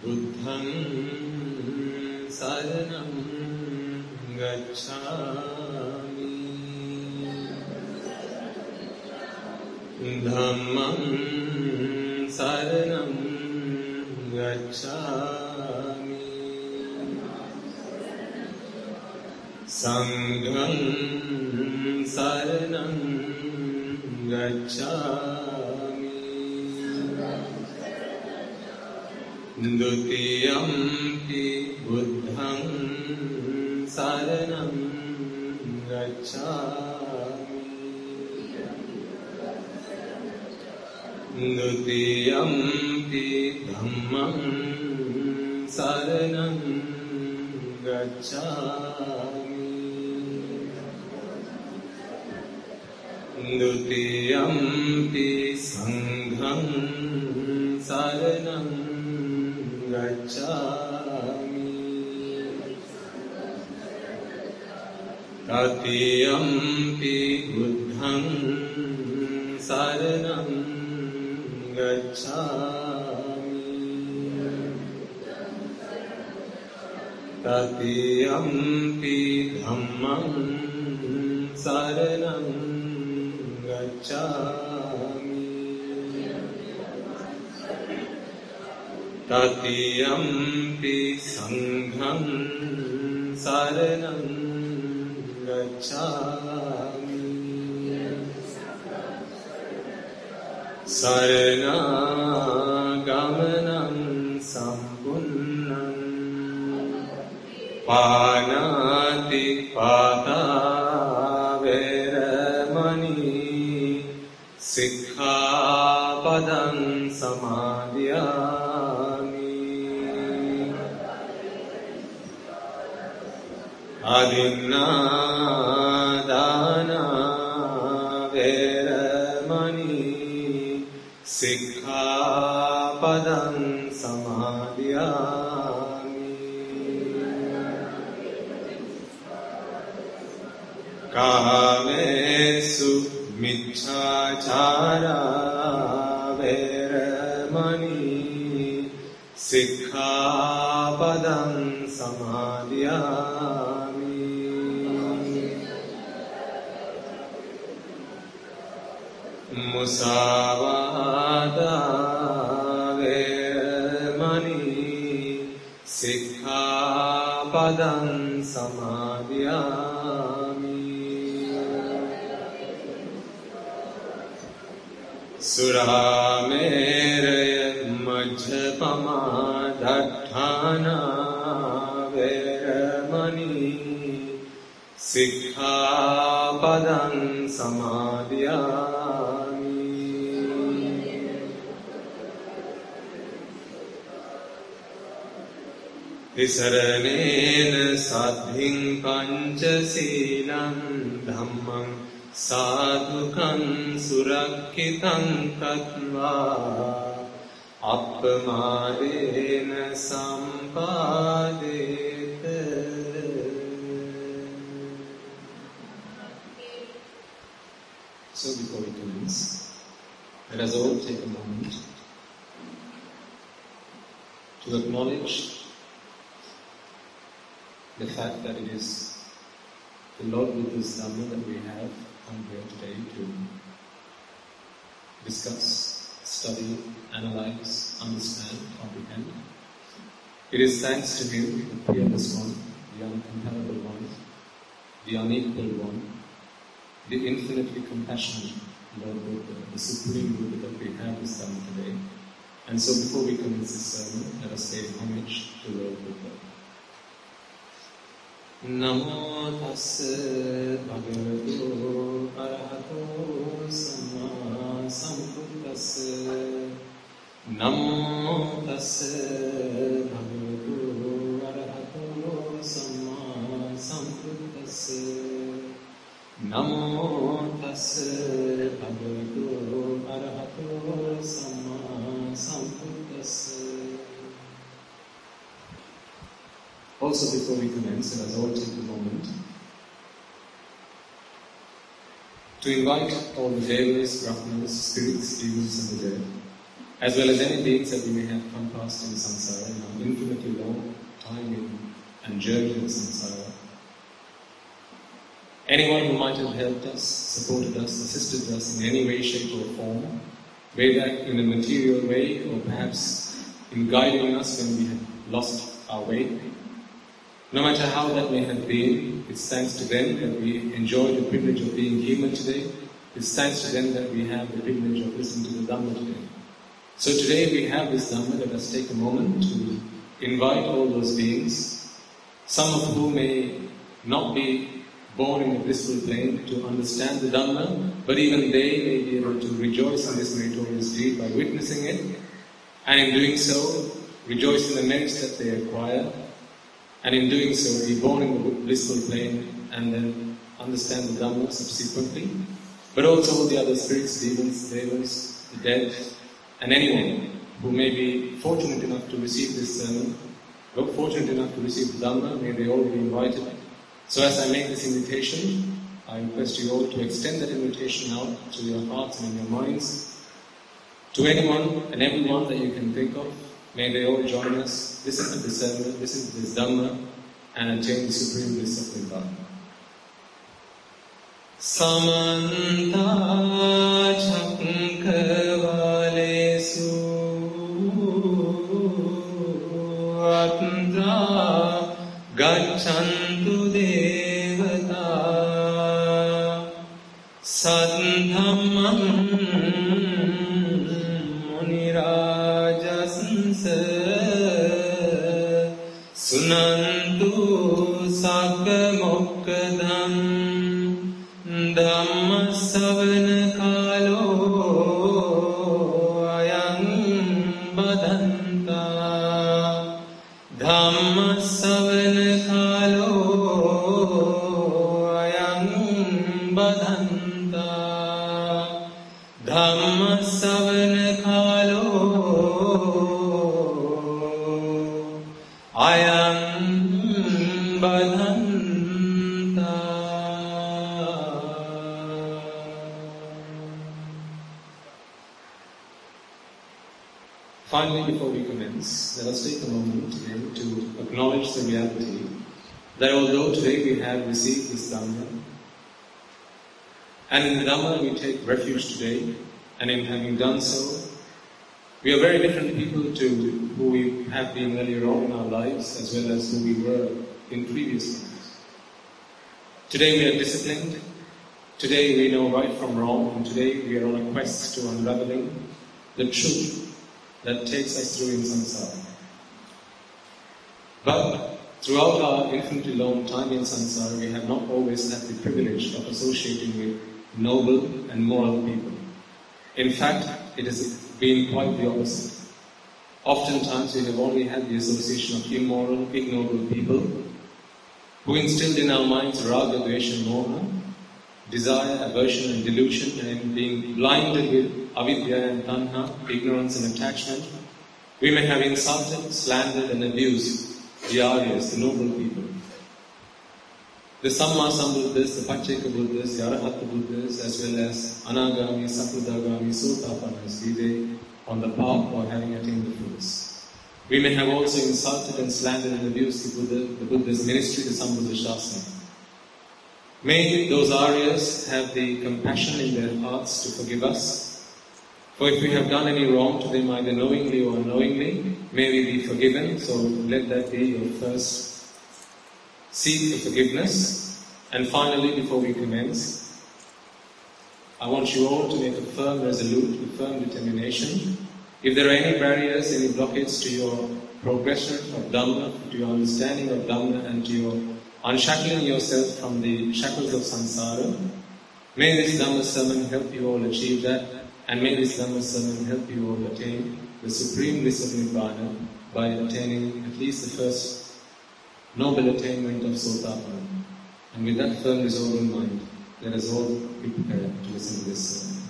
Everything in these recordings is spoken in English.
Buddham saranam gacchami. Dhammam saranam gacchami. Sangham saranam gacchami. Dutiyampi buddham saranam gacchami. Dutiyampi dhammam saranam gacchami. Dutiyampi sangham saranam gacchami. Tatiyampi buddham saranam gacchami. Tatiyampi dhammam saranam gacchami. Tatiyampi sangham saranam gacchami. Sarana-gamanam sampunnam panati-pata veramani sikkhapadam samadhiyami. Adinna-dana veramani sikkhapadam samadhiyami. Kamesu micchāchāra veramani sikkhapadam samadhiyami. Musāvāda veramani sikkhapadam samadhiyami. Surameraya majjapama daṭṭhana veramani sikkhapadam samadhiyami. Visaranena saddhiṃ pañcasīlaṃ dhammam sadhukam surakhitam katvā appamādena sampādeta. So before we commence, let us all take a moment to acknowledge the fact that it is the Lord Buddha's Dhamma that we have come here today to discuss, study, analyze, understand, comprehend. It is thanks to Him, the Fearless One, the Uncomparable One, the Unequal One, the infinitely compassionate Lord Buddha, the Supreme Buddha that we have this Dhamma today. And so before we commence this sermon, let us pay homage to Lord Buddha. Namo tassa bhagavato arahato samma sambuddhassa. Namo tassa bhagavato arahato samma sambuddhassa. Namo tassa bhagavato arahato samma sambuddhassa. Also, before we commence, let us all take a moment to invite all the devas, brahmanas, spirits, demons and the dead as well as any beings that we may have come past in samsara, in our infinitely long time and journey in samsara. Anyone who might have helped us, supported us, assisted us in any way, shape or form, whether in a material way or perhaps in guiding us when we had lost our way. No matter how that may have been, it's thanks to them that we enjoy the privilege of being human today. It's thanks to them that we have the privilege of listening to the Dhamma today. So today we have this Dhamma. Let us take a moment to invite all those beings, some of whom may not be born in the blissful plane to understand the Dhamma, but even they may be able to rejoice in this meritorious deed by witnessing it, and in doing so, rejoice in the merits that they acquire, and in doing so, be born in the blissful plane and then understand the Dhamma subsequently, but also all the other spirits, demons, devas, the dead, and anyone who may be fortunate enough to receive this sermon, or fortunate enough to receive the Dhamma, may they all be invited. So as I make this invitation, I request you all to extend that invitation out to your hearts and in your minds, to anyone and everyone that you can think of. May they all join us, listen to this sermon, listen to this Dhamma, and attain the supreme bliss of Nibbana. Samanta Chakravalesu Atma Gacchantu Devata Sadhamam Munirajasansa Sunantu Sakkamokkadam Dhamma Savana Kalo Ayam Badanta Dhamma Savana Kalo Ayam Badanta Dhamma Savana Kalo Ayam Badanta. Finally, before we commence, let us take a moment again to acknowledge the reality that although today we have received this Dhamma, and in the Dhamma we take refuge today, and in having done so, we are very different people to who we have been earlier on in our lives, as well as who we were in previous lives. Today we are disciplined, today we know right from wrong, and today we are on a quest to unraveling the truth that takes us through in samsara. But throughout our infinitely long time in samsara, we have not always had the privilege of associating with noble and moral people. In fact, it has been quite the opposite. Oftentimes we have only had the association of immoral, ignoble people who instilled in our minds raga, dvesha, moha, desire, aversion and delusion, and being blinded with avidya and tanha, ignorance and attachment, we may have insulted, slandered and abused the Aryas, the noble people. The Samma Sambuddhas, the Pacceka Buddhas, the Arahata Buddhas, as well as Anagami, Sakudagami, Sotapannas, be they on the path or having attained the fruits. We may have also insulted and slandered and abused the Buddha's ministry, the Sambuddha Shasana. May those Aryas have the compassion in their hearts to forgive us. For if we have done any wrong to them, either knowingly or unknowingly, may we be forgiven. So let that be your first seek for forgiveness. And finally, before we commence, I want you all to make a firm resolute, a firm determination. If there are any barriers, any blockades to your progression of Dhamma, to your understanding of Dhamma, and to your unshackling yourself from the shackles of samsara, may this Dhamma sermon help you all achieve that, and may this Dhamma sermon help you all attain the supreme bliss of Nibbana by attaining at least the first noble attainment of Sotapanna. And with that firm resolve in mind, let us all be prepared to listen to this sermon.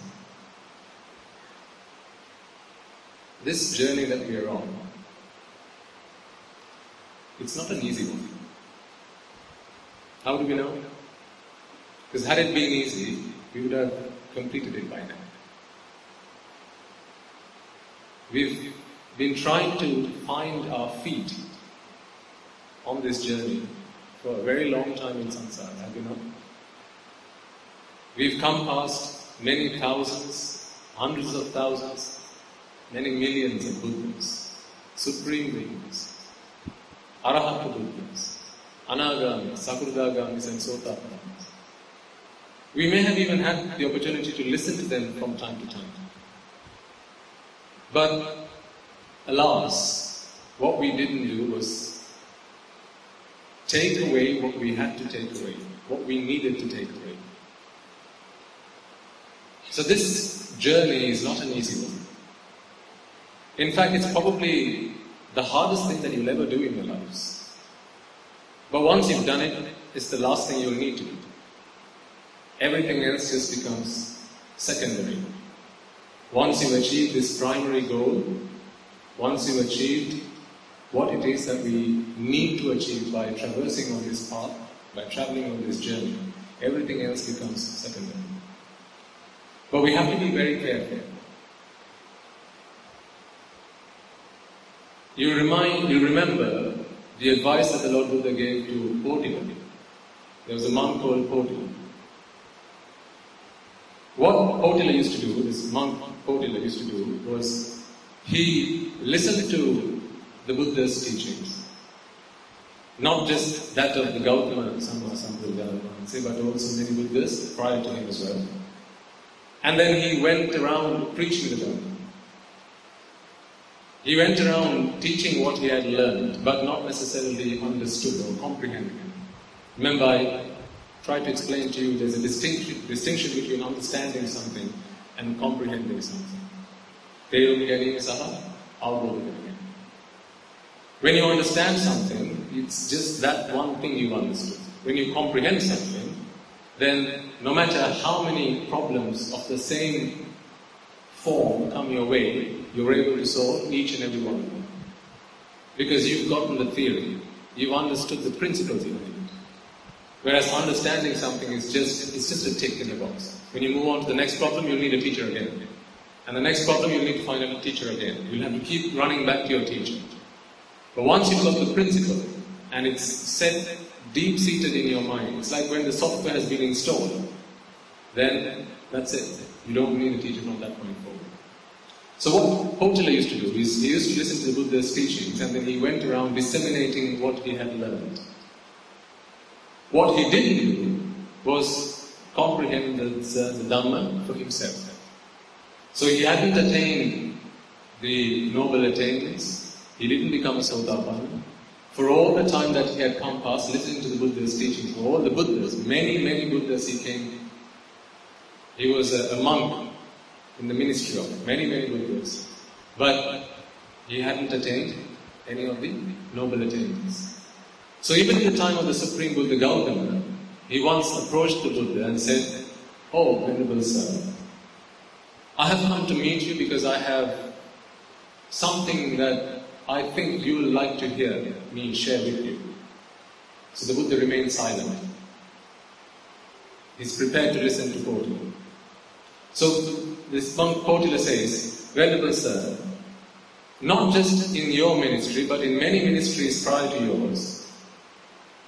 This journey that we are on, it's not an easy one. How do we know? Because had it been easy, we would have completed it by now. We've been trying to find our feet on this journey for a very long time in samsara, have you not? We've come past many thousands, hundreds of thousands, many millions of Buddhas, supreme beings, Arahata Buddhas, Anagamis, Sakurdagamis and Sotapannais. We may have even had the opportunity to listen to them from time to time. But alas, what we didn't do was take away what we had to take away, what we needed to take away. So this journey is not an easy one. In fact, it's probably the hardest thing that you'll ever do in your lives. But once you've done it, it's the last thing you'll need to do. Everything else just becomes secondary. Once you achieve this primary goal, once you've achieved what it is that we need to achieve by traversing on this path, by traveling on this journey, everything else becomes secondary. But we have to be very careful. You remember the advice that the Lord Buddha gave to Potila. There was a monk called Potila. What Potila used to do, this monk Potila used to do, was he listened to the Buddha's teachings. Not just that of the Gautama Sampradaya, but also many Buddhas prior to him as well. And then he went around preaching the Dhamma. He went around teaching what he had learned, but not necessarily understood or comprehended. Remember, I tried to explain to you there's a distinction between understanding something and comprehending something. When you understand something, it's just that one thing you understood. When you comprehend something, then no matter how many problems of the same form come your way, you're able to solve each and every one of them. Because you've gotten the theory, you've understood the principles behind it. Whereas understanding something is just a tick in the box. When you move on to the next problem, you'll need a teacher again. And the next problem, you'll need to find a teacher again. You'll have to keep running back to your teacher. But once you've got the principle, and it's set deep-seated in your mind, it's like when the software has been installed, then that's it. You don't need a teacher from that point forward. So what Potila used to do is, he used to listen to the Buddha's teachings, and then he went around disseminating what he had learned. What he didn't do was comprehend the Dhamma for himself. So he hadn't attained the noble attainments, he didn't become a Sotapanna. For all the time that he had come past listening to the Buddha's teachings, for all the Buddhas, many Buddhas he came, he was a monk in the ministry of many Buddhas. But he hadn't attained any of the noble attainments. So even in the time of the Supreme Buddha Gautama, he once approached the Buddha and said, "Oh, Venerable Sir, I have come to meet you because I have something that I think you will like to hear me share with you." So the Buddha remained silent. He's prepared to listen to Potila. So this monk Potila says, "Venerable Sir, not just in your ministry, but in many ministries prior to yours,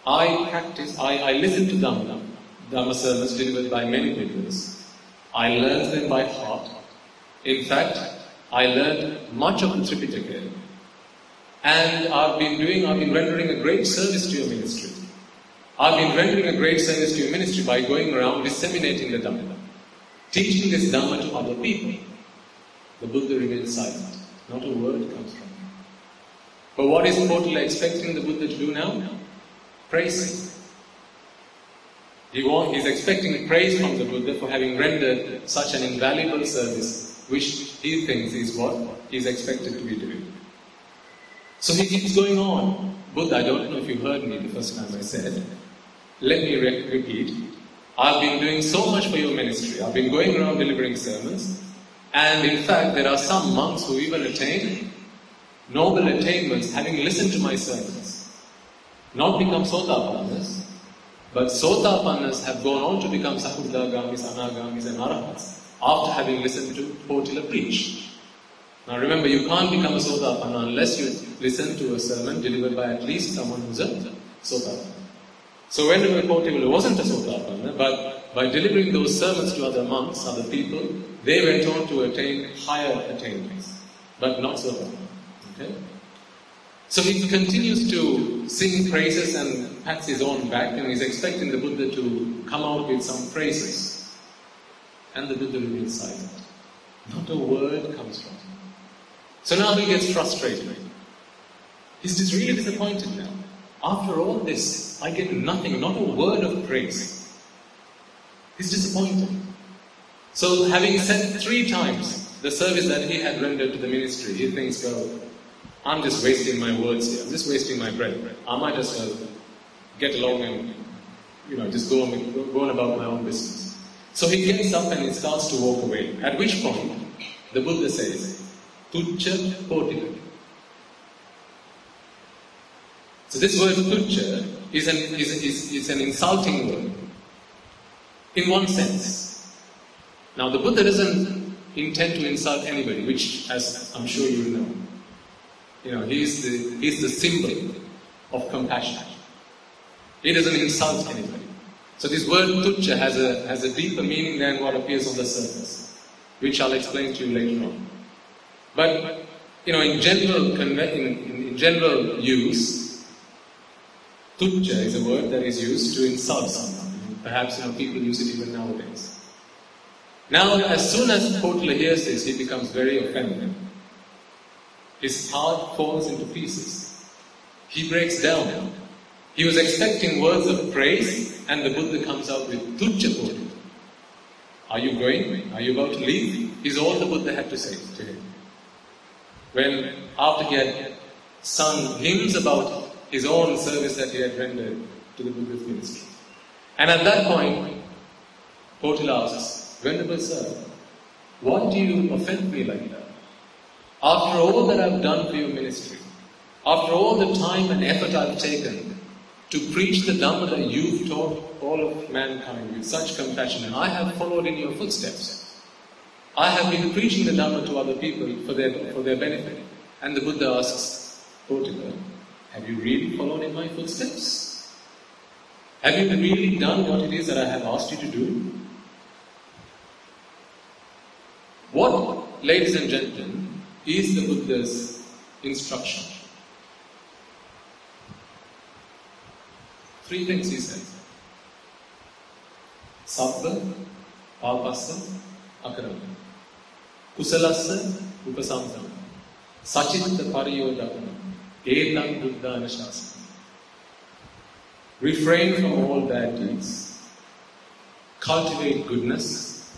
I listen to Dhamma sermons delivered by many Buddhas. I learned them by heart. In fact, I learned much of the Tripitaka. And I've been rendering a great service to your ministry. I've been rendering a great service to your ministry by going around disseminating the Dhamma, teaching this Dhamma to other people." The Buddha remains silent. Not a word comes from him. But what is Potila expecting the Buddha to do now? Praise him. He's expecting praise from the Buddha for having rendered such an invaluable service, which he thinks is what he's expected to be doing. So he keeps going on. "Buddha, I don't know if you heard me the first time I said, let me repeat. I've been doing so much for your ministry. I've been going around delivering sermons. And in fact, there are some monks who even attained noble attainments having listened to my sermons. Not become Sotapannas, but Sotapannas have gone on to become Sakurdagamis, Anagamis and Arahats after having listened to Potila preach. Now remember, you can't become a Sotapanna unless you listen to a sermon delivered by at least someone who's a Sotapanna. So when Potila wasn't a Sotapanna, but by delivering those sermons to other monks, other people, they went on to attain higher attainments, but not Sotapanna. Okay? So he continues to sing praises and pats his own back, and he's expecting the Buddha to come out with some praises. And the Buddha remains silent. Not a word comes from him. So now he gets frustrated. He's just really disappointed now. After all this, I get nothing, not a word of praise. He's disappointed. So having said 3 times the service that he had rendered to the ministry, he thinks, well, I'm just wasting my words here. I'm just wasting my breath. I might as well get along and, just go on about my own business. So he gets up and he starts to walk away. At which point, the Buddha says, Tucca Potila. So this word Tucca is an insulting word. In one sense. Now the Buddha doesn't intend to insult anybody, which, as I'm sure you know, he's the symbol of compassion. He doesn't insult anybody. So this word Tucca has a deeper meaning than what appears on the surface, which I'll explain to you later on. But in general use, Tucca is a word that is used to insult someone. Perhaps people use it even nowadays. Now, as soon as Potila hears this, he becomes very offended. His heart falls into pieces. He breaks down. He was expecting words of praise, and the Buddha comes out with Tucca Potila. Are you going? Are you about to leave? Is all the Buddha had to say to him. When, after he had sung hymns about his own service that he had rendered to the Buddha's ministry. And at that point, Potila asks, Venerable Sir, why do you offend me like that? After all that I've done for your ministry, after all the time and effort I've taken to preach the Dhamma that you've taught all of mankind with such compassion, and I have followed in your footsteps. I have been preaching the Dhamma to other people for their benefit. And the Buddha asks Potila, have you really followed in my footsteps? Have you really done what it is that I have asked you to do? What, ladies and gentlemen, is the Buddha's instruction? 3 things he says. Sabba, Papassa, Akarama. Kusalassa, Upasamsam. Sachitta Pariyodapana. Etam Buddha Anashasana. Refrain from all bad deeds. Cultivate goodness.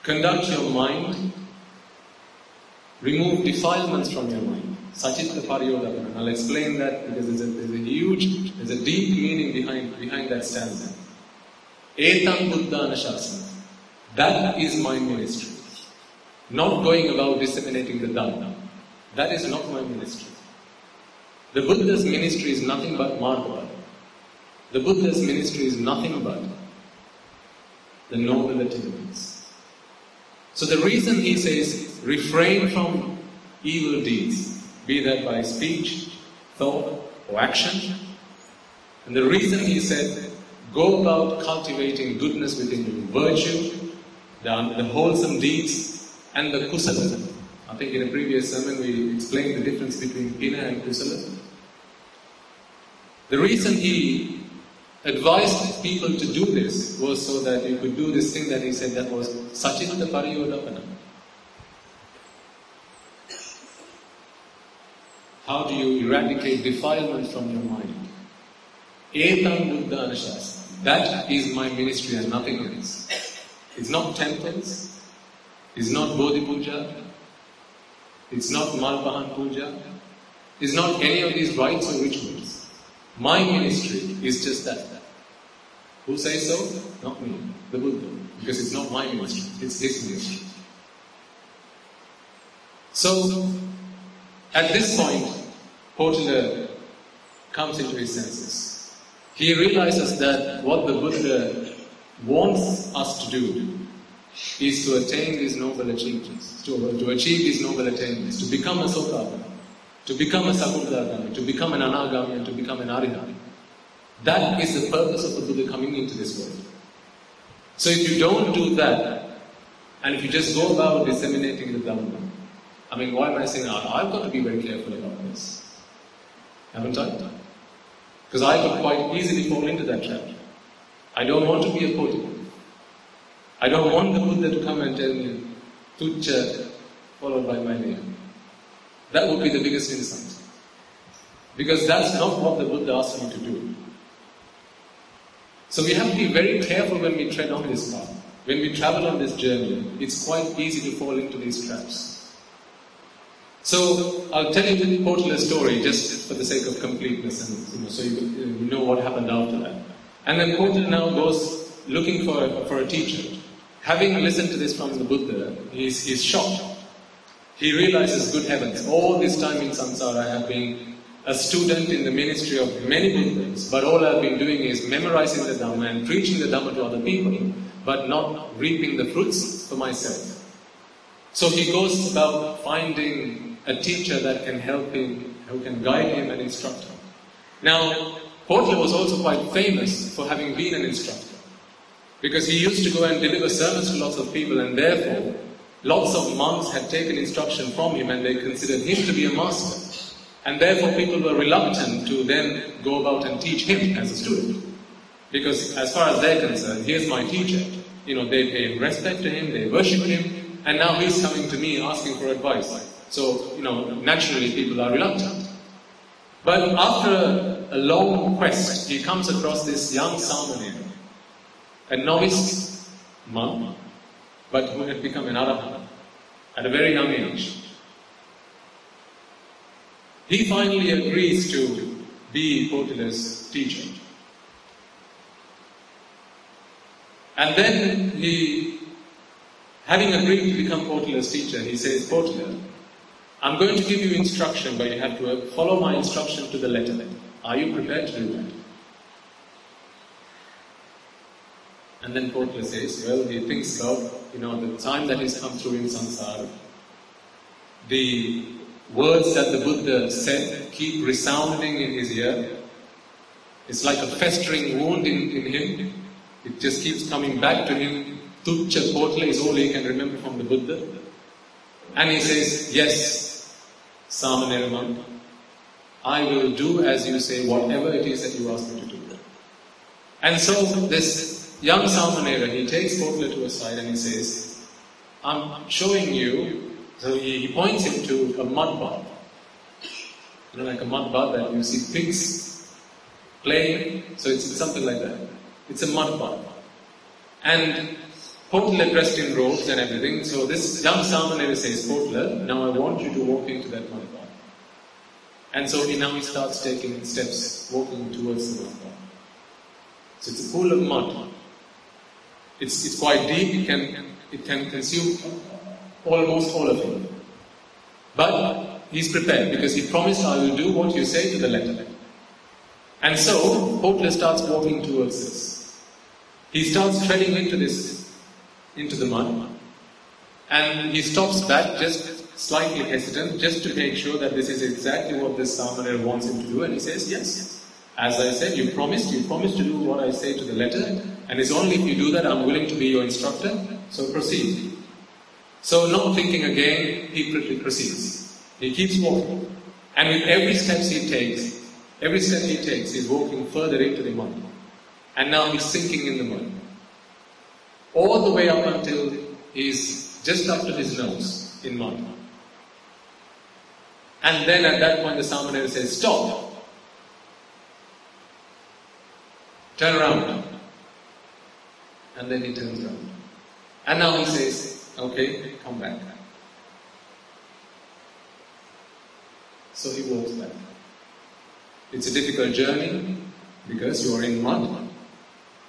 Conduct your mind. Remove defilements from your mind. Sachitta Pariyodapana. I'll explain that because there's a deep meaning behind that stanza. Etam Buddha Anashasana. That is my ministry. Not going about disseminating the Dhamma. That is not my ministry. The Buddha's ministry is nothing but Margavada. The Buddha's ministry is nothing but the noble attainments. So the reason he says, refrain from evil deeds, be that by speech, thought, or action. And the reason he said, go about cultivating goodness within you, virtue, the wholesome deeds, and the kusala. I think in a previous sermon we explained the difference between pina and kusala. The reason he advised people to do this was so that you could do this thing that he said, that was Sachitta Pariyodapana. How do you eradicate defilement from your mind? Etam Buddha Anashasana. That is my ministry and nothing else. It's not temples, it's not Bodhi Puja, it's not Malpahan Puja, it's not any of these rites or rituals. My ministry is just that. Who says so? Not me, the Buddha, because it's not my ministry, it's his ministry. So, at this point, Potila comes into his senses. He realizes that what the Buddha wants us to do is to attain these noble achievements, to achieve these noble attainments, to become a Sotapana, to become a Sakurdagami, to become an Anagami, and to become an Arihant. That is the purpose of the Buddha coming into this world. So if you don't do that, and if you just go about disseminating the Dhamma, I mean, why am I saying that? I've got to be very careful about this. Haven't I? Because I could quite easily fall into that trap. I don't want to be a Bodhi. I don't want the Buddha to come and tell me, Tucca, followed by my name. That would be the biggest insult. Because that's not what the Buddha asked me to do. So we have to be very careful when we tread on this path. When we travel on this journey, it's quite easy to fall into these traps. So I'll tell you the Portala story just for the sake of completeness, and so you know what happened after that. And then Portala now goes looking for a teacher. Having listened to this from the Buddha, he's shocked. He realizes, good heavens, all this time in samsara I have been a student in the ministry of many Buddhas, but all I've been doing is memorizing the Dhamma and preaching the Dhamma to other people, but not reaping the fruits for myself. So he goes about finding a teacher that can help him, who can guide him and instruct him. Now, Portala was also quite famous for having been an instructor, because he used to go and deliver sermons to lots of people, and therefore lots of monks had taken instruction from him and they considered him to be a master. And therefore people were reluctant to then go about and teach him as a student. Because as far as they're concerned, here's my teacher. You know, they pay respect to him, they worship him, and now he's coming to me asking for advice. So, you know, naturally people are reluctant. But after a long quest, he comes across this young Samanera, a novice monk, but who had become an Arahant at a very young age. He finally agrees to be Portala's teacher. And then he, having agreed to become Portala's teacher, he says, Portala, I'm going to give you instruction, but you have to follow my instruction to the letter. Are you prepared to do that? And then Portala says, well, he thinks about, the time that he's come through in samsara, the words that the Buddha said keep resounding in his ear. It's like a festering wound in him. It just keeps coming back to him. Tucca Portala is all he can remember from the Buddha. And he says, yes, Samanera monk, I will do as you say, whatever it is that you ask me to do. And so this young Samanera, he takes Portala to a side and he says, I'm showing you. So he points him to a mud bath. Like a mud bath that you see pigs playing. So it's something like that. It's a mud bath. And Portala dressed in robes and everything. So this young Samanera says, Portala, now I want you to walk into that mud bath. And so he now starts taking steps, walking towards the mud bath. So it's a pool of mud. It's quite deep. It can consume almost all of him. But he's prepared because he promised, I will do what you say to the letter. And so Portala starts walking towards this. He starts treading into the mud. And he stops back, just slightly hesitant, just to make sure that this is exactly what this Samanera wants him to do. And he says, yes, as I said, you promised to do what I say to the letter. And it's only if you do that I'm willing to be your instructor. So proceed. So not thinking again, he proceeds. He keeps walking. And with every step he takes, he's walking further into the mud. And now he's sinking in the mud. All the way up until he's just up to his nose in mud. And then at that point the Samanera says, stop. Turn around. And then he turns around. And now he says, okay, come back. So he walks back. It's a difficult journey because you're in mud.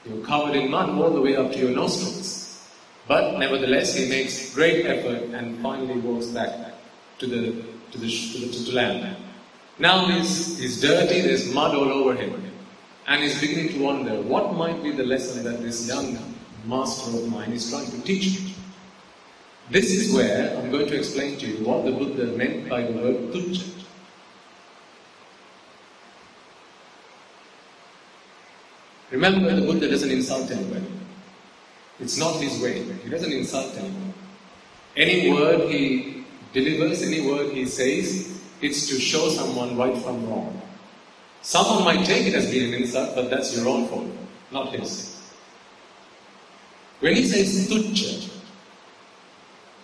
You're covered in mud all the way up to your nostrils. But nevertheless, he makes great effort and finally walks back to land. Now he's dirty, there's mud all over him. And he's beginning to wonder, what might be the lesson that this young master of mine is trying to teach me. This is where I'm going to explain to you what the Buddha meant by the word tucca. Remember, the Buddha doesn't insult anybody. It's not his way. He doesn't insult anyone. Any word he delivers, any word he says, it's to show someone right from wrong. Someone might take it as being an insult, but that's your own fault, not his. When he says tucca,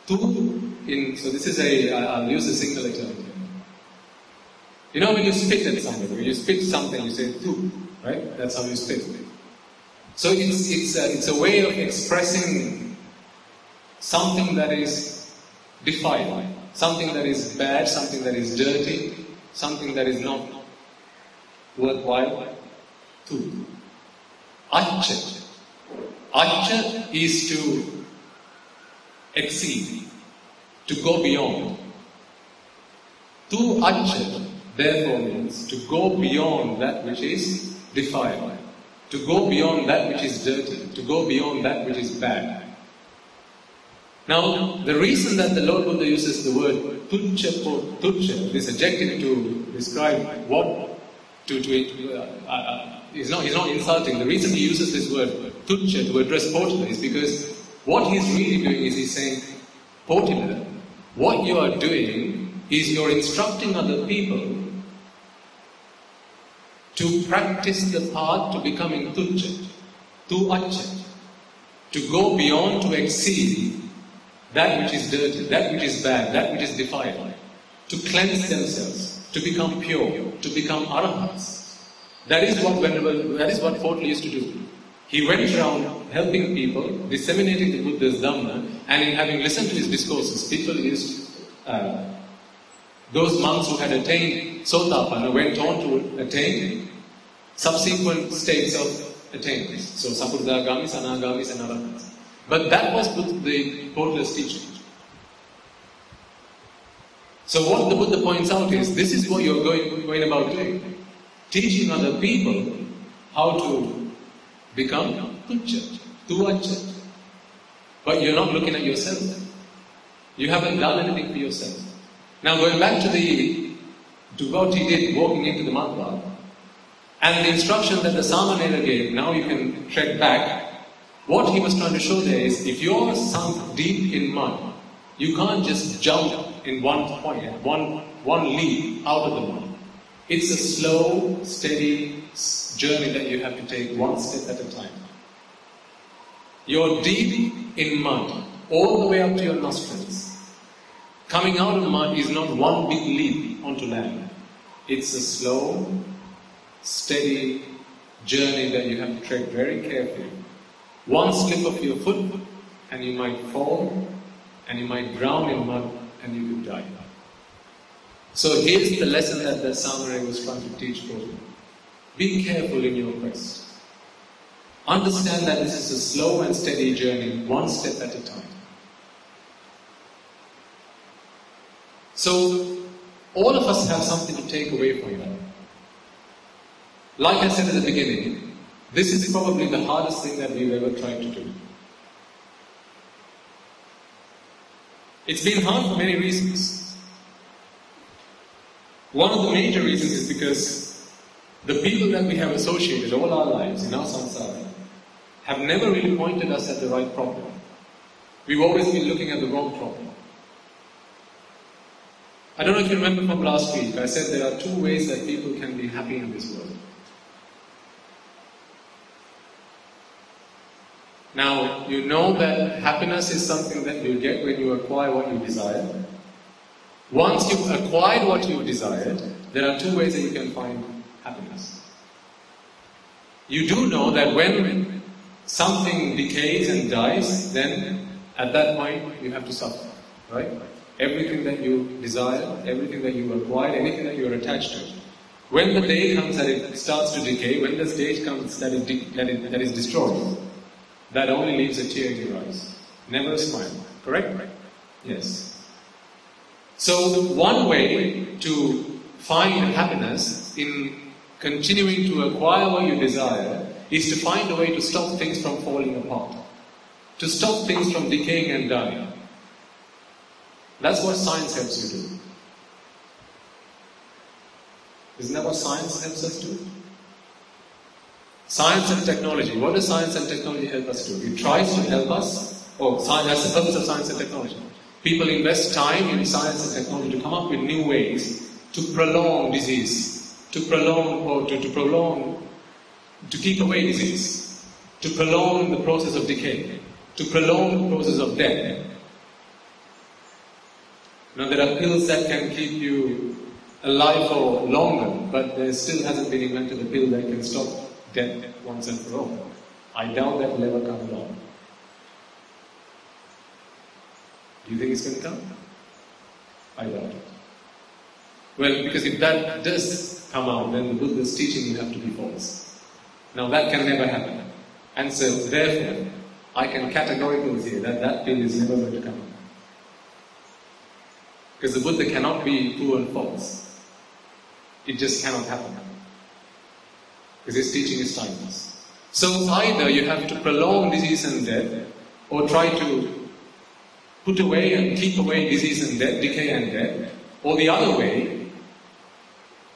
so this is I'll use a singular term here. You know when you spit at somebody, when you spit something, you say tu, right? That's how you spit. So it's a way of expressing something that is defiled, something that is bad, something that is dirty, something that is not worthwhile. Tu. Acca. Acca is to exceed, to go beyond. Tu acca, therefore, means to go beyond that which is defiled, to go beyond that which is dirty, to go beyond that which is bad. Now, the reason that the Lord Buddha uses the word tucca, this adjective to describe what, he's not insulting. The reason he uses this word tucca to address Potila is because what he's really doing is he's saying, Potila, what you are doing is you're instructing other people to practice the path to becoming tucca, tu acca, to go beyond, to exceed that which is dirty, that which is bad, that which is defiled, to cleanse themselves, to become pure, to become arahats. That is what Potila used to do. He went around helping people, disseminating the Buddha's Dhamma, and in having listened to his discourses, people used, those monks who had attained Sotapanna went on to attain subsequent states of attainment. So Sampradagamis, Anagamis and Arahats. But that was the Potila's teaching. So what the Buddha points out is, this is what you're going about doing. Teaching other people how to become tucca, tu acca. But you're not looking at yourself. You haven't done anything for yourself. Now going back to what he did walking into the mud bath, and the instruction that the Samanera gave, now you can tread back. What he was trying to show there is, if you're sunk deep in mud, you can't just jump in one point, one leap out of the mud. It's a slow, steady journey that you have to take one step at a time. You're deep in mud, all the way up to your nostrils. Coming out of mud is not one big leap onto land. It's a slow, steady journey that you have to tread very carefully. One slip of your foot and you might fall, and you might drown in mud and you will die. So here's the lesson that the Samurai was trying to teach people. Be careful in your quest. Understand that this is a slow and steady journey, one step at a time. So, all of us have something to take away from that. Like I said at the beginning, this is probably the hardest thing that we've ever tried to do. It's been hard for many reasons. One of the major reasons is because the people that we have associated all our lives in our samsara have never really pointed us at the right problem. We've always been looking at the wrong problem. I don't know if you remember from last week, I said there are two ways that people can be happy in this world. Now, you know that happiness is something that you get when you acquire what you desire. Once you've acquired what you desired, there are two ways that you can find happiness. You do know that when something decays and dies, then at that point you have to suffer, right? Everything that you desire, everything that you acquired, anything that you are attached to. When the day comes that it starts to decay, when the stage comes that it is destroyed, that only leaves a tear in your eyes. Never a smile. Correct? Yes. So one way to find happiness in continuing to acquire what you desire is to find a way to stop things from falling apart. to stop things from decaying and dying. That's what science helps you do. Isn't that what science helps us do? Science and technology. What does science and technology help us do? It tries to help us. That's the purpose of science and technology. People invest time in science and technology to come up with new ways to prolong disease, to keep away disease, to prolong the process of decay, to prolong the process of death. Now there are pills that can keep you alive for longer, but there still hasn't been invented a pill that can stop death once and for all. I doubt that will ever come along. Do you think it's going to come? I doubt it. Well, because if that does come out, then the Buddha's teaching will have to be false. Now that can never happen. And so, therefore, I can categorically say that that pill is never going to come out. Because the Buddha cannot be proven false. It just cannot happen. Because his teaching is timeless. So either you have to prolong disease and death, or try to put away and keep away disease and death, decay and death, or the other way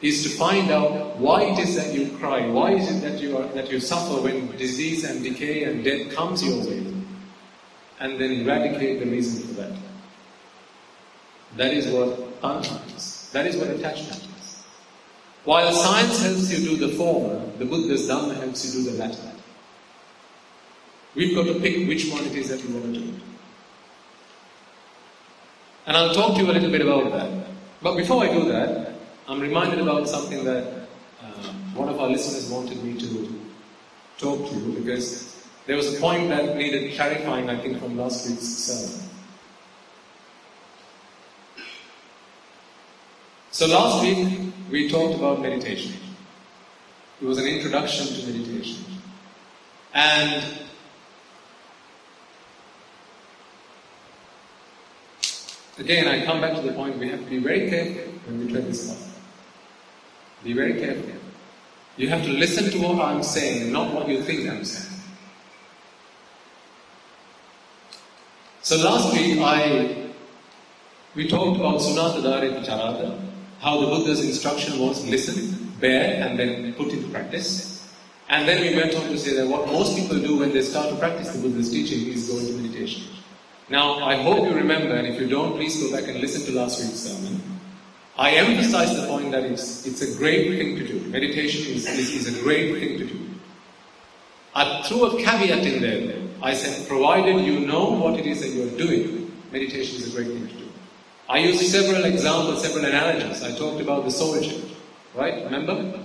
is to find out why it is that you cry, why is it that you suffer when disease and decay and death comes your way, and then eradicate the reason for that. That is what tantra is. That is what attachment is. While science helps you do the former, the Buddha's Dhamma helps you do the latter. We've got to pick which one it is that we want to do. And I'll talk to you a little bit about that. But before I do that, I'm reminded about something that one of our listeners wanted me to talk to you, because there was a point that needed clarifying, I think, from last week's sermon. So last week, we talked about meditation. It was an introduction to meditation. And again, I come back to the point, we have to be very careful when we tread this path. Be very careful. You have to listen to what I'm saying, not what you think I'm saying. So last week, we talked about Sanath Charada, how the Buddha's instruction was listen, bear, and then put into practice. And then we went on to say that what most people do when they start to practice the Buddha's teaching is go into meditation. Now, I hope you remember, and if you don't, please go back and listen to last week's sermon. I emphasized the point that it's a great thing to do. Meditation is a great thing to do. I threw a caveat in there. I said, provided you know what it is that you're doing, meditation is a great thing to do. I used several examples, several analogies. I talked about the soldier, right? Remember?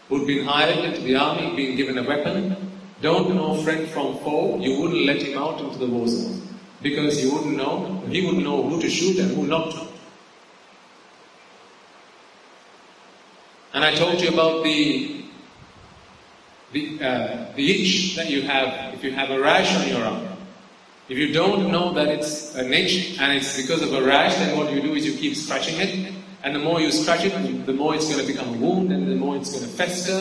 Who'd been hired into the army, being given a weapon. Don't know friend from foe. You wouldn't let him out into the war zone. Because he wouldn't know who to shoot and who not to. And I told you about the itch that you have if you have a rash on your arm. If you don't know that it's an itch and it's because of a rash, then what you do is you keep scratching it. And the more you scratch it, the more it's going to become a wound, and the more it's going to fester,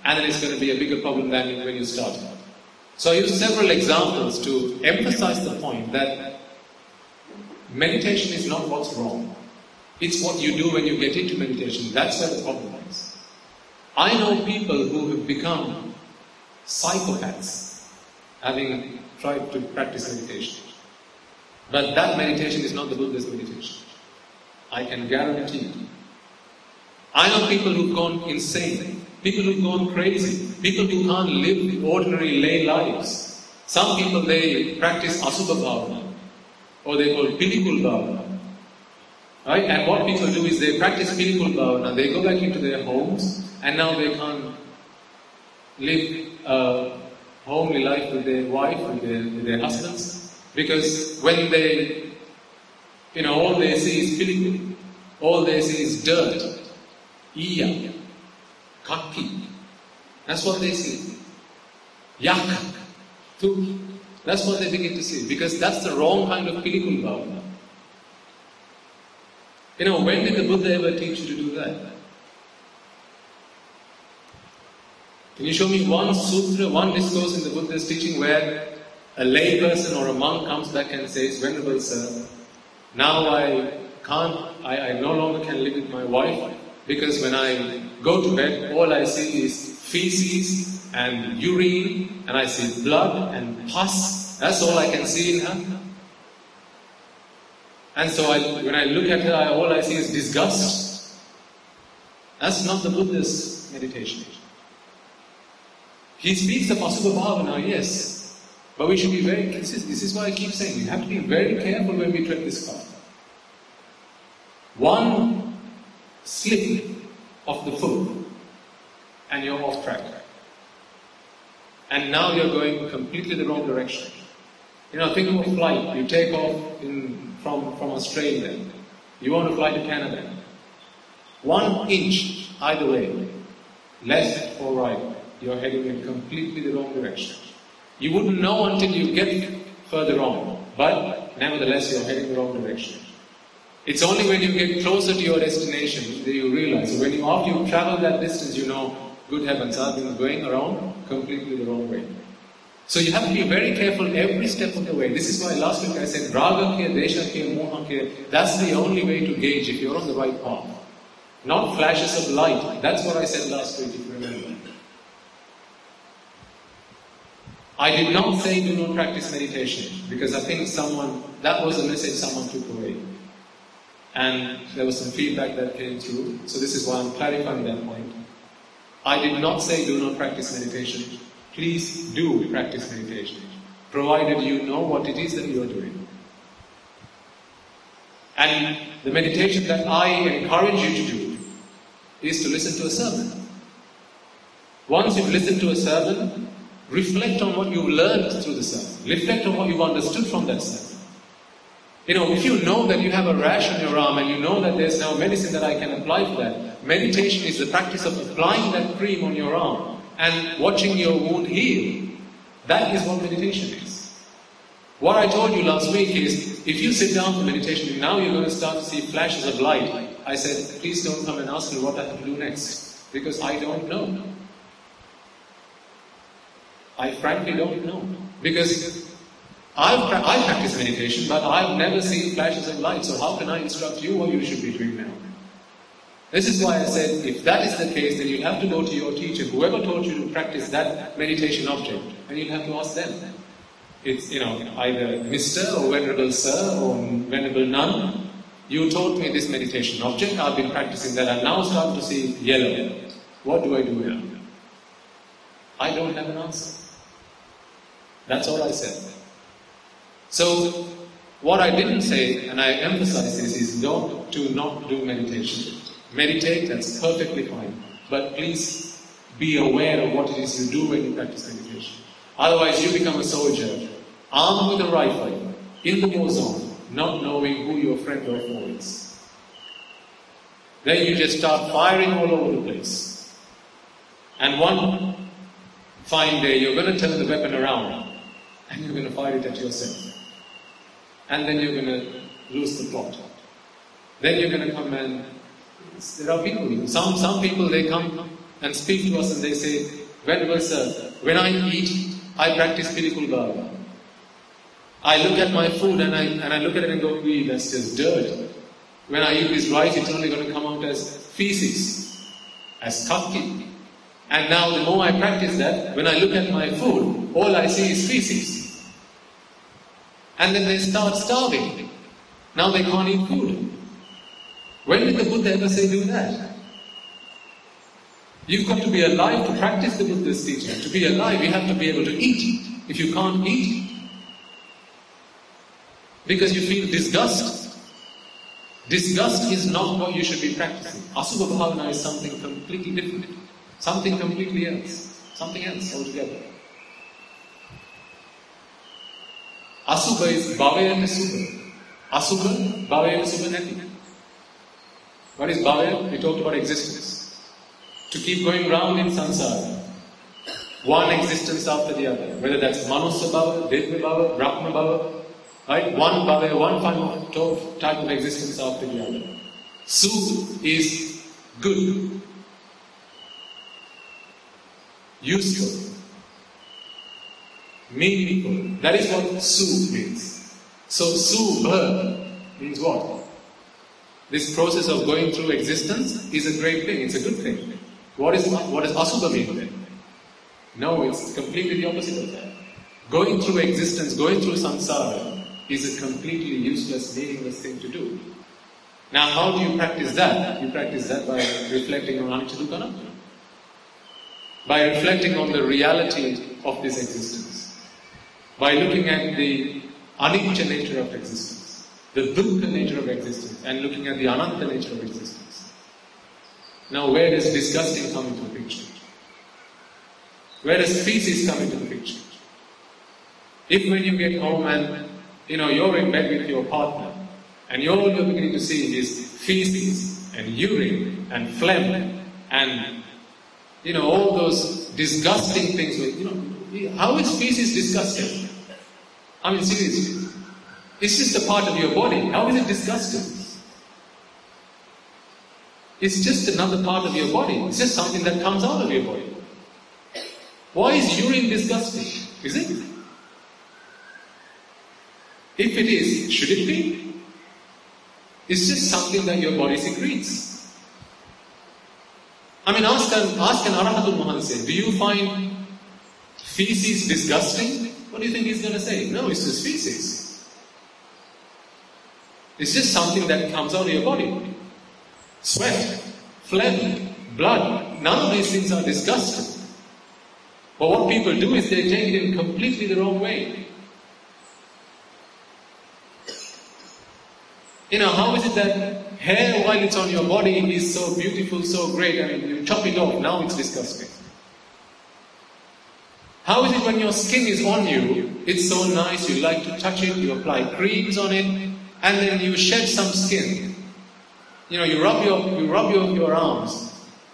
and then it's going to be a bigger problem than when you started. So I used several examples to emphasize the point that meditation is not what's wrong. It's what you do when you get into meditation. That's where the problem is. I know people who have become psychopaths having tried to practice meditation. But that meditation is not the Buddha's meditation. I can guarantee you. I know people who've gone insane. People who've gone crazy. People who can't live ordinary lay lives. Some people, they practice asubha bhavana, or they call pilikul bhavana. Right? And what people do is they practice pilikul bhavana, they go back into their homes, and now they can't live a homely life with their wife, with their husbands, because when they, all they see is pilikul, all they see is dirt, iya, kaki. That's what they see. Yak, tu. That's what they begin to see, because that's the wrong kind of pilikul bhavana. When did the Buddha ever teach you to do that? Can you show me one sutra, one discourse in the Buddha's teaching where a lay person or a monk comes back and says, Venerable Sir, now I no longer can live with my wife because when I go to bed, all I see is feces and urine, and I see blood and pus. That's all I can see in her. And so when I look at her, all I see is disgust. That's not the Buddha's meditation. He speaks of Asubha Bhavana, yes. But we should be very, this is why I keep saying, you have to be very careful when we tread this path. One slip of the foot and you're off track. And now you're going completely the wrong direction. You know, think of a flight. You take off from Australia. You want to fly to Canada. 1 inch either way, left or right, you're heading in completely the wrong direction. You wouldn't know until you get further on, but nevertheless you're heading the wrong direction. It's only when you get closer to your destination that you realize. So after you travel that distance, you know, good heavens, I've been going around completely the wrong way. So you have to be very careful every step of the way. This is why last week I said, Raga ke, Desha ke, Moha ke, that's the only way to gauge if you're on the right path. Not flashes of light. That's what I said last week, if you remember. I did not say do not practice meditation, because I think that was a message someone took away. And there was some feedback that came through, so this is why I'm clarifying that point. I did not say do not practice meditation. Please do practice meditation, provided you know what it is that you are doing. And the meditation that I encourage you to do is to listen to a sermon. Once you've listened to a sermon, reflect on what you've learned through the sermon. Reflect on what you've understood from that sermon. You know, if you know that you have a rash on your arm and you know that there's no medicine that I can apply for that, meditation is the practice of applying that cream on your arm and watching your wound heal. That is what meditation is. What I told you last week is, if you sit down for meditation, now you're going to start to see flashes of light. I said, please don't come and ask me what I have to do next, because I don't know. I frankly don't know. Because I practice meditation, but I've never seen flashes of light, so how can I instruct you what you should be doing now? This is why I said, if that is the case, then you'll have to go to your teacher, whoever taught you to practice that meditation object, and you'll have to ask them. It's, either Mr. or Venerable Sir or Venerable Nun, you taught me this meditation object, I've been practicing that, I'm now starting to see yellow. What do I do now? I don't have an answer. That's all I said. So, what I didn't say, and I emphasize this, is not do meditation. Meditate, that's perfectly fine. But please be aware of what it is you do when you practice meditation. Otherwise, you become a soldier, armed with a rifle, in the war zone, not knowing who your friend or foe is. Then you just start firing all over the place. And one fine day, you're going to turn the weapon around, and you're going to fire it at yourself. And then you're going to lose the plot. Then you're going to come and... There are people, some people, they come and speak to us and they say, Venerable Sir, when I eat, I practice Pilikul Bhava. I look at my food and I look at it and go, that's just dirt. When I eat this rice, it's only going to come out as feces, as kakki. And now the more I practice that, when I look at my food, all I see is feces. And then they start starving. Now they can't eat food. When did the Buddha ever say do that? You've got to be alive to practice the Buddha's teaching. To be alive, you have to be able to eat. If you can't eat, because you feel disgust. Disgust is not what you should be practicing. Asubha Bhavana is something completely different. Something completely else. Something else altogether. Asubha is Bhavaya and Subha. Asubha, Bhavaya and Subha Nati. What is Bhavaya? We talked about existence. To keep going round in samsara. One existence after the other. Whether that's Manusya Bhava, Devya Bhava, Brahma Bhava. Right? One Bhavaya, one type of existence after the other. Su is good. Useful. meaningful. That is what Su means. So Su, birth, means what? This process of going through existence is a great thing, it's a good thing. What does Asubha mean then? No, it's completely the opposite of that. Going through existence, going through samsara is a completely useless, meaningless thing to do. Now how do you practice that? You practice that by reflecting on anicca dukkha anatta. By reflecting on the reality of this existence. By looking at the anicca nature of existence, the dukkha nature of existence, and looking at the anatta nature of existence. Now where does disgusting come into the picture? Where does feces come into the picture? If when you get home and you're in bed with your partner and all you're beginning to see is feces and urine and phlegm and all those disgusting things. How is feces disgusting? I mean seriously. It's just a part of your body. How is it disgusting? It's just another part of your body. It's just something that comes out of your body. Why is urine disgusting? Is it? If it is, should it be? It's just something that your body secretes. I mean, ask an Arahatul Mahanse, do you find feces disgusting? What do you think he's going to say? No, it's just feces. It's just something that comes out of your body. Sweat, phlegm, blood, none of these things are disgusting. But what people do is they take it in completely the wrong way. How is it that hair while it's on your body is so beautiful, so great, I mean, you chop it off, now it's disgusting. How is it when your skin is on you, it's so nice, you like to touch it, you apply creams on it, and then you shed some skin. You rub your arms,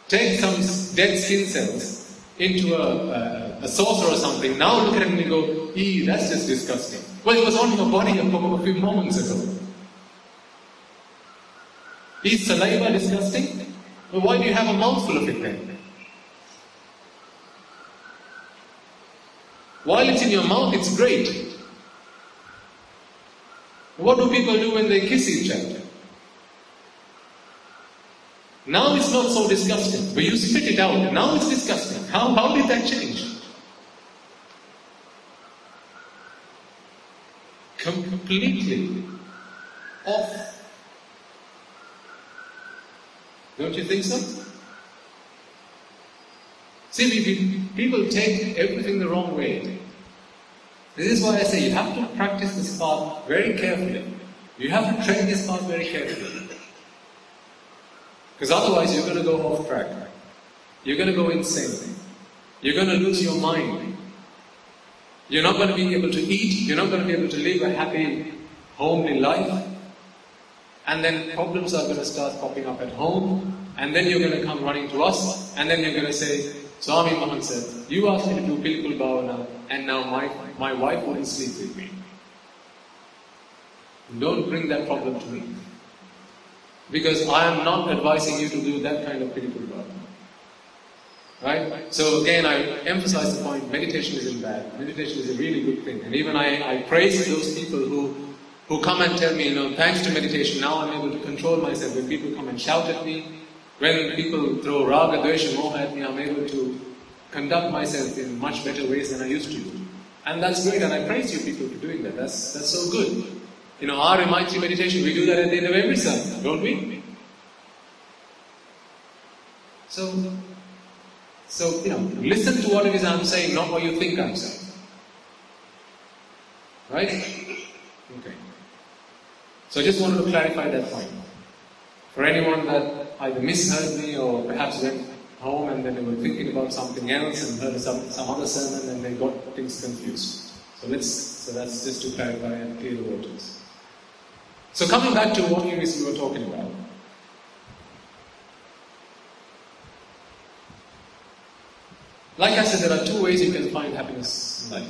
take some dead skin cells into a saucer or something, now look at it and you go, eee, that's just disgusting. Well, it was on your body a few moments ago. Is saliva disgusting? Well, why do you have a mouthful of it then? While it's in your mouth, it's great. What do people do when they kiss each other? Now it's not so disgusting, but you spit it out, now it's disgusting. How did that change? Completely off. Don't you think so? See, people take everything the wrong way. This is why I say you have to practice this path very carefully. You have to tread this path very carefully. Because otherwise you're going to go off track. You're going to go insane. You're going to lose your mind. You're not going to be able to eat. You're not going to be able to live a happy, homely life. And then problems are going to start popping up at home. And then you're going to come running to us. And then you're going to say, Swami Mahan said, you asked me to do Pilkul Bhavana, and now my wife wouldn't sleep with me. Don't bring that problem to me. Because I am not advising you to do that kind of Pilkul Bhavana. Right? So again, I emphasize the point, meditation isn't bad. Meditation is a really good thing. And even I praise those people who come and tell me, thanks to meditation, now I'm able to control myself. When people come and shout at me, when people throw raga, dvesha, moha at me, I'm able to conduct myself in much better ways than I used to. And that's great, and I praise you people for doing that. That's so good. Our Maitri meditation, we do that at the end of every sadhana, don't we? So, listen to what it is I'm saying, not what you think I'm saying. Right? Okay. So I just wanted to clarify that point. For anyone that either misheard me or perhaps went home and then they were thinking about something else and heard some other sermon and they got things confused. So that's just to clarify and clear the waters. So coming back to what we were talking about. Like I said, there are two ways you can find happiness in life.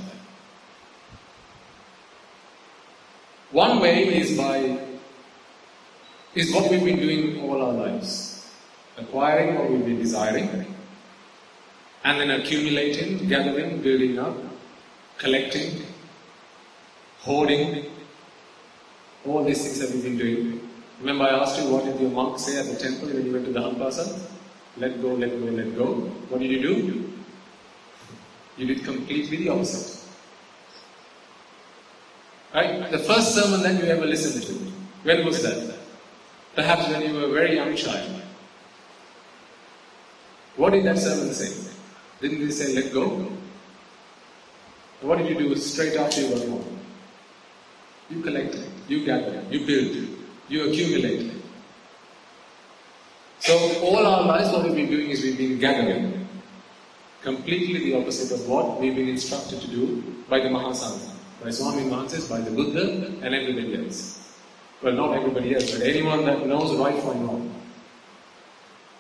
One way is what we've been doing all our lives. Acquiring what we've been desiring, and then accumulating, gathering, building up, collecting, hoarding, all these things that we've been doing. Remember I asked you, what did your monk say at the temple when you went to the Hanpasa? Let go, let go, let go. What did you do? You did completely the opposite. Right? The first sermon that you ever listened to, when was that? Perhaps when you were a very young child. What did that sermon say? Didn't they say, let go? What did you do straight after you got home? You collected, you gathered, you built, you accumulated. So all our lives what we've been doing is we've been gathering. Completely the opposite of what we've been instructed to do by the Mahasangha, by Swami Mahasays, by the Buddha and everybody else. Well, not everybody else, but anyone that knows right from wrong.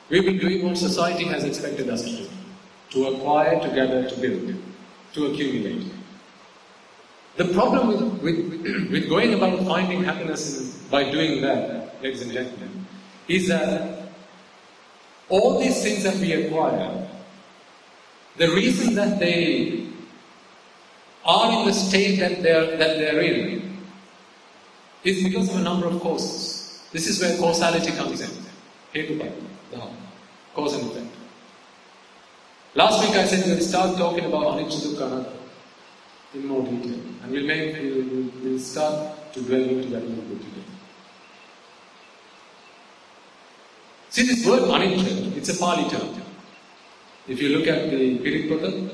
We've been doing what society has expected us to do. To acquire, to gather, to build, to accumulate. The problem with going about finding happiness by doing that, ladies and gentlemen, is that all these things that we acquire, the reason that they are in the state that they're in is because of a number of causes. This is where causality comes in. Hetu, cause and effect. Last week I said we'll start talking about anicca dukkha anatta in more detail, and we'll start to dwell into that a little bit today. See, this word anicca, it's a Pali term. If you look at the Piripata,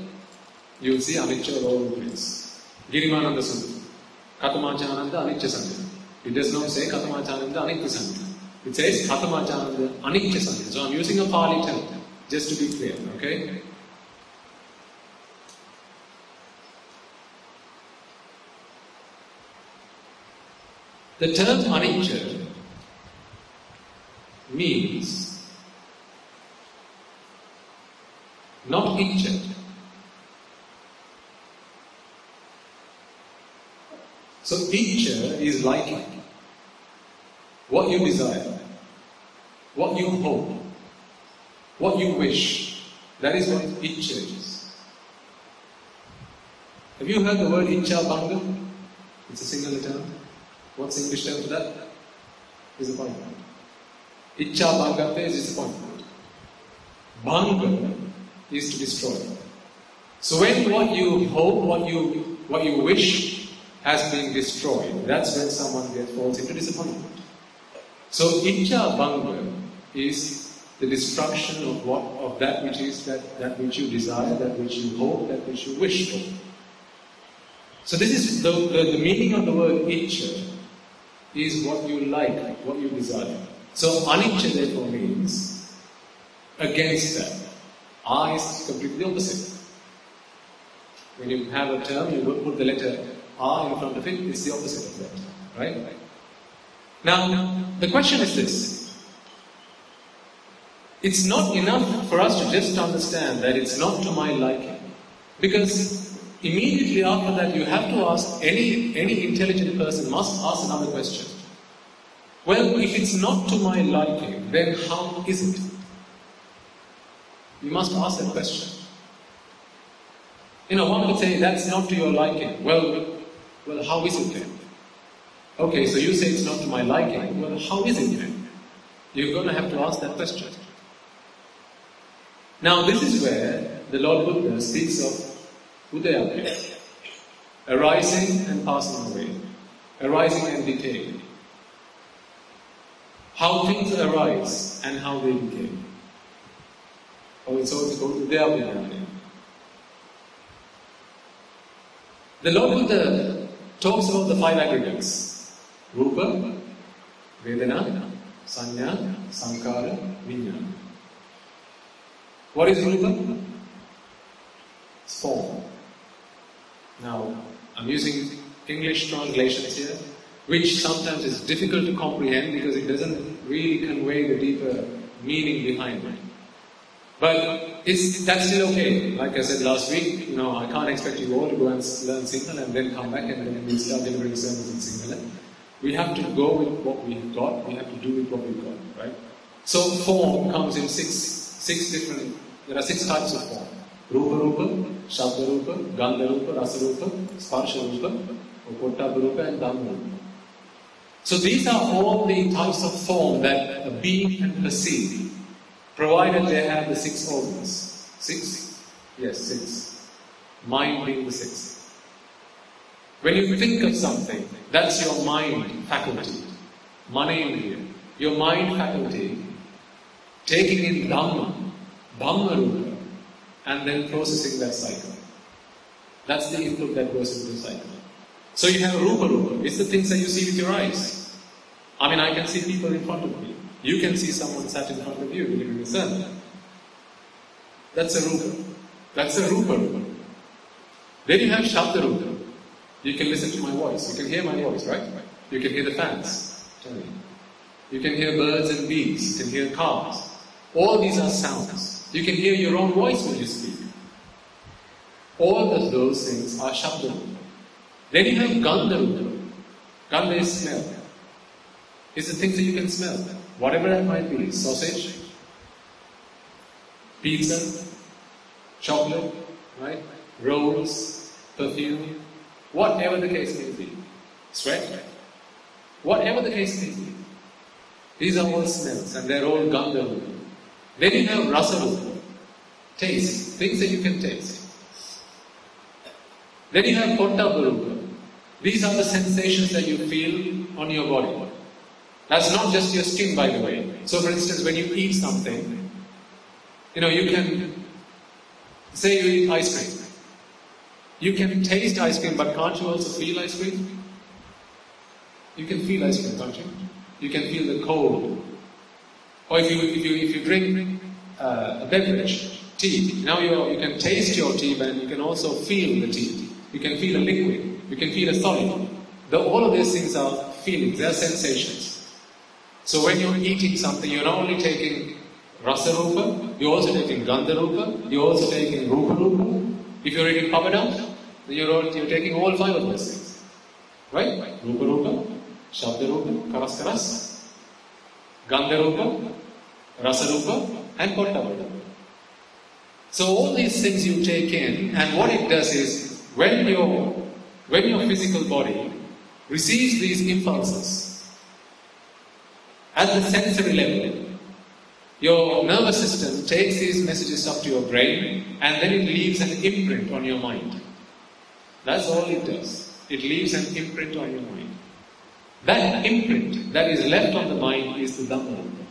you will see anicca all over the place. Girimananda Sutta, Katamachananda Anicca Santa. It does not say Katamachananda Anicca Santa. It says Katamachananda Anicca Santa. So I'm using a Pali term, just to be clear, okay? The term anicca means not icca. So icca is liking, what you desire, what you hope, what you wish. That is what icca is. Have you heard the word icca banga? It's a singular term. What's the English term for that? Disappointment. Icca bhagate is disappointment. Bhanga is to destroy. So when what you hope, what you wish has been destroyed, that's when someone falls into disappointment. So icca bhanga is the destruction of that which is that which you desire, that which you hope, that which you wish for. So this is the meaning of the word icca. Is what you like, what you desire. So anicca therefore means against that. A is completely opposite. When you have a term, you don't put the letter A in front of it, it's the opposite of that. Right? Now, the question is this. It's not enough for us to just understand that it's not to my liking. Because immediately after that, you have to ask, any intelligent person must ask another question. Well, if it's not to my liking, then how is it? You must ask that question. One would say, that's not to your liking. Well, how is it then? Okay, so you say it's not to my liking. Well, how is it then? You're going to have to ask that question. Now, this is where the Lord Buddha speaks of Udaya, arising and passing away, arising and decaying. How things arise and how they decay. So it's called Udaya. The Lord Buddha talks about the five aggregates: Rupa, Vedana, Sanya, Sankara, Vijnana. What is Rupa? It's form. Now, I'm using English translations here, which sometimes is difficult to comprehend because it doesn't really convey the deeper meaning behind it. But that's still okay. Like I said last week, I can't expect you all to go and learn Sinhala and then come back and then we'll start delivering sermons in Sinhala. We have to go with what we've got, we have to do with what we've got, right? So form comes in six different, there are 6 types of form. Rupa Rupa, Shabda Rupa, Gandha Rupa, Rasa Rupa, Sparsha Rupa, Pottabha Rupa and Dhamma Rupa. So these are all the types of form that a being can perceive, provided they have the 6 organs. 6? Yes, 6. Mind being the 6. When you think of something, that's your mind faculty. Manendriya. Your mind faculty taking in Dhamma, Dhamma Rupa, and then processing that cycle. That's the input that goes into the cycle. So you have Rupa Rupa. It's the things that you see with your eyes. I mean, I can see people in front of me. You can see someone sat in front of you during the sun. That's a Rupa. That's a Rupa Rupa. Then you have Shabda Rupa. You can listen to my voice. You can hear my voice, right? You can hear the fans. You can hear birds and bees. You can hear cars. All these are sounds. You can hear your own voice when you speak. All of those things are Shabda Rupa. Then you have Gandha Rupa. Gandha is smell. It's the things that you can smell. Whatever that might be. Sausage, pizza, chocolate, right? Rolls, perfume, whatever the case may be. Sweat, whatever the case may be. These are all smells and they're all Gandha Rupa. Then you have Rasa Rupa. Taste, things that you can taste. Then you have Pottabha Rupa. These are the sensations that you feel on your body. That's not just your skin, by the way. So for instance, when you eat something, you can, say you eat ice cream. You can taste ice cream, but can't you also feel ice cream? You can feel ice cream, can't you? You can feel the cold. Or if you drink a beverage, tea, now you can taste your tea, but you can also feel the tea. You can feel a liquid. You can feel a solid. All of these things are feelings, they are sensations. So when you're eating something, you're not only taking Rasa Rupa, you're also taking Gandha Rupa, you're also taking Rupa Rupa. If you're eating papadam, then you're taking all 5 of those things. Right? Rupa Rupa, Shabda Rupa, Karas Karas, Gandha Rupa, Rasa Rupa, and Pottabha Rupa. So all these things you take in, and what it does is, when your physical body receives these impulses, at the sensory level, your nervous system takes these messages up to your brain and then it leaves an imprint on your mind. That's all it does. It leaves an imprint on your mind. That imprint that is left on the mind is the Dhamma Rupa.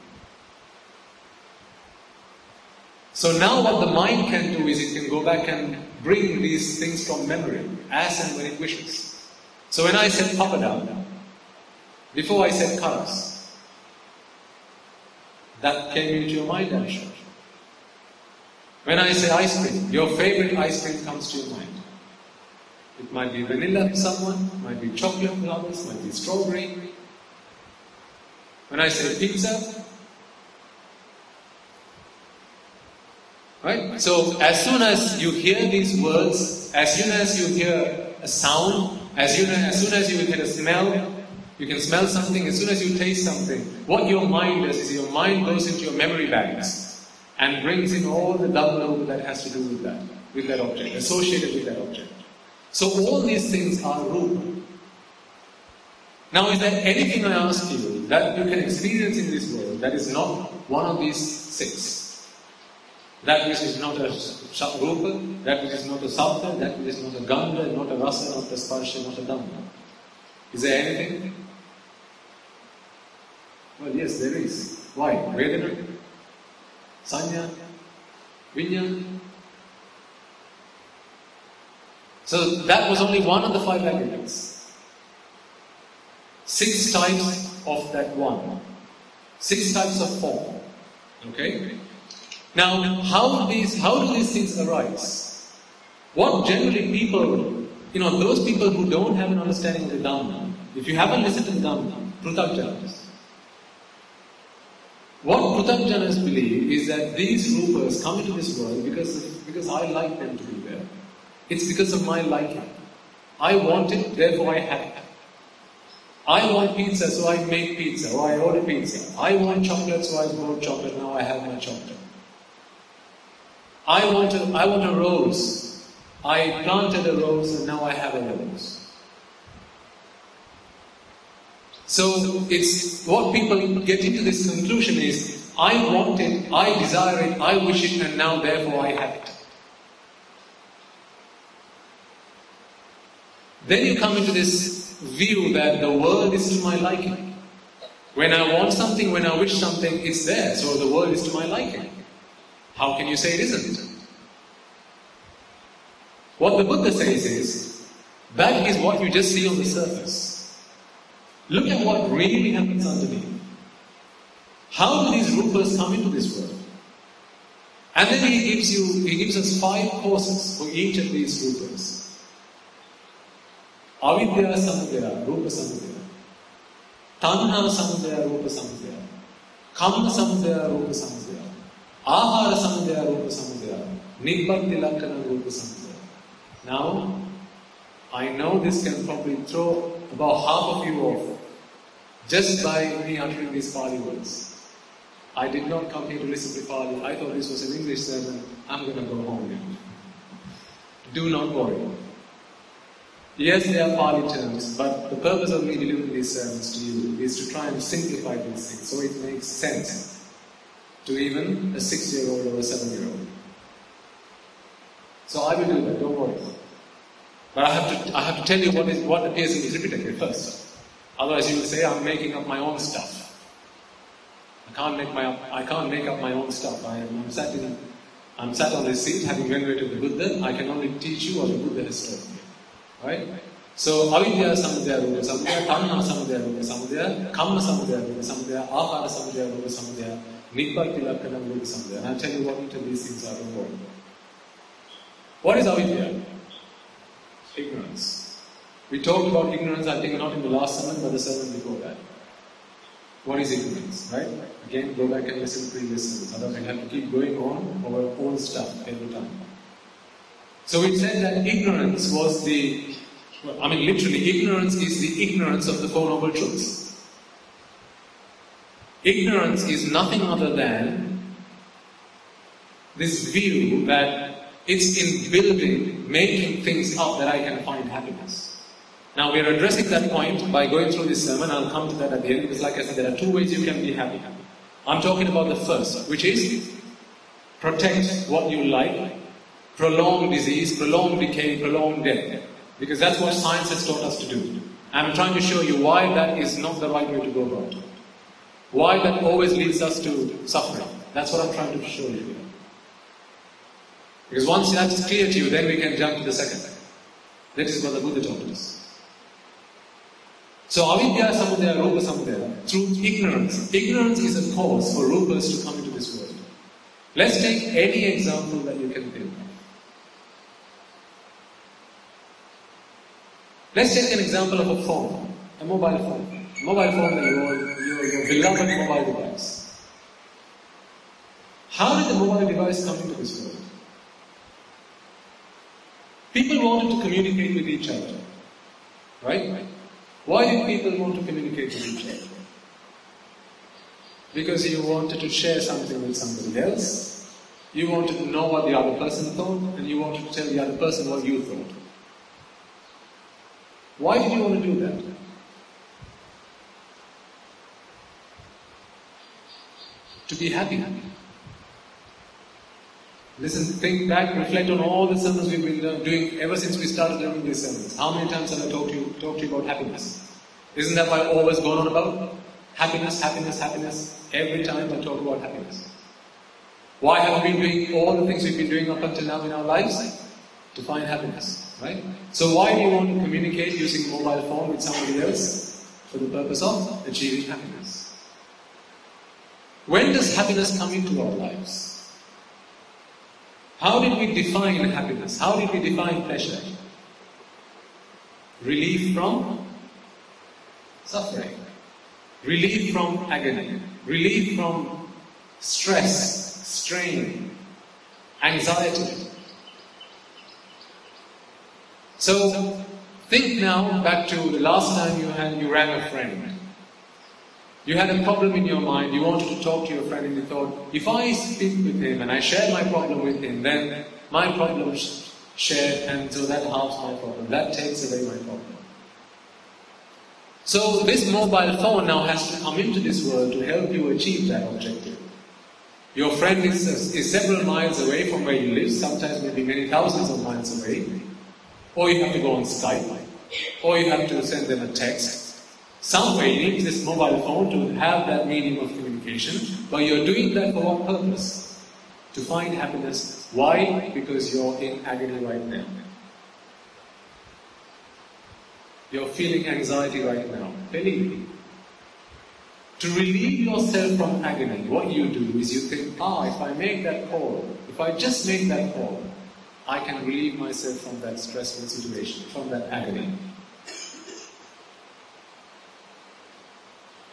So now what the mind can do is it can go back and bring these things from memory as and when it wishes. So when I said papadam, before I said karas, that came into your mind, Harsha. When I say ice cream, your favorite ice cream comes to your mind. It might be vanilla for someone, might be chocolate for others, might be strawberry. When I say pizza, right? So as soon as you hear these words, as soon as you hear a sound, as soon as you get a smell, you can smell something, as soon as you taste something, what your mind does is your mind goes into your memory banks and brings in all the Dhamma Rupa that has to do with that object, associated with that object. So all these things are Rupa. Now is there anything I ask you that you can experience in this world that is not one of these 6? That which is not a Rupa, that which is not a Sabda, that which is not a Gandha, not a Rasa, not a Sparsha, not a Dhamma. Is there anything? Well, yes, there is. Why? Vedana, Sanya, Vinyana. So that was only one of the 5 aggregates. 6 types of that one. 6 types of form. Okay? Now, how do these things arise? What generally people, those people who don't have an understanding of the Dhamma, if you haven't listened to the Dhamma, Prutabjanas. What Prutabjanas believe is that these Rupas come into this world because I like them to be there. It's because of my liking. I want it, therefore I have it. I want pizza, so I make pizza, or I order pizza. I want chocolate, so I bought chocolate, now I have my chocolate. I want a rose. I planted a rose and now I have a rose. So it's what people get into this conclusion is, I want it, I desire it, I wish it, and now therefore I have it. Then you come into this view that the world is to my liking. When I want something, when I wish something, it's there, so the world is to my liking. How can you say it isn't? What the Buddha says is, that is what you just see on the surface. Look at what really happens underneath. How do these rupas come into this world? And then he gives us 5 courses for each of these rupas. Avidya samudaya, rupa samudaya. Tanha samudaya, rupa samudaya. Kamma samudaya, rupa samudaya. Ahara samudaya, rupa samudaya. Nibbatti lakkana, rupa samudaya. Now, I know this can probably throw about half of you off just by me uttering these Pali words. I did not come here to listen to Pali. I thought this was an English sermon. I'm going to go home now. Do not worry. Yes, they are Pali terms, but the purpose of me delivering these sermons to you is to try and simplify these things so it makes sense to even a 6-year-old or a 7-year-old. So I will do that, don't worry. But I have to tell you what appears in the Tripitaka first. Otherwise you will say I'm making up my own stuff. I can't make up my own stuff. I'm sat on this seat having venerated the Buddha. I can only teach you what the Buddha has taught me. Right? So avidya samudaya rupa samudaya, tanha samudaya rupa samudaya, kamma samudaya rupa samudaya, ahara samudaya rupa samudaya, nibbatti lakkana rupa samudaya. And I'll tell you what each of these things are important. What is avidya? Ignorance. We talked about ignorance, I think not in the last sermon, but the sermon before that. What is ignorance, right? Again, go back and listen to previous sermons. Otherwise, we have to keep going on over old stuff every time. So we said that ignorance was literally, ignorance is the ignorance of the Four Noble Truths. Ignorance is nothing other than this view that it's in building, making things up that I can find happiness. Now we are addressing that point by going through this sermon. I'll come to that at the end because like I said, there are 2 ways you can be happy. I'm talking about the first, which is protect what you like, prolong disease, prolong decay, prolong death. Because that's what science has taught us to do. I'm trying to show you why that is not the right way to go about it. Why that always leads us to suffering. That's what I'm trying to show you here. Because once that's clear to you, then we can jump to the second. That is what the Buddha taught us. So avidya samudaya, rupa samudaya, through ignorance. Ignorance is a cause for rupas to come into this world. Let's take any example that you can think of. Let's take an example of a phone, a mobile phone. Mobile phone that your beloved mobile device. How did the mobile device come into this world? People wanted to communicate with each other, right? Why did people want to communicate with each other? Because you wanted to share something with somebody else, you wanted to know what the other person thought, and you wanted to tell the other person what you thought. Why did you want to do that? To be happy. Listen, think back, reflect on all the sermons we've been doing ever since we started learning these sermons. How many times have I talked to you about happiness? Isn't that what I've always gone on about? Happiness, happiness, happiness. Every time I talk about happiness. Why have we been doing all the things we've been doing up until now in our lives? To find happiness, right? So why do you want to communicate using a mobile phone with somebody else? For the purpose of achieving happiness. When does happiness come into our lives? How did we define happiness? How did we define pleasure? Relief from suffering. Relief from agony. Relief from stress, strain, anxiety. So, think now back to the last time you rang a friend. You had a problem in your mind, you wanted to talk to your friend and you thought, if I speak with him and I share my problem with him, then my problem shared, and so that halves my problem. That takes away my problem. So this mobile phone now has to come into this world to help you achieve that objective. Your friend is several miles away from where you live, sometimes maybe many thousands of miles away, or you have to go on Skype, or you have to send them a text. Some way you need this mobile phone to have that medium of communication, but you're doing that for what purpose? To find happiness. Why? Because you're in agony right now. You're feeling anxiety right now. Believe me. To relieve yourself from agony, what you do is you think, if I make that call, if I just make that call, I can relieve myself from that stressful situation, from that agony.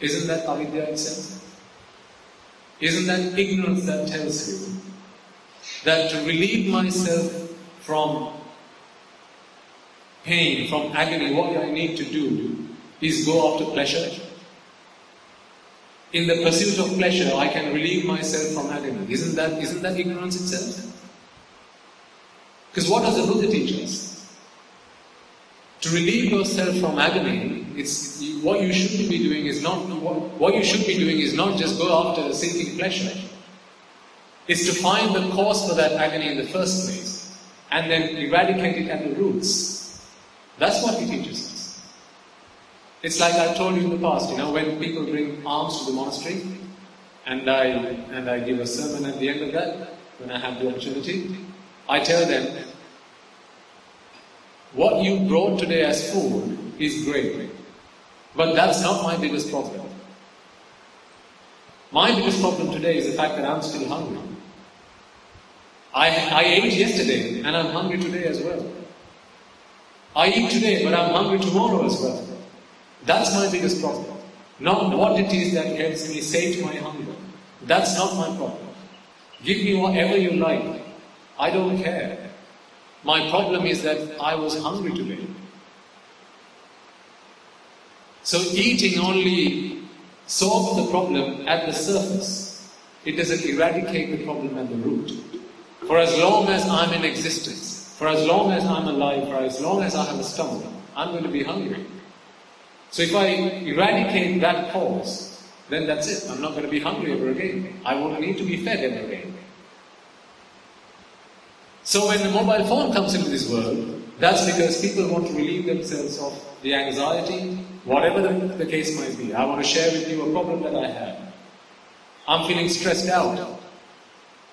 Isn't that avidya itself? Isn't that ignorance that tells you that to relieve myself from pain, from agony, what I need to do is go after pleasure? In the pursuit of pleasure, I can relieve myself from agony. Isn't that ignorance itself? Because what does the Buddha teach us? To relieve yourself from agony, what you should be doing is not just go after seeking pleasure. It's to find the cause for that agony in the first place, and then eradicate it at the roots. That's what he teaches us. It's like I've told you in the past, when people bring alms to the monastery, and I give a sermon at the end of that, when I have the opportunity, I tell them, what you brought today as food is great, but that's not my biggest problem. My biggest problem today is the fact that I'm still hungry. I ate yesterday, and I'm hungry today as well. I eat today, but I'm hungry tomorrow as well. That's my biggest problem. Not what it is that helps me sate my hunger. That's not my problem. Give me whatever you like. I don't care. My problem is that I was hungry today. So eating only solves the problem at the surface. It doesn't eradicate the problem at the root. For as long as I'm in existence, for as long as I'm alive, for as long as I have a stomach, I'm going to be hungry. So if I eradicate that cause, then that's it. I'm not going to be hungry ever again. I won't need to be fed ever again. So when the mobile phone comes into this world, that's because people want to relieve themselves of the anxiety, whatever the case might be. I want to share with you a problem that I have. I'm feeling stressed out.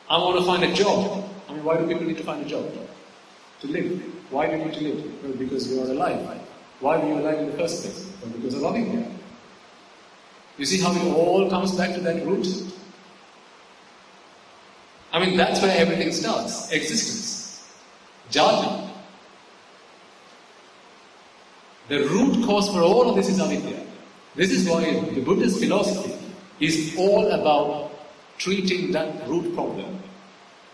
I want to find a job. Why do people need to find a job? To live. Why do you need to live? Well, because you are alive. Why were you alive in the first place? Well, because of loving you. You see how it all comes back to that root? That's where everything starts. Existence. Jhana. The root cause for all of this is avidya. This is why the Buddhist philosophy is all about treating that root problem,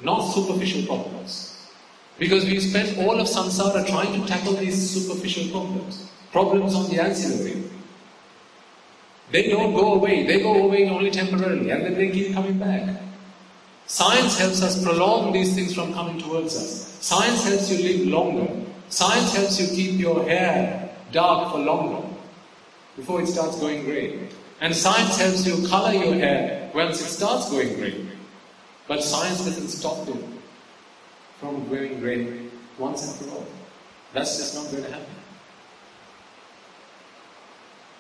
not superficial problems. Because we spent all of samsara trying to tackle these superficial problems on the ancillary. They don't go away, they go away only temporarily, and then they keep coming back. Science helps us prolong these things from coming towards us. Science helps you live longer. Science helps you keep your hair dark for longer, before it starts going grey. And science helps you colour your hair once it starts going grey. But science doesn't stop it from going grey once and for all. That's just not going to happen.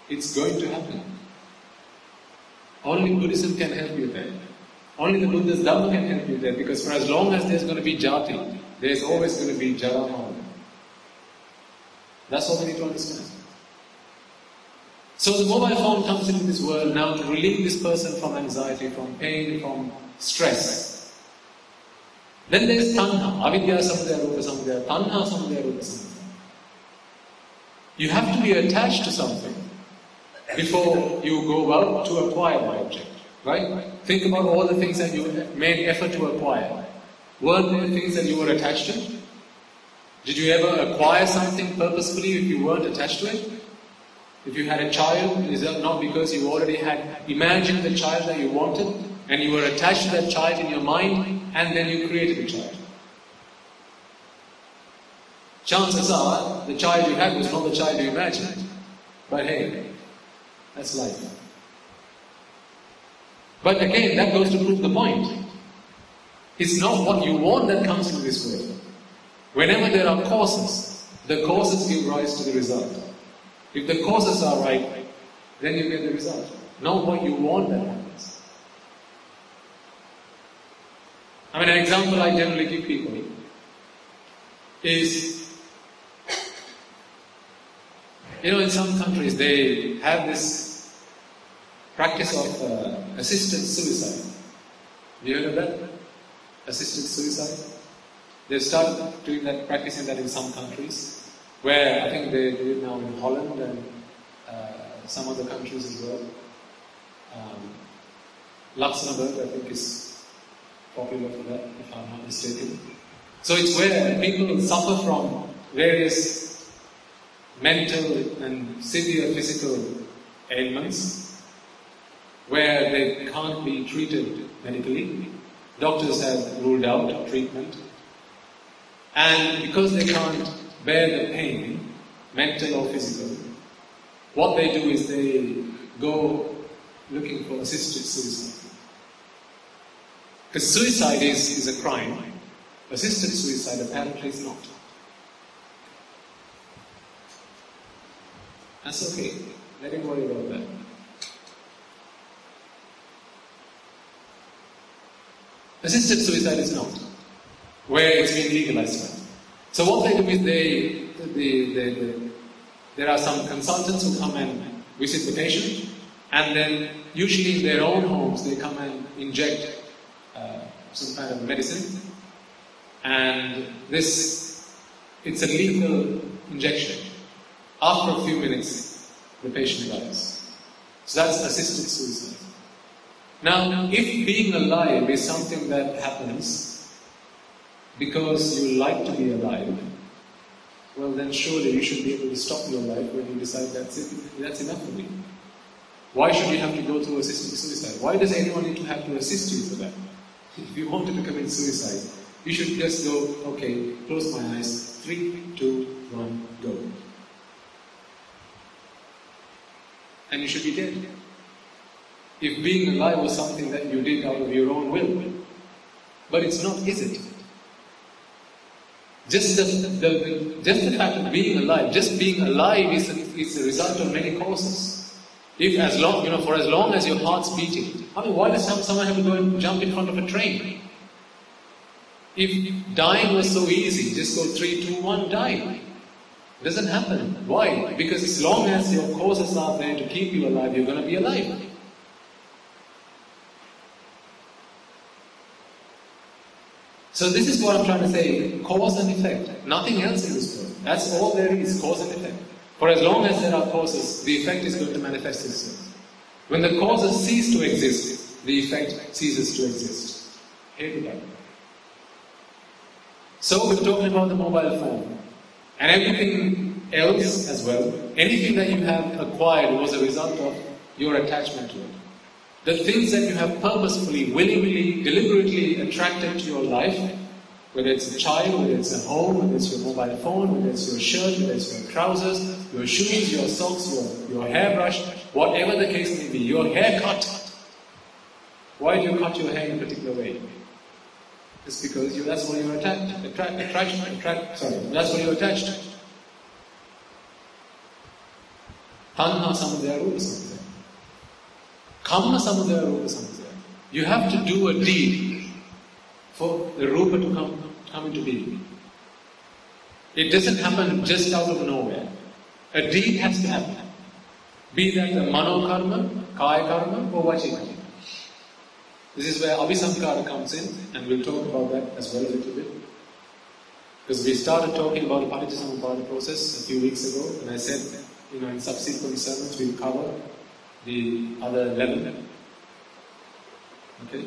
It's going to happen. Only Buddhism can help you there. Only the Buddha's Dhamma can help you there, because for as long as there's going to be jati, there's always going to be jara marga. That's what we need to understand. So the mobile phone comes into this world now to relieve this person from anxiety, from pain, from stress. Then there's tanha, avidya samudaya rupa samudaya, tanha samudaya rupa samudaya. You have to be attached to something before you go out to acquire the object, right? Think about all the things that you made effort to acquire. Weren't there things that you were attached to? Did you ever acquire something purposefully if you weren't attached to it? If you had a child, is that not because you already had imagined the child that you wanted, and you were attached to that child in your mind, and then you created a child? Chances are the child you had was not the child you imagined. But hey, that's life. But again, that goes to prove the point. It's not what you want that comes into this world. Whenever there are causes, the causes give rise to the result. If the causes are right, then you get the result. Not what you want that happens. I mean, an example I generally give people is, in some countries they have this practice of assisted suicide. Have you heard of that? Assisted suicide? They've started doing that, practicing that in some countries, where I think they do it now in Holland and some other countries as well. Luxembourg, I think, is popular for that, if I'm not mistaken. So it's where people suffer from various mental and severe physical ailments, where they can't be treated medically. Doctors have ruled out treatment. And because they can't bear the pain, mental or physical, what they do is they go looking for assisted suicide. Because suicide is a crime. Assisted suicide apparently is not. That's okay. Let him worry about that. Assisted suicide is not, where it's been legalized. So what they do is there are some consultants who come and visit the patient, and then usually in their own homes they come and inject some kind of medicine, and it's a lethal injection. After a few minutes, the patient dies. So that's assisted suicide. Now, if being alive is something that happens because you like to be alive, well then surely you should be able to stop your life when you decide that's it, that's enough for me. Why should you have to go through assisted suicide? Why does anyone need to have to assist you for that? If you wanted to commit suicide, you should just go, okay, close my eyes, 3, 2, 1, go. And you should be dead. If being alive was something that you did out of your own will. But it's not, is it? Just the fact of being alive, just being alive is the result of many causes. If as long, for as long as your heart's beating, I mean, why does someone have to go and jump in front of a train? If dying was so easy, just go 3, 2, 1, die. It doesn't happen. Why? Because as long as your causes are there to keep you alive, you're going to be alive. So this is what I'm trying to say, cause and effect. Nothing else in this world. That's all there is, cause and effect. For as long as there are causes, the effect is going to manifest itself. When the causes cease to exist, the effect ceases to exist. Here we go. So we're talking about the mobile phone. And everything else as well. Anything that you have acquired was a result of your attachment to it. The things that you have purposefully, willingly, deliberately attracted to your life, whether it's a child, whether it's a home, whether it's your mobile phone, whether it's your shirt, whether it's your trousers, your shoes, your socks, your hairbrush, whatever the case may be, your haircut. Why do you cut your hair in a particular way? It's because that's what you're attached to. That's what you're attached to. Tanha samudaya rupa samudaya. Kamma samudaya rupa samudaya. You have to do a deed for the rupa to come into being. It doesn't happen just out of nowhere. A deed has to happen. Be that the mano karma, kaya karma, or vachi karma. This is where abhisankara comes in, and we'll talk about that as well a little bit. Because we started talking about the paticcasamuppada process a few weeks ago, and I said, in subsequent sermons we'll cover the other 11. Okay?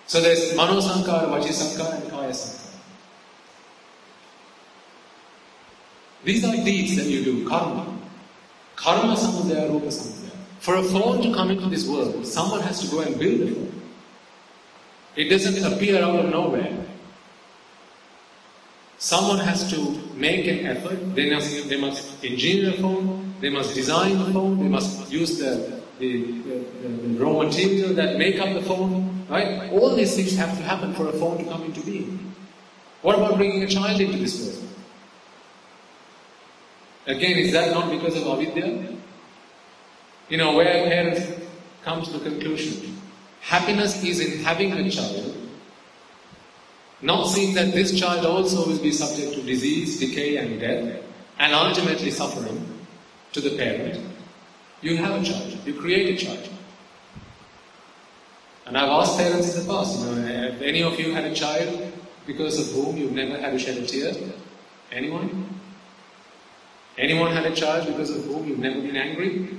So there's mano sankara, vachi sankara, and kaya sankara. These are deeds that you do, karma. Karma samudaya, rupa samudaya. For a phone to come into this world, someone has to go and build a phone. It doesn't appear out of nowhere. Someone has to make an effort. They must engineer a phone. They must design the phone. They must use the raw material that make up the phone. Right? All these things have to happen for a phone to come into being. What about bringing a child into this world? Again, is that not because of avidya? Where parents come to the conclusion, happiness is in having a child, not seeing that this child also will be subject to disease, decay and death, and ultimately suffering to the parent. You have a child, you create a child. And I've asked parents in the past, have any of you had a child because of whom you've never had to shed a tear? Anyone? Anyone had a child because of whom you've never been angry?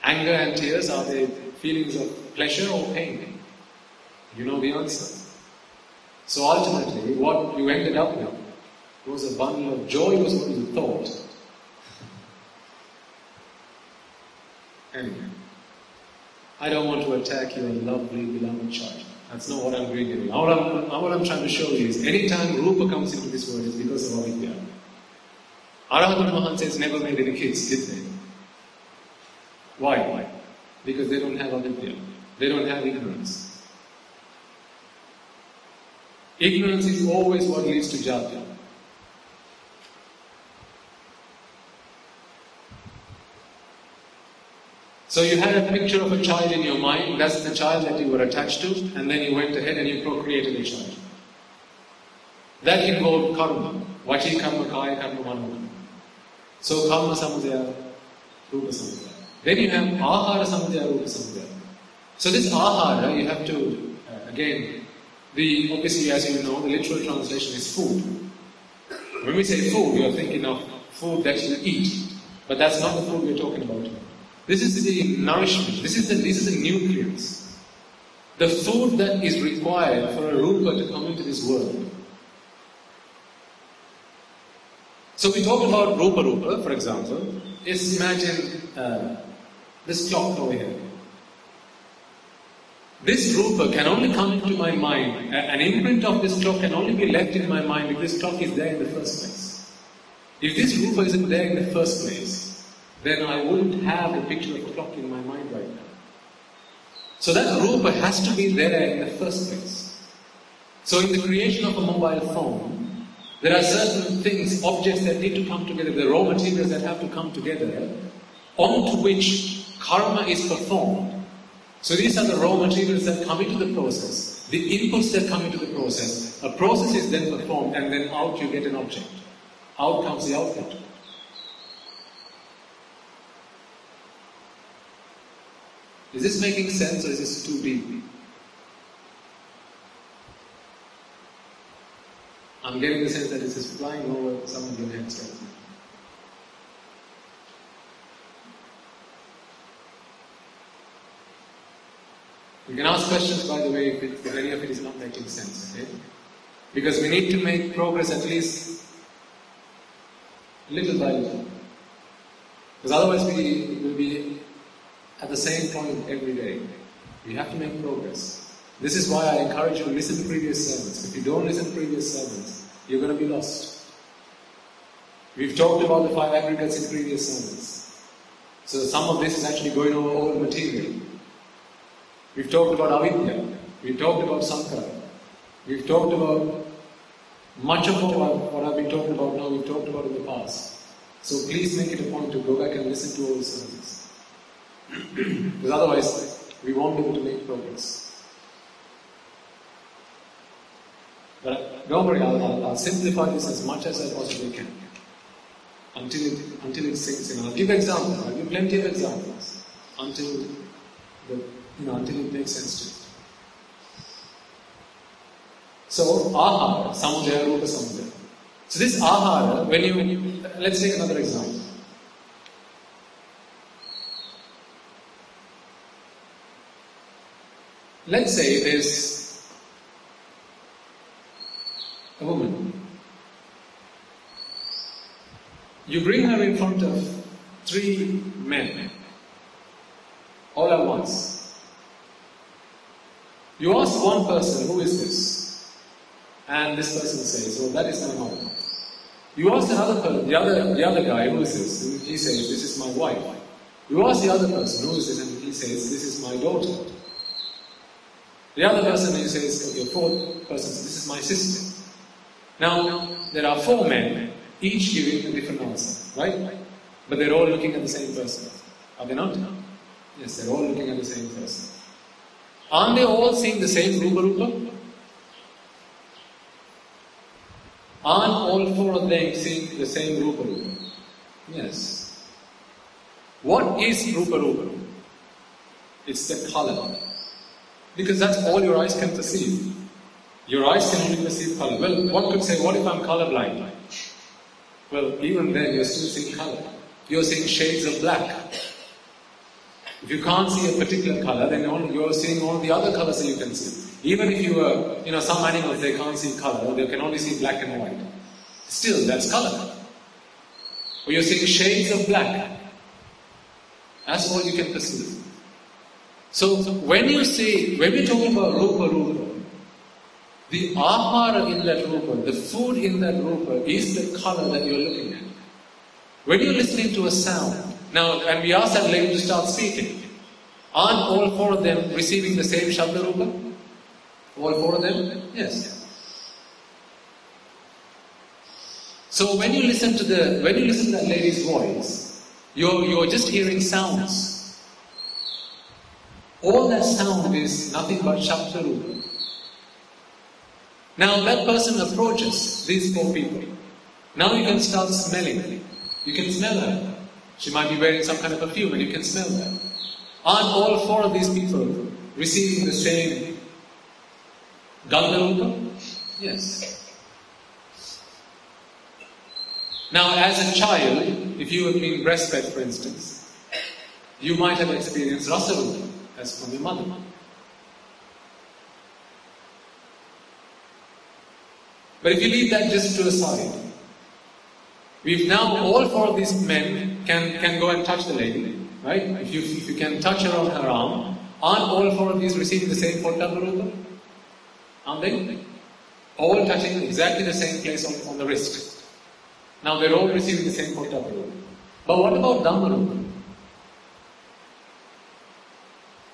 Anger and tears, are they feelings of pleasure or pain? You know the answer. So ultimately, what you ended up with was a bundle of joy, was what you thought. Anyway, I don't want to attack your lovely, beloved child. That's not what I'm doing here. What I'm trying to show you is, anytime Rupa comes into this world, it's because of avidya. Arahatan Mahansays never made any kids, did they? Why? Because they don't have avidya. They don't have ignorance. Ignorance is always what leads to jhana. So you had a picture of a child in your mind, that's the child that you were attached to, and then you went ahead and you procreated a child. That involved karma. Vachi karma, kaya karma, mano. So karma samudaya, rupa samudaya. Then you have ahara samudaya, rupa samudaya. So this ahara, you have to, again, obviously as you know, the literal translation is food. When we say food, we are thinking of food that you eat. But that's not the food we're talking about. This is the nourishment, this is the nutrients. The food that is required for a rupa to come into this world. So we talk about rupa, for example. Just imagine this clock over here. This rupa can only come into my mind. An imprint of this clock can only be left in my mind if this clock is there in the first place. If this rupa isn't there in the first place, then I wouldn't have a picture of a clock in my mind right now. So that rupa has to be there in the first place. So in the creation of a mobile phone, there are certain things, objects that need to come together, the raw materials that have to come together, onto which karma is performed. So these are the raw materials that come into the process, the inputs that come into the process. A process is then performed, and then out you get an object. Out comes the output. Is this making sense, or is this too deep? I'm getting the sense that this is flying over some of your heads right now. You can ask questions, by the way, if any of it is not making sense, okay? Because we need to make progress at least little by little. Because otherwise we will be at the same point every day. We have to make progress. This is why I encourage you to listen to previous sermons. If you don't listen to previous sermons, you're going to be lost. We've talked about the 5 aggregates in previous sermons. So some of this is actually going over old material. We've talked about avidya. We've talked about sankara. We've talked about much of what I've been talking about now, we've talked about in the past. So please make it a point to go back and listen to old sermons. Because otherwise, we won't be able to make progress. But don't worry, I'll simplify this as much as I possibly can. Until it sinks in. I'll give examples. I'll give plenty of examples. Until it makes sense to you. So, ahara, samudaya, rupa samudaya. So this ahara, let's take another example. Let's say there's a woman. You bring her in front of 3 men, all at once. You ask one person, who is this? And this person says, "Oh, that is my mother." You ask another person, the other guy, "Who is this?" And he says, "This is my wife." You ask the other person, "Who is this?" And he says, "This is my daughter." The other person, he says, okay, fourth person, "This is my sister." Now, there are 4 men, each giving a different answer, right? But they're all looking at the same person. Are they not? Yes, they're all looking at the same person. Aren't they all seeing the same Rupa? Aren't all 4 of them seeing the same Rupa? Yes. What is Rupa? It's the color. Because that's all your eyes can perceive. Your eyes can only perceive color. Well, one could say, what if I'm colorblind? Well, even then you're still seeing color. You're seeing shades of black. If you can't see a particular color, then you're seeing all the other colors that you can see. Even if you were, some animals, they can't see color, they can only see black and white. Still, that's color. Or you're seeing shades of black. That's all you can perceive. So, when we're talking about Rupa, the ahara in that Rupa, the food in that Rupa, is the color that you're looking at. When you're listening to a sound, now, and we ask that lady to start speaking, aren't all 4 of them receiving the same Shabda Rupa? All 4 of them? Yes. So when you listen to that lady's voice, you're just hearing sounds. All that sound is nothing but Shabda Rupa. Now that person approaches these 4 people. Now you can start smelling. You can smell her. She might be wearing some kind of perfume and you can smell her. Aren't all 4 of these people receiving the same Gandha Rupa? Yes. Now as a child, if you have been breastfed for instance, you might have experienced Rasa Rupa, as from your mother. But if you leave that just to a side, we've now, all 4 of these men can go and touch the lady, right? If you can touch her on her arm, aren't all 4 of these receiving the same Pottabha Rupa? Aren't they? All touching exactly the same place on the wrist. Now they're all receiving the same Pottabha Rupa. But what about Dhamma Rupa?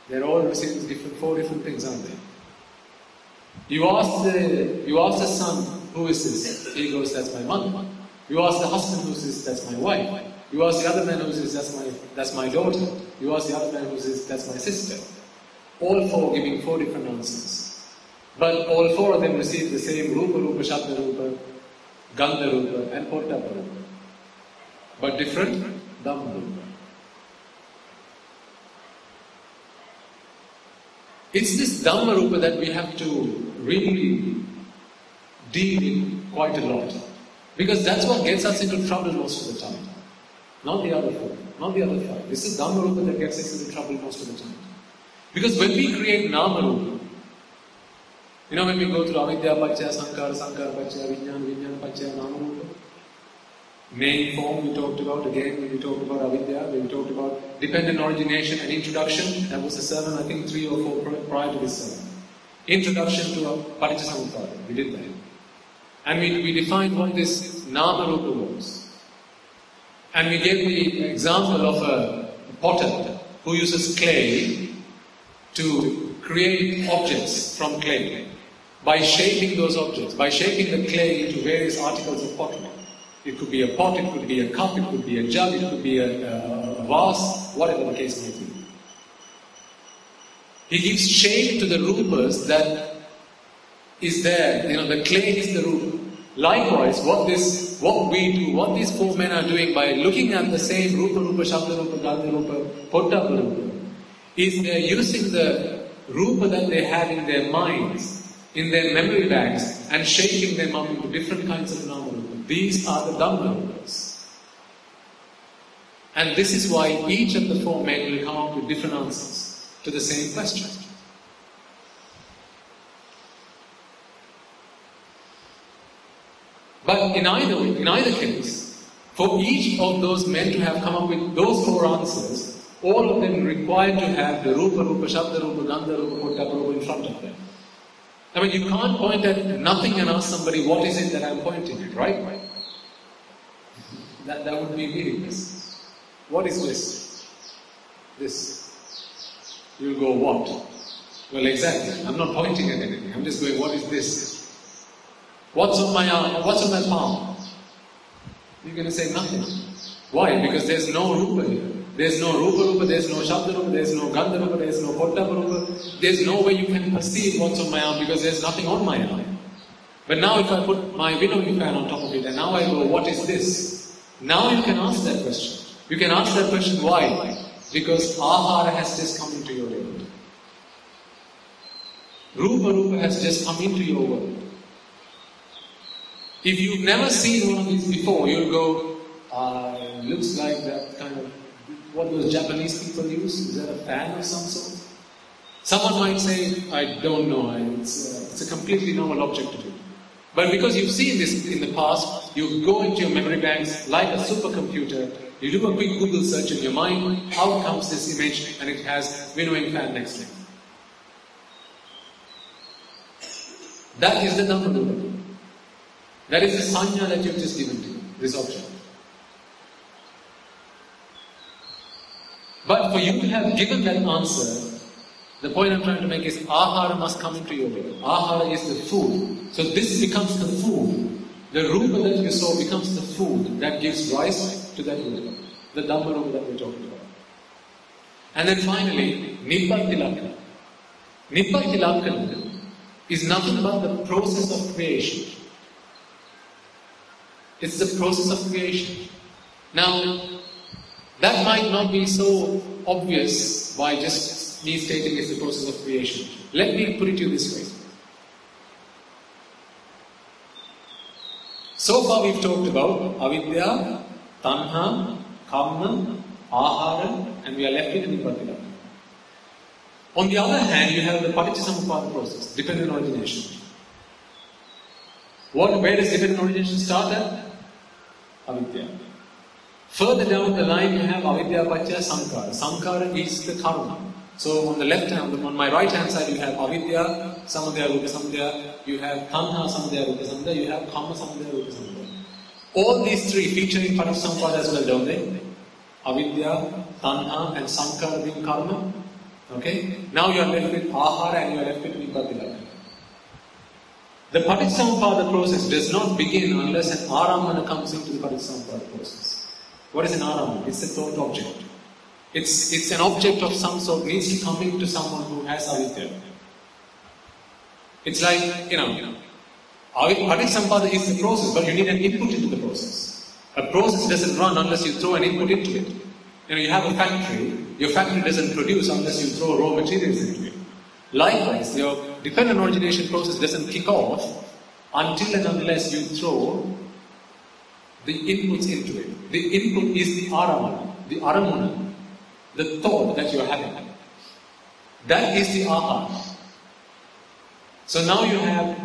They're all receiving 4 different things, aren't they? You ask the son, "Who is this?" He goes, "That's my mother." You ask the husband, "Who is this?" "That's my wife." You ask the other man, "Who is this?" That's my daughter." You ask the other man, "Who is this?" "That's my sister." All 4 giving 4 different answers. But all 4 of them receive the same Rupa, Shabda Rupa, Gandha Rupa and Pottabha Rupa. But different Dhamma Rupa. It's this Dhamma Rupa that we have to really deal with quite a lot. Because that's what gets us into trouble most of the time. Not the other 4, not the other 5. This is Dhamma Rupa that gets us into trouble most of the time. Because when we create Nama Rupa, when we go through Avidya Pachya, Sankara Pachya, Vijnana Pachya, Nama Rupa, main form we talked about again, when we talked about Avidya, when we talked about dependent origination and introduction. That was the sermon, I think 3 or 4 prior to this sermon. Introduction to Paticcasamuppada, we did that. And we defined what this Nama Rupa was. And we gave the example of a potter who uses clay to create objects from clay by shaping those objects, by shaping the clay into various articles of pottery. It could be a pot, it could be a cup, it could be a jug, it could be a vase, whatever the case may be. He gives shape to the rupas that is there. The clay is the rupa. Likewise, what these 4 men are doing by looking at the same Rupa, Shabda Rupa, Gandha Rupa, Pottabha Rupa, is they're using the Rupa that they have in their minds, in their memory banks, and shaping them up into different kinds of Nama Rupa. These are the Dhamma Rupas. And this is why each of the 4 men will come up with different answers to the same question. But in either case, for each of those men to have come up with those 4 answers, all of them required to have the Rupa, Shabda Rupa, Gandha Rupa, Pottabha Rupa in front of them. I mean, you can't point at nothing and ask somebody, what is it that I'm pointing at, right? That would be meaningless. What is this? This. You'll go, what? Well, exactly. I'm not pointing at anything. I'm just going, what is this? What's on my arm? What's on my palm? You're going to say nothing. Why? Because there's no rupa here. There's no rupa, there's no shabda rupa, there's no gandha rupa, there's no potta rupa. There's no way you can perceive what's on my arm because there's nothing on my arm. But now if I put my Vinodi fan on top of it and now I go, what is this? Now you can ask that question. You can ask that question, why? Because ahara has just come into your world. Rupa has just come into your world. If you've never seen one of these before, you'll go, looks like that kind of, what those Japanese people use? Is that a fan of some sort? Someone might say, I don't know, it's a completely normal object to do. But because you've seen this in the past, you go into your memory banks like a supercomputer, you do a quick Google search in your mind, out comes this image and it has winnowing fan next to it. That is the number. That is the sanya that you've just given to this object. But for you to have given that answer, the point I'm trying to make is ahara must come into your way. Ahara is the food. So this becomes the food. The rupa that you saw becomes the food that gives rise to that rupa. The dhamma rupa that we're talking about. And then finally, nibbati lakkana. Nibbati lakkana is nothing but the process of creation. It's the process of creation. Now, that might not be so obvious by just me stating it's the process of creation. Let me put it to you this way. So far we've talked about avidya, tanha, kamma, ahara, and we are left with nibbati lakkana. On the other hand, you have the paticcasamuppada process, dependent origination. Where does dependent origination start at? Avidya. Further down the line, you have avidya paccaya sankara. Sankara is the karma. So on the left hand, on my right hand side, you have avidya, samadaya, rupa samadaya. You have tanha, samadaya, rupa samadaya. You have kamma, samadaya, rupa samadaya. All these three feature in paticcasamuppada as well, don't they? Avidya, tanha, and sankara being karma. Okay? Now you are left with ahara and you are left with nibbati lakkana. The paticcasamuppada process does not begin unless an aramana comes into the paticcasamuppada process. What is an aramana? It's a thought object. It's an object of some sort, needs to come into someone who has avidya. It's like, paticcasamuppada is the process, but you need an input into the process. A process doesn't run unless you throw an input into it. You have a factory, your factory doesn't produce unless you throw raw materials into it. Likewise, your dependent origination process doesn't kick off until and unless you throw the inputs into it. The input is the aramana, the thought that you are having. That is the ahara. So now you have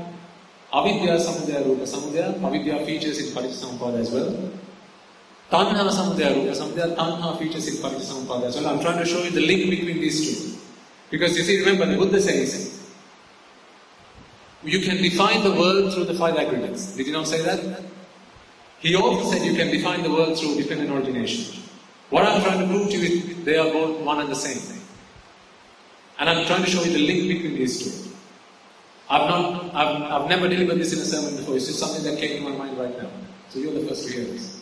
avidya, samadaya, rupa samadaya. Avidya features in paticcasamuppada as well. Tanha, samadaya, rupa samadaya. Tanha features in paticcasamuppada as well. I'm trying to show you the link between these two. Because you see, remember, the Buddha says, you can define the world through the five aggregates. Did he not say that? He also said you can define the world through dependent origination. What I'm trying to prove to you is they are both one and the same. And I'm trying to show you the link between these two. I've never delivered this in a sermon before. It's just something that came to my mind right now. So you're the first to hear this.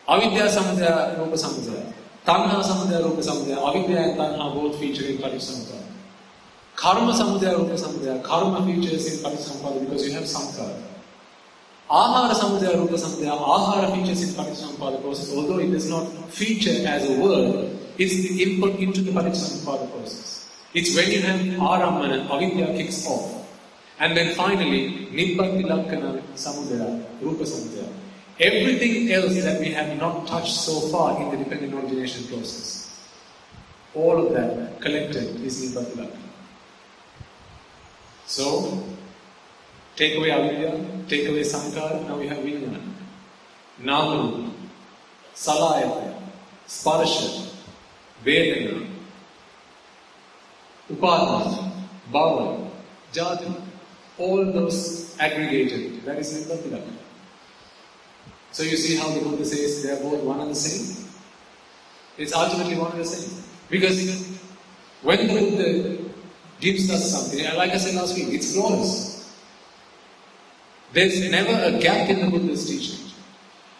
Avidya, samadaya, rupa samadaya. Tanha, samadaya, rupa samadaya. Avidya and tanha both feature in paticcasamuppada. Karma, samadaya, rupa samadaya. Karma features in paticcasamuppada because you have sankara. Ahara, samadaya, rupa samadaya. Ahara features in paticcasamuppada process. Although it does not feature as a word, it's the input into the paticcasamuppada process. It's when you have aramana and avidya kicks off. And then finally, nibbati lakkana, samadaya, rupa samadaya. Everything else that we have not touched so far in the dependent origination process, all of that collected is nibbati lakkana. So, take away avidya, take away sankara, now we have vijnana. Nama, salayata, sparsha, vedana, upadana, bhava, jati. all those aggregated, that is Nibbatilakkana. So you see how the Buddha says they are both one and the same? It's ultimately one and the same. Because when the Buddha gives us something, like I said last week, it's flawless. There's never a gap in the Buddha's teaching.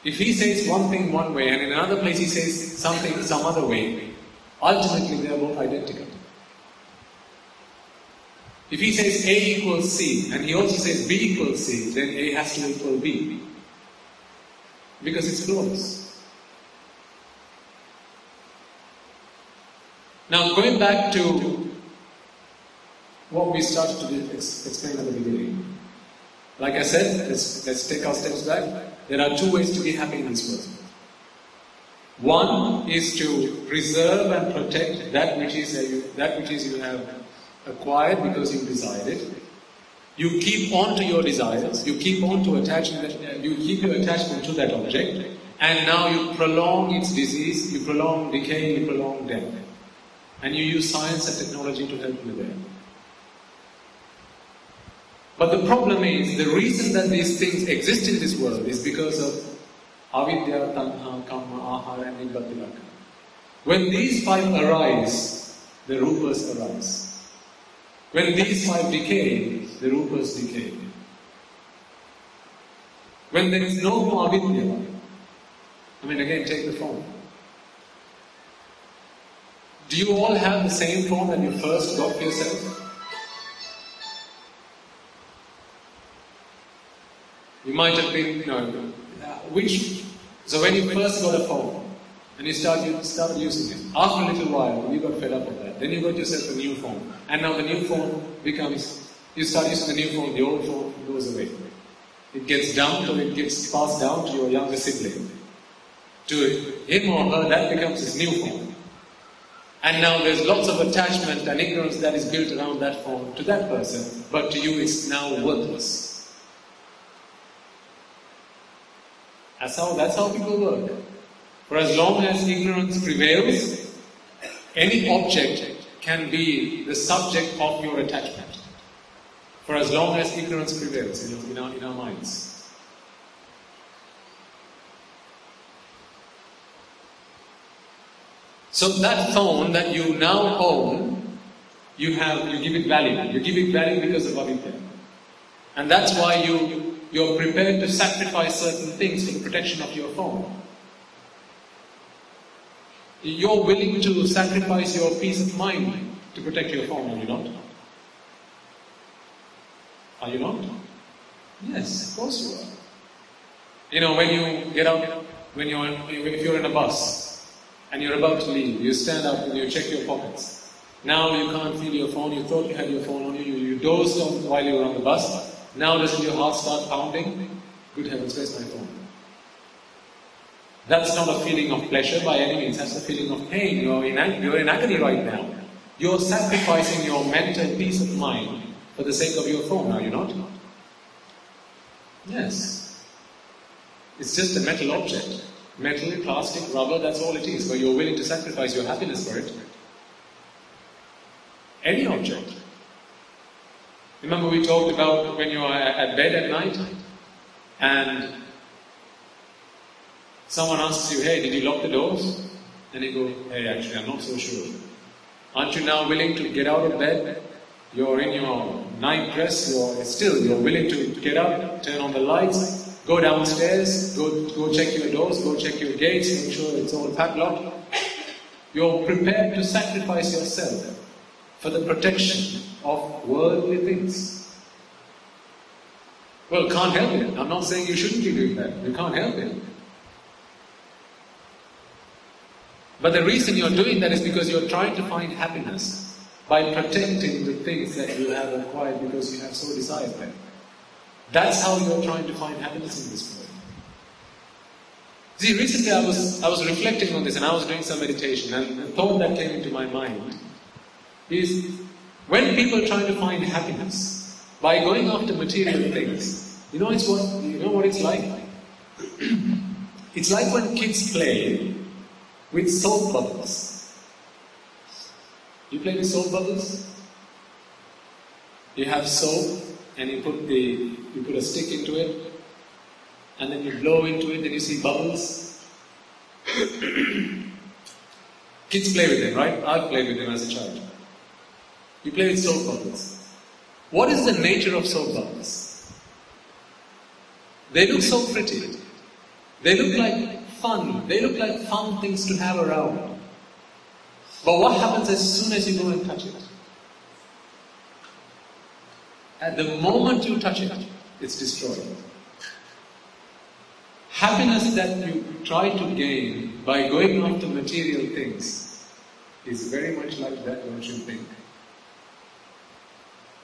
If he says one thing one way and in another place he says something some other way, ultimately they are both identical. If he says A equals C and he also says B equals C, then A has to equal B. Because it's flawless. Now going back to what we started to explain at the beginning. Like I said, let's take our steps back. There are two ways to be happy in this world. One is to preserve and protect that which is you have acquired because you desired it. You keep on to your desires, you keep on to you keep your attachment to that object, and now you prolong its disease, you prolong decay, you prolong death. And you use science and technology to help you there. But the problem is, the reason that these things exist in this world is because of avidya, tanha, kamma, ahara and nibbatilakkana. When these five arise, the rupas arise. When these five decay, the rupas decay. When there is no more avidya, again, take the phone. Do you all have the same phone that you first got for yourself? You might have been, so when you first got a phone, and you started using it, after a little while, you got fed up with that. Then you got yourself a new phone. And now the new phone becomes, you start using the new phone, the old phone goes away. It gets dumped or it gets passed down to your younger sibling. To him or her, that becomes his new phone. And now there's lots of attachment and ignorance that is built around that phone to that person, but to you it's now worthless. That's how people work. For as long as ignorance prevails, any object can be the subject of your attachment. For as long as ignorance prevails in our minds. So that phone that you now own, you give it value. You give it value because of avidya. And that's why you're prepared to sacrifice certain things for the protection of your phone. You're willing to sacrifice your peace of mind to protect your phone, are you not? Are you not? Yes, of course you are. When you get out, if you're in a bus and you're about to leave, you stand up and you check your pockets. Now you can't feel your phone, you thought you had your phone on you, you dozed off while you were on the bus. Now doesn't your heart start pounding? Good heavens, where's my phone? That's not a feeling of pleasure by any means, that's a feeling of pain. You're in agony right now. You're sacrificing your mental peace of mind for the sake of your phone, are you not? Yes. It's just a metal object. Metal, plastic, rubber, that's all it is. But you're willing to sacrifice your happiness for it. Any object. Remember we talked about when you are at bed at night and someone asks you, hey, did you lock the doors? And you go, hey, actually, I'm not so sure. Aren't you now willing to get out of bed? You're in your night dress, you're willing to get up, turn on the lights, go downstairs, go check your doors, go check your gates, make sure it's all padlocked. You're prepared to sacrifice yourself for the protection of worldly things. Well, can't help it. I'm not saying you shouldn't be doing that. You can't help it. But the reason you're doing that is because you're trying to find happiness by protecting the things that you have acquired because you have so desired them. That's how you're trying to find happiness in this world. See, recently I was reflecting on this and I was doing some meditation, and the thought that came into my mind is when people are trying to find happiness by going after material things, you know what it's like? It's like when kids play with soap bubbles. You play with soap bubbles? You have soap and you put a stick into it, and then you blow into it, and you see bubbles. Kids play with them, right? I played with them as a child. You play with soap bubbles. What is the nature of soap bubbles? They look so pretty. They look like fun. They look like fun things to have around. But what happens as soon as you go and touch it? At the moment you touch it, it's destroyed. Happiness that you try to gain by going after material things is very much like that, don't you think?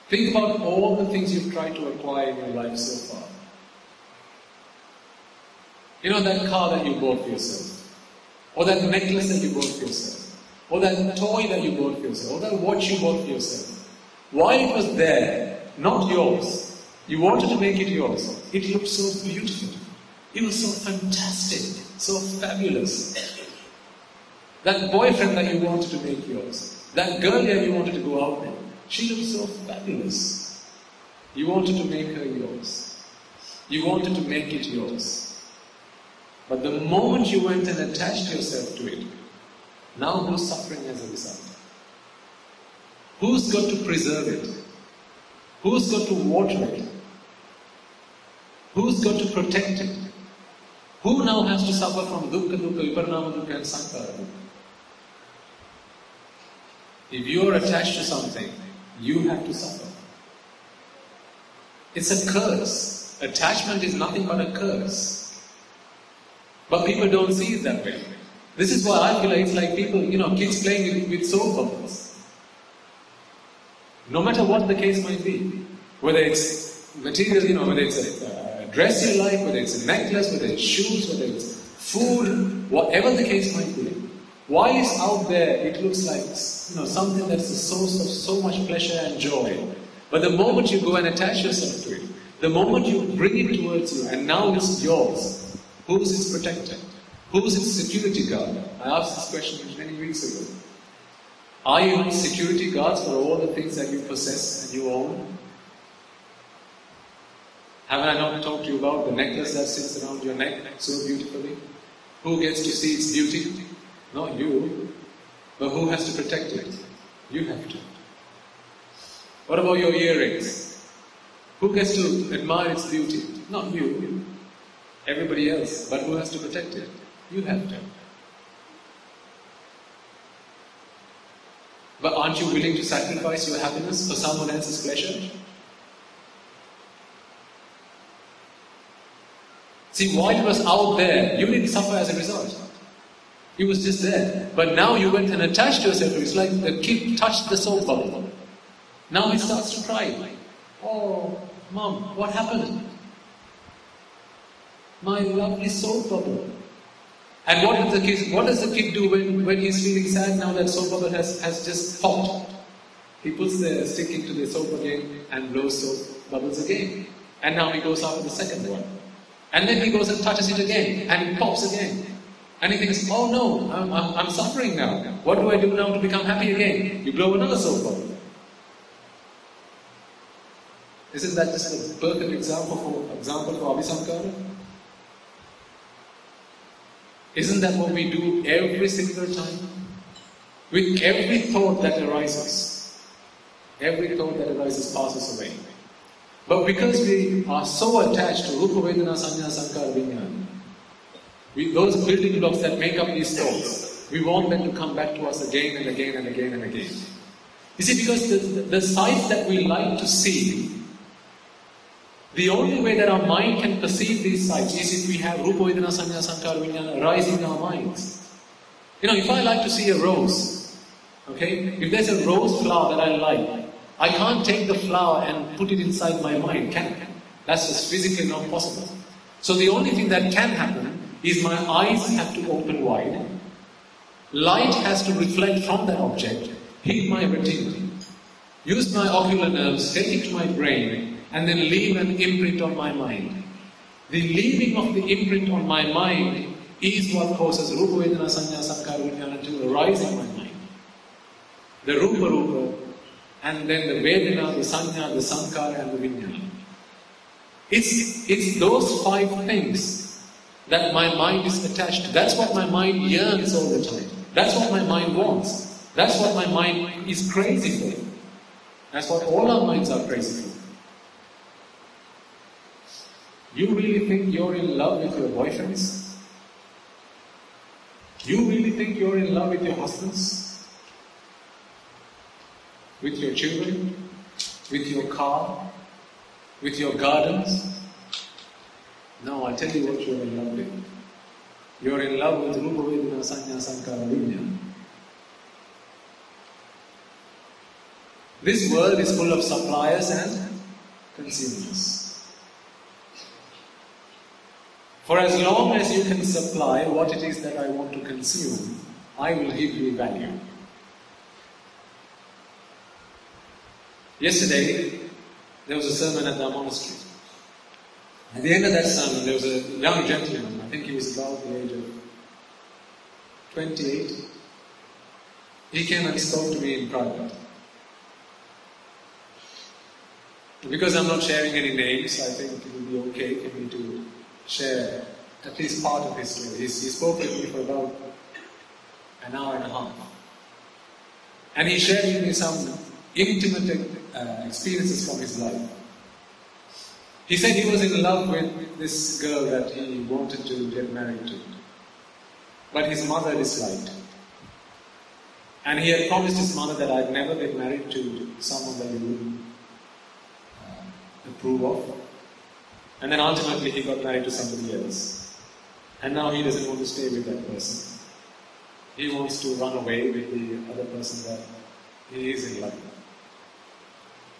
Think about all the things you've tried to acquire in your life so far. You know, that car that you bought for yourself, or that necklace that you bought for yourself, or that toy that you bought for yourself, or that watch you bought for yourself. While it was there, not yours, you wanted to make it yours. It looked so beautiful. It was so fantastic, so fabulous. That boyfriend that you wanted to make yours, that girl that you wanted to go out with, she looked so fabulous. You wanted to make her yours. You wanted to make it yours. But the moment you went and attached yourself to it, now who's suffering as a result? Who's got to preserve it? Who's got to water it? Who's got to protect it? Who now has to suffer from dukkha, viparnama dukkha and sankara? If you are attached to something, you have to suffer. It's a curse. Attachment is nothing but a curse. But people don't see it that way. This is why I feel like it's like people, kids playing with soap bubbles. No matter what the case might be, whether it's material, whether it's a dress you like, whether it's a necklace, whether it's shoes, whether it's food, whatever the case might be. Why is out there it looks like something that's the source of so much pleasure and joy. But the moment you go and attach yourself to it, the moment you bring it towards you and now it's yours, who's its protector? Who's its security guard? I asked this question many weeks ago. Are you not security guards for all the things that you possess and you own? Haven't I not talked to you about the necklace that sits around your neck so beautifully? Who gets to see its beauty? Not you. But who has to protect it? You have to. What about your earrings? Who gets to admire its beauty? Not you. Everybody else. But who has to protect it? You have to. But aren't you willing to sacrifice your happiness for someone else's pleasure? See, while it was out there, you didn't suffer as a result. It was just there. But now you went and attached yourself to it. It's like the kid touched the soap bubble. Now he starts to cry. Oh, Mom, what happened? My lovely soap bubble. And what does the kid do when he's feeling sad now that soap bubble has just popped? He puts the stick into the soap again and blows soap bubbles again. And now he goes after the second one. And then he goes and touches it again and it pops again. And he thinks, oh no, I'm suffering now. What do I do now to become happy again? You blow another soap bubble. Isn't that just a perfect example for Abhisankara? Isn't that what we do every single time? With every thought that arises. Every thought that arises passes away. But because we are so attached to Rupa Vedana Sanya Sankara Vijnana, those building blocks that make up these thoughts, we want them to come back to us again and again and again and again. You see, because the sights that we like to see, the only way that our mind can perceive these sights is if we have Rupa Vedana Sanya Sankara Vijnana arising in our minds. If I like to see a rose, okay, if there's a rose flower that I like, I can't take the flower and put it inside my mind, can I? That's just physically not possible. So the only thing that can happen is my eyes have to open wide. Light has to reflect from that object, hit my retina, use my ocular nerves, take it to my brain, and then leave an imprint on my mind. The leaving of the imprint on my mind is what causes Rupa Vedana Sanya Sankara Vijnana to arise in my mind. The Rupa and then the Vedana, the Sanya, the Sankara and the Vijnana. It's those 5 things that my mind is attached to. That's what my mind yearns all the time. That's what my mind wants. That's what my mind is crazy for. That's what all our minds are crazy for. You really think you're in love with your boyfriends? You really think you're in love with your husbands? With your children? With your car? With your gardens? No, I'll tell you what you're in love with. You're in love with Rupa Vedana Sanya Sankara Vijnana. This world is full of suppliers and consumers. For as long as you can supply what it is that I want to consume, I will give you value. Yesterday, there was a sermon at the monastery. At the end of that sermon, there was a young gentleman, I think he was about the age of 28. He came and spoke to me in private. Because I'm not sharing any names, I think it will be okay for me to share at least part of his story. He spoke with me for about an hour and a half. And he shared with me some intimate experiences from his life. He said he was in love with this girl that he wanted to get married to. But his mother disliked. And he had promised his mother that I'd never get married to someone that he wouldn't approve of. And then ultimately he got married to somebody else. And now he doesn't want to stay with that person. He wants to run away with the other person that he is in love with.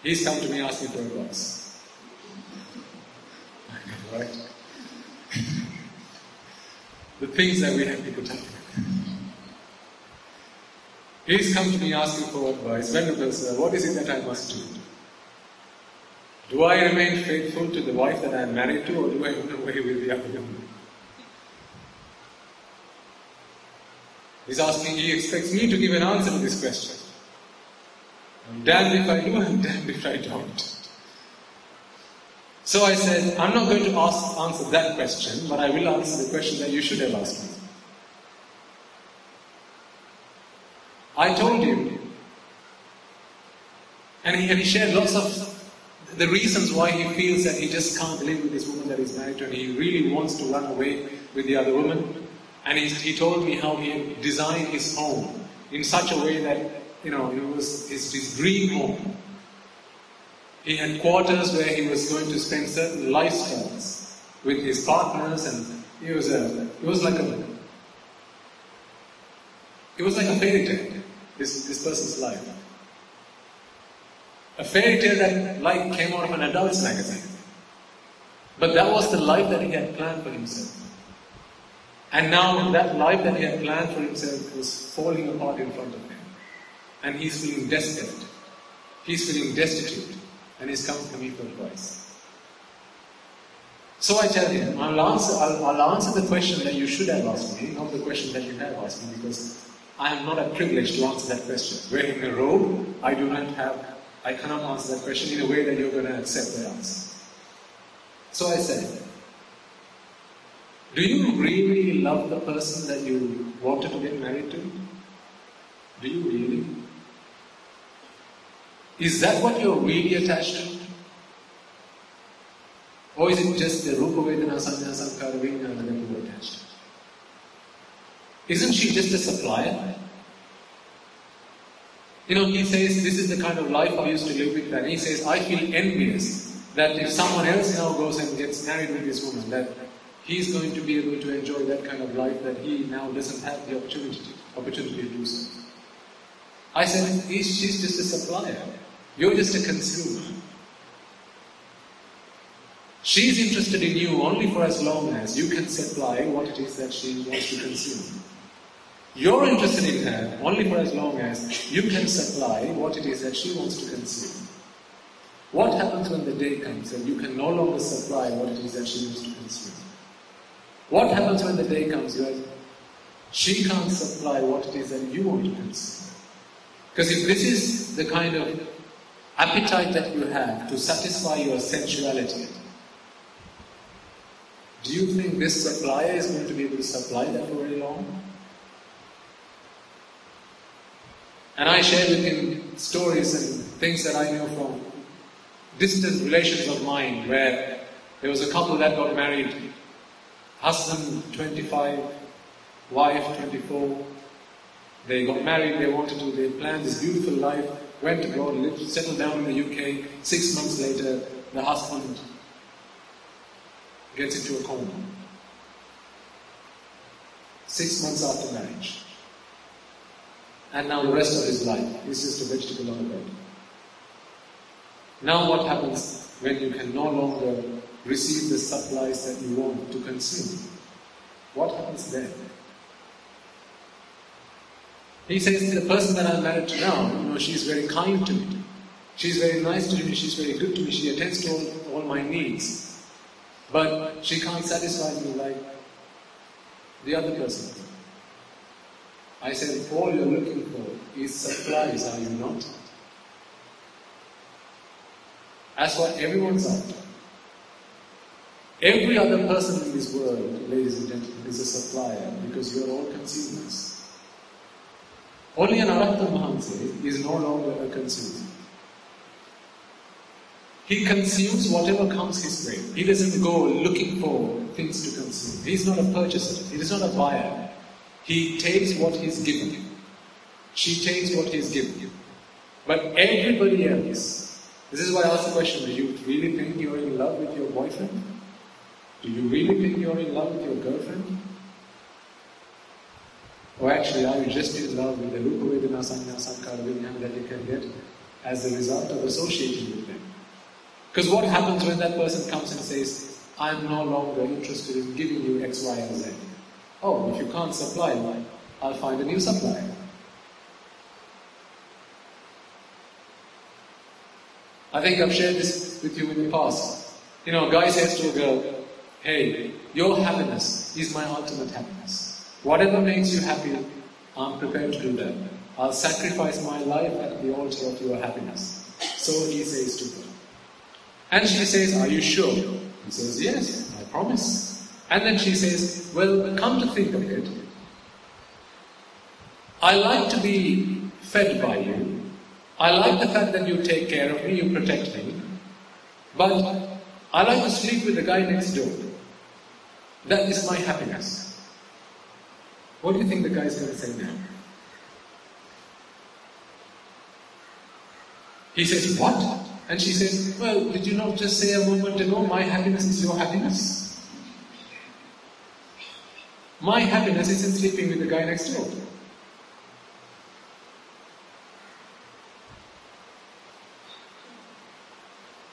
He's come to me asking for advice. Right? The things that we have to put up with. He's come to me asking for advice. Venerable Sir, what is it that I must do? Do I remain faithful to the wife that I am married to, or do I run away with the other woman? He's asking, he expects me to give an answer to this question. I'm damned if I do, I'm damned if I don't. So I said, I'm not going to answer that question, but I will answer the question that you should have asked me. I told him, and he shared lots of the reasons why he feels that he just can't live with this woman that he's married to, and he really wants to run away with the other woman. And he told me how he designed his home in such a way that, it was his dream home. He had quarters where he was going to spend certain lifestyles with his partners, and it was like a fairy tale, this person's life. A fairy tale that came out of an adult's magazine. But that was the life that he had planned for himself. And now that life that he had planned for himself was falling apart in front of him. And he's feeling desperate. He's feeling destitute. And he's coming to me for advice. So I tell him, I'll answer the question that you should have asked me, not the question that you have asked me, because I am not privileged to answer that question. Wearing a robe, I cannot answer that question in a way that you're going to accept the answer. So I said, do you really love the person that you wanted to get married to? Do you really? Is that what you're really attached to? Or is it just the Rupa Vedana Sanya Sankara Vijnana that you are attached to? Isn't she just a supplier? He says, this is the kind of life I used to live with, and he says, I feel envious that if someone else now goes and gets married with this woman, that he's going to be able to enjoy that kind of life that he now doesn't have the opportunity to do so. I said, she's just a supplier. You're just a consumer. She's interested in you only for as long as you can supply what it is that she wants to consume. You're interested in her only for as long as you can supply what it is that she wants to consume. What happens when the day comes and you can no longer supply what it is that she wants to consume? What happens when the day comes where she can't supply what it is that you want to consume? Because if this is the kind of appetite that you have to satisfy your sensuality, do you think this supplier is going to be able to supply that for very long? And I share with him stories and things that I know from distant relations of mine, where there was a couple that got married, husband 25, wife 24. They got married, they planned this beautiful life, went abroad, lived, settled down in the UK. 6 months later, the husband gets into a coma. 6 months after marriage. And now the rest of his life is just a vegetable on a bed. Now what happens when you can no longer receive the supplies that you want to consume? What happens then? He says, the person that I'm married to now, she's very kind to me. She's very nice to me, she's very good to me, she attends to all my needs. But she can't satisfy me like the other person. I said, all you're looking for is supplies, are you not? That's what everyone's after. Every other person in this world, ladies and gentlemen, is a supplier because you're all consumers. Only an Arahata Mahamsa is no longer a consumer. He consumes whatever comes his way. He doesn't go looking for things to consume. He's not a purchaser. He is not a buyer. He takes what he's given. She takes what he's given. But everybody else, this is why I asked the question, do you really think you're in love with your boyfriend? Do you really think you're in love with your girlfriend? Or actually, are you just in love with the Rupa Vedana Sanya Sankara Vijnana that you can get as a result of associating with them? Because what happens when that person comes and says, I'm no longer interested in giving you X, Y, and Z? Oh, if you can't supply, I'll find a new supplier. I think I've shared this with you in the past. A guy says to a girl, hey, your happiness is my ultimate happiness. Whatever makes you happy, I'm prepared to do that. I'll sacrifice my life at the altar of your happiness. So he says to her. And she says, are you sure? He says, yes, I promise. And then she says, well, come to think of it, I like to be fed by you. I like the fact that you take care of me, you protect me. But I like to sleep with the guy next door. That is my happiness. What do you think the guy is going to say now? He says, what? And she says, well, did you not just say a moment ago, my happiness is your happiness? My happiness is in sleeping with the guy next door.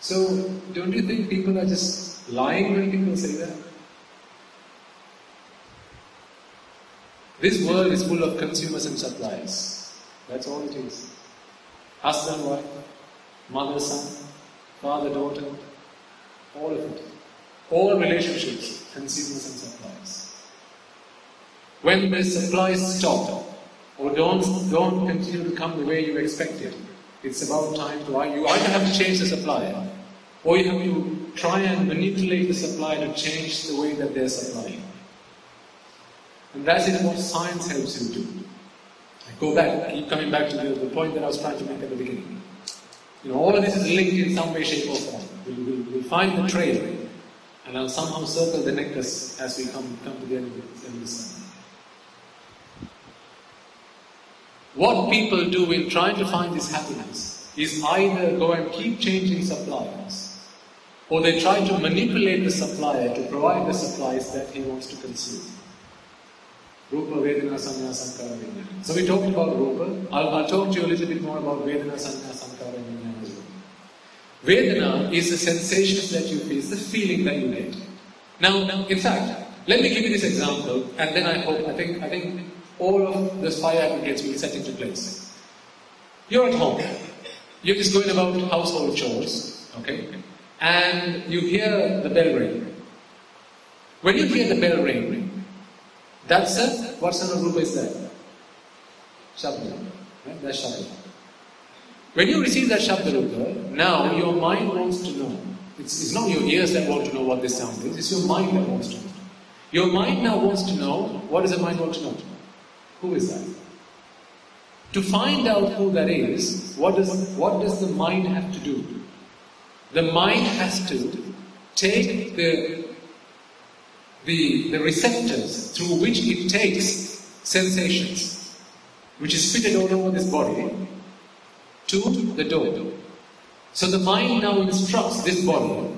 So, don't you think people are just lying when people say that? This world is full of consumers and suppliers. That's all it is. Husband, wife, mother, son, father, daughter, all of it. All relationships, consumers and suppliers. When the supplies stop, or don't continue to come the way you expected, it's about time to you either have to change the supplier, or you have to try and manipulate the supplier to change the way that they're supplying. And that is what science helps you do. I keep coming back to the point that I was trying to make at the beginning. All of this is linked in some way, shape or form. We'll find the trail, and I'll somehow circle the necklace as we come to the end of this sermon. What people do in trying to find this happiness is either go and keep changing suppliers, or they try to manipulate the supplier to provide the supplies that he wants to consume. Rupa, Vedana, Sanya, Sankara, Vijnana. So we talked about Rupa. I'll talk to you a little bit more about Vedana, Sanya, Sankara, Vijnana as well. Vedana is the sensations that you feel, it's the feeling that you get. Now, in fact, let me give you this example, and then I think all of those 5 aggregates will set into place. You're at home. You're just going about household chores, okay? And you hear the bell ring. When you hear the bell ring, that's it. What sort of rupa is that? Shabda. Right? That's Shabda. When you receive that Shabda Rupa, now your mind wants to know. It's not your ears that want to know what this sound is, it's your mind that wants to know. Your mind now wants to know, what does the mind want to know? Who is that? To find out who that is, what does the mind have to do? The mind has to take the receptors through which it takes sensations, which is fitted all over this body, to the door. So the mind now instructs this body,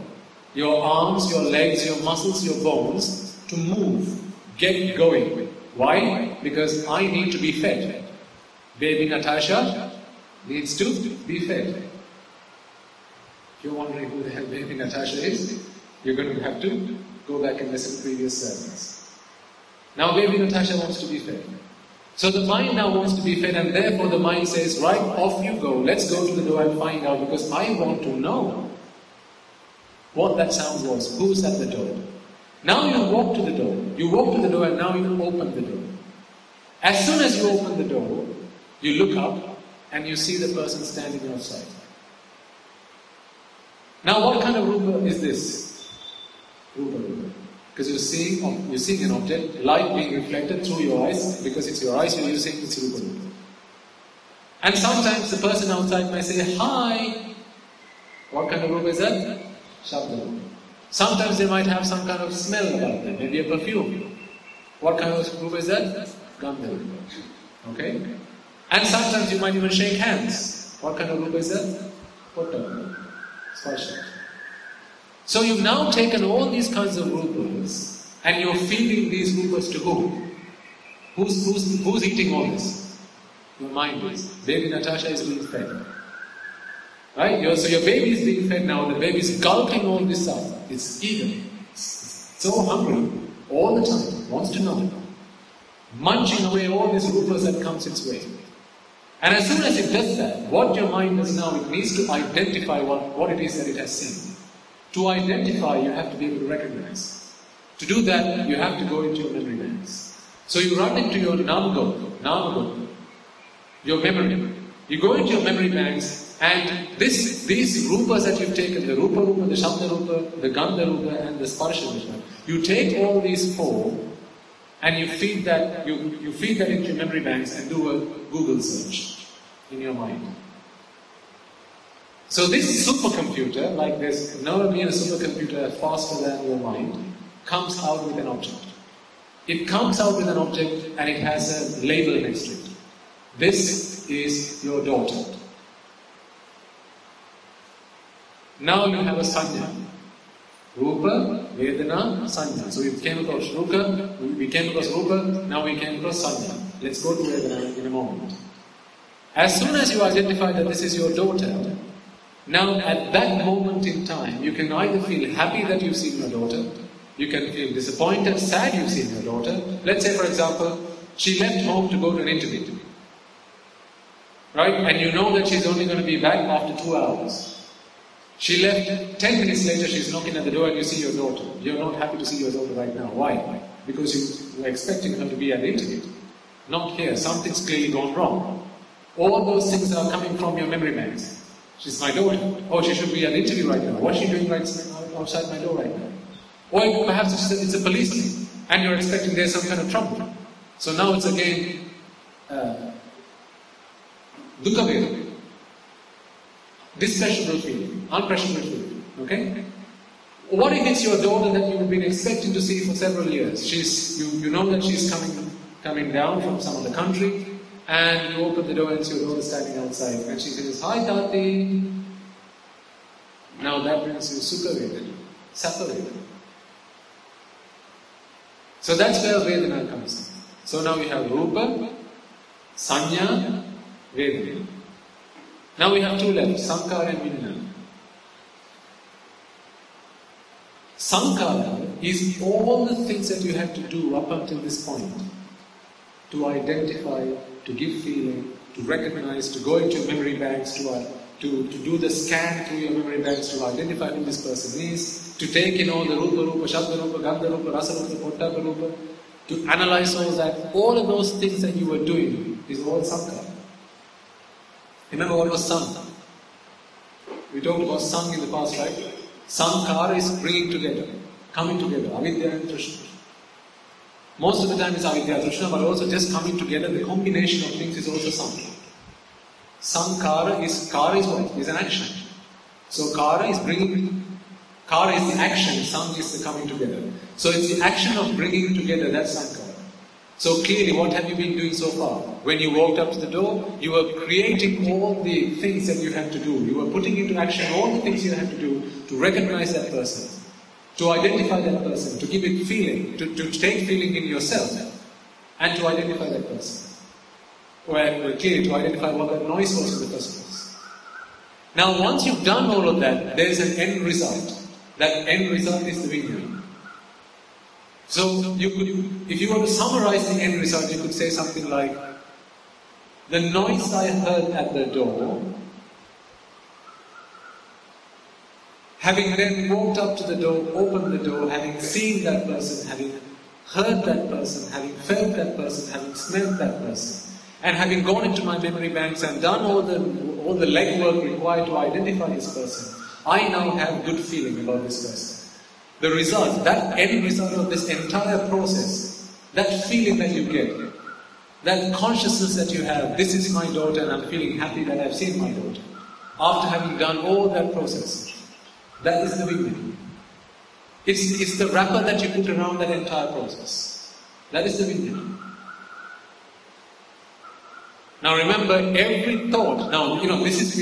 your arms, your legs, your muscles, your bones, to move, get going. Why? Because I need to be fed. Baby Natasha needs to be fed. If you're wondering who the hell baby Natasha is, you're going to have to go back and listen to previous sermons. Now baby Natasha wants to be fed. So the mind now wants to be fed, and therefore the mind says, right, off you go, let's go to the door and find out, because I want to know what that sound was, who's at the door. Now you walk to the door, and now you open the door. As soon as you open the door, you look up and you see the person standing outside. Now what kind of rupa is this? Rupa. Because you're seeing an object, light being reflected through your eyes, because it's your eyes you're using, it's rupa. And sometimes the person outside may say, hi. What kind of rupa is that? Shabda rupa. Sometimes they might have some kind of smell about them, maybe a perfume. What kind of rupa is that? Gandha rupa. Okay? And sometimes you might even shake hands. What kind of rupa is that? Potta. Sparsha. So you've now taken all these kinds of rupas and you're feeding these rupas to whom? Who's eating all this? Your mind is. Baby Natasha is being fed. Right? So your baby is being fed now, the baby is gulping all this up. It's eager. It's so hungry all the time, wants to know. Munching away all these rupas that comes its way. And as soon as it does that, what your mind does now, it needs to identify what it is that it has seen. To identify, you have to be able to recognize. To do that, you have to go into your memory banks. So you run into your Namago, your memory. You go into your memory banks, and these rupas that you've taken, the Rupa Rupa, the Shabda Rupa, the Gandha Rupa, and the Sparsha Rupa, you take all these four, and you feed that into your memory banks and do a Google search in your mind. So this supercomputer, like there's never been a supercomputer faster than your mind, comes out with an object. It comes out with an object and it has a label next to it. This is your daughter. Now you have a sanya. Rupa, Vedana, Sanya. So we came across Rupa, we came across Rupa, now we came across Sanya. Let's go to Vedana in a moment. As soon as you identify that this is your daughter, now at that moment in time, you can either feel happy that you've seen your daughter, you can feel disappointed, sad you've seen your daughter. Let's say for example, she left home to go to an interview. Right? And you know that she's only going to be back after 2 hours. She left, 10 minutes later she's knocking at the door and you see your daughter. You're not happy to see your daughter right now. Why? Because you were expecting her to be at the interview. Not here. Something's clearly gone wrong. All those things are coming from your memory banks. She's my daughter. Oh, she should be at the interview right now. What's she doing right outside my door right now? Or perhaps it's a policeman and you're expecting there's some kind of trouble. So now it's again dukkha vedana. Displeasurable feeling, unpleasurable feeling. Okay? What if it's your daughter that you've been expecting to see for several years? You know that she's coming down from some other country, and you open the door and see your daughter standing outside, and she says, "Hi, Tati." Now that brings you sukha vedana, sakha vedana. So that's where vedana comes in. So now we have rupa, sanya, vedana. Now we have two left, sankara and vijnana. Sankara is all the things that you have to do up until this point to identify, to give feeling, to recognize, to go into your memory banks, to do the scan through your memory banks to identify who this person is, to take in all the rupa, shabda rupa, gandha rupa, rasa rupa, potta rupa, to analyze all that. All of those things that you were doing is all sankara. Remember what was Sang? We talked about Sang in the past, right? Sankara is bringing together, coming together, avidya and trishna. Most of the time it's avidya and trishna, but also just coming together, the combination of things is also Sang. Sankara is what? Is an action. So kara is bringing, kara is the action, sang is the coming together. So it's the action of bringing together, that's sankara. So clearly, what have you been doing so far? When you walked up to the door, you were creating all the things that you have to do. You were putting into action all the things you have to do to recognize that person, to identify that person, to give it feeling, to take feeling in yourself, and to identify that person. Well, clearly, to identify what that noise was in the first place. Now, once you've done all of that, there is an end result. That end result is the vinyana. So, if you were to summarize the end result, you could say something like, the noise I heard at the door, having then walked up to the door, opened the door, having seen that person, having heard that person, having felt that person, having smelled that person, and having gone into my memory banks and done all the legwork required to identify this person, I now have good feeling about this person. The result, that end result of this entire process, that feeling that you get, that consciousness that you have, this is my daughter and I'm feeling happy that I've seen my daughter. After having done all that process, that is the vinyana. It's the wrapper that you put around that entire process. That is the vinyana. Now remember, every thought, we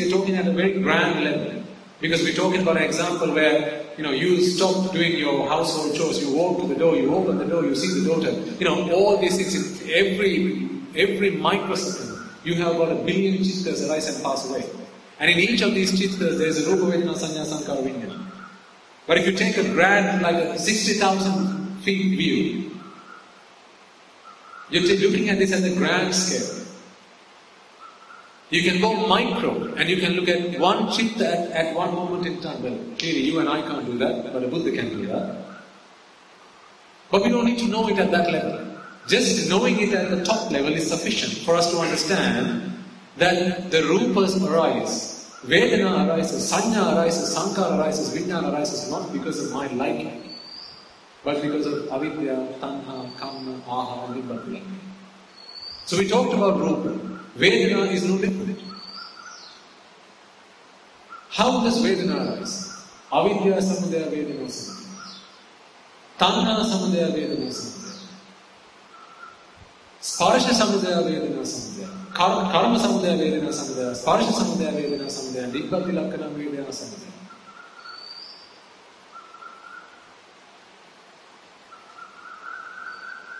are talking at a very grand level, because we're talking about an example where, you stop doing your household chores, you walk to the door, you open the door, you see the daughter, all these things, every microsecond, you have about 1 billion chittas arise and pass away. And in each of these chittas, there is a rupa vedana sanya sankara vinyana. But if you take a grand, like a 60,000 feet view, you're looking at this at a grand scale. You can go micro, and you can look at one chitta at one moment in time. Well, clearly you and I can't do that, but a Buddha can do that. But we don't need to know it at that level. Just knowing it at the top level is sufficient for us to understand that the rupas arise, Vedana arises, Sanya arises, Sankara arises, Vijnana arises not because of my liking, but because of avidya, tanha, kamma, aha, and vibhati. So we talked about rupa. Vedana is no different. How does Vedana arise? Avidya samudaya Vedana samudaya. Tanha samudaya Vedana samudaya. Sparsha samudaya Vedana samudaya. Karma samudaya Vedana samudaya. Sparsha samudaya Vedana samudaya. Nibbati lakkana Vedana samudaya.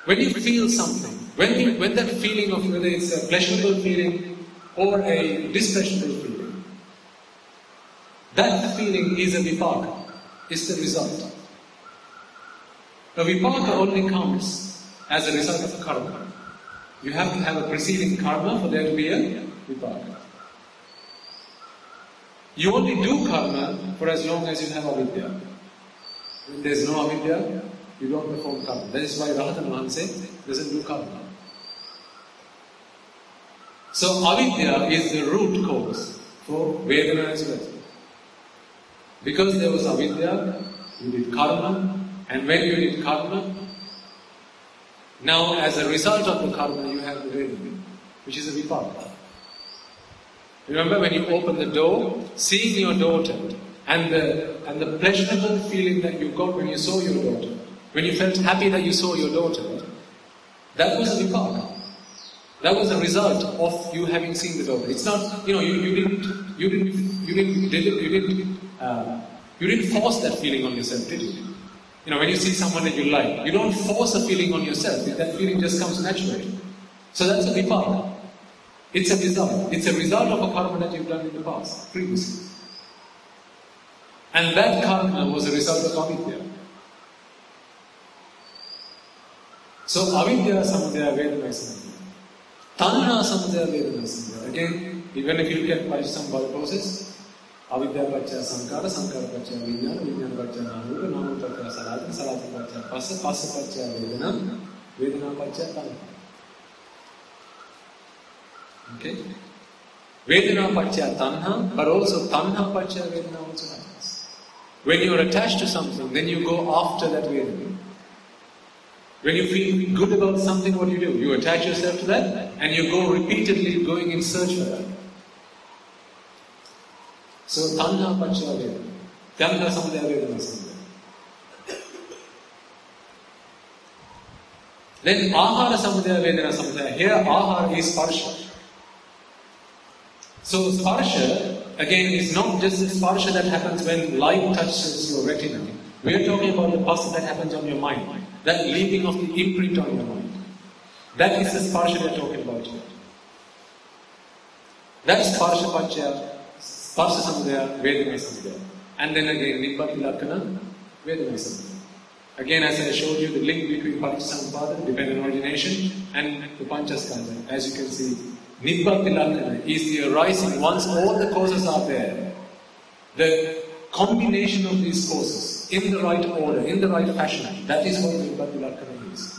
When you feel something, when that feeling of whether it's a pleasurable feeling or a displeasurable feeling, that feeling is a vipaka, is the result. Now vipaka only comes as a result of karma. You have to have a preceding karma for there to be a vipaka. You only do karma for as long as you have avidya. When there is no avidya, you don't perform karma. That is why Rahatan Mahanse doesn't do karma. So avidya is the root cause for Vedana as well. Because there was avidya, you did karma, and when you did karma, now as a result of the karma you have the Vedana, which is a vipaka. Remember when you open the door, seeing your daughter, and the pleasurable feeling that you got when you saw your daughter, when you felt happy that you saw your daughter, that was a vipaka. That was a result of you having seen the daughter. It's not, you didn't force that feeling on yourself, did you? When you see someone that you like, you don't force a feeling on yourself. That feeling just comes naturally. So that's a vipaka. It's a result. It's a result of a karma that you've done in the past, previously. And that karma was a result of avidya. So avidya samudaya Vedana samudaya. Tanha samudaya Vedana samudaya. Again, even if you look at Pajasambhava process, avidya paccaya sankara, sankara paccaya vijnana, vijnana paccaya namurupa, namurupa paccaya salati, salati paccaya passa, passa paccaya vedana, vedana paccaya tanha. Okay? Vedana Pachya Tanha, but also Tanha Pachya Vedana also happens. When you are attached to something, then you go after that Vedana. When you feel good about something, what do? You attach yourself to that and you go repeatedly going in search for that. So Tanha Pachya Vedana. Tanha Samudaya Vedana Samudaya. Then Ahara Samudaya Vedana Samudaya. Here Ahara is Sparsha. So Sparsha, again, is not just the Sparsha that happens when light touches your retina. We are talking about the Pasa that happens on your mind. That leaving of the imprint on your mind. That is the Sparsha we are talking about here. That is Sparsha Pachya, Sparsha Samudaya, Vedana Samudaya. And then again, Nibbati Lakkhana, Vedana Samudaya. Again, as I showed you, the link between Paticcasamuppada, dependent origination, and the Panchaskandha. As you can see, Nibbati Lakkhana is the arising once all the causes are there. The combination of these causes in the right order, in the right fashion, that is what Nibbati Lakkhana is.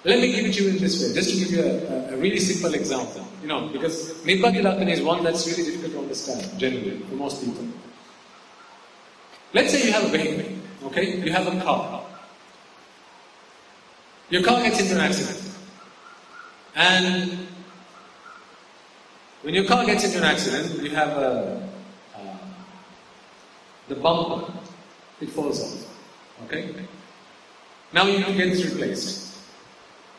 Let me give it to you in this way, just to give you a really simple example. Because Nibbati Lakkhana is one that's really difficult to understand, generally, for most people. Let's say you have a vehicle, okay? You have a car. Your car gets into an accident. And when your car gets into an accident, you have the bumper, it falls off. Okay? Now you need to get this replaced.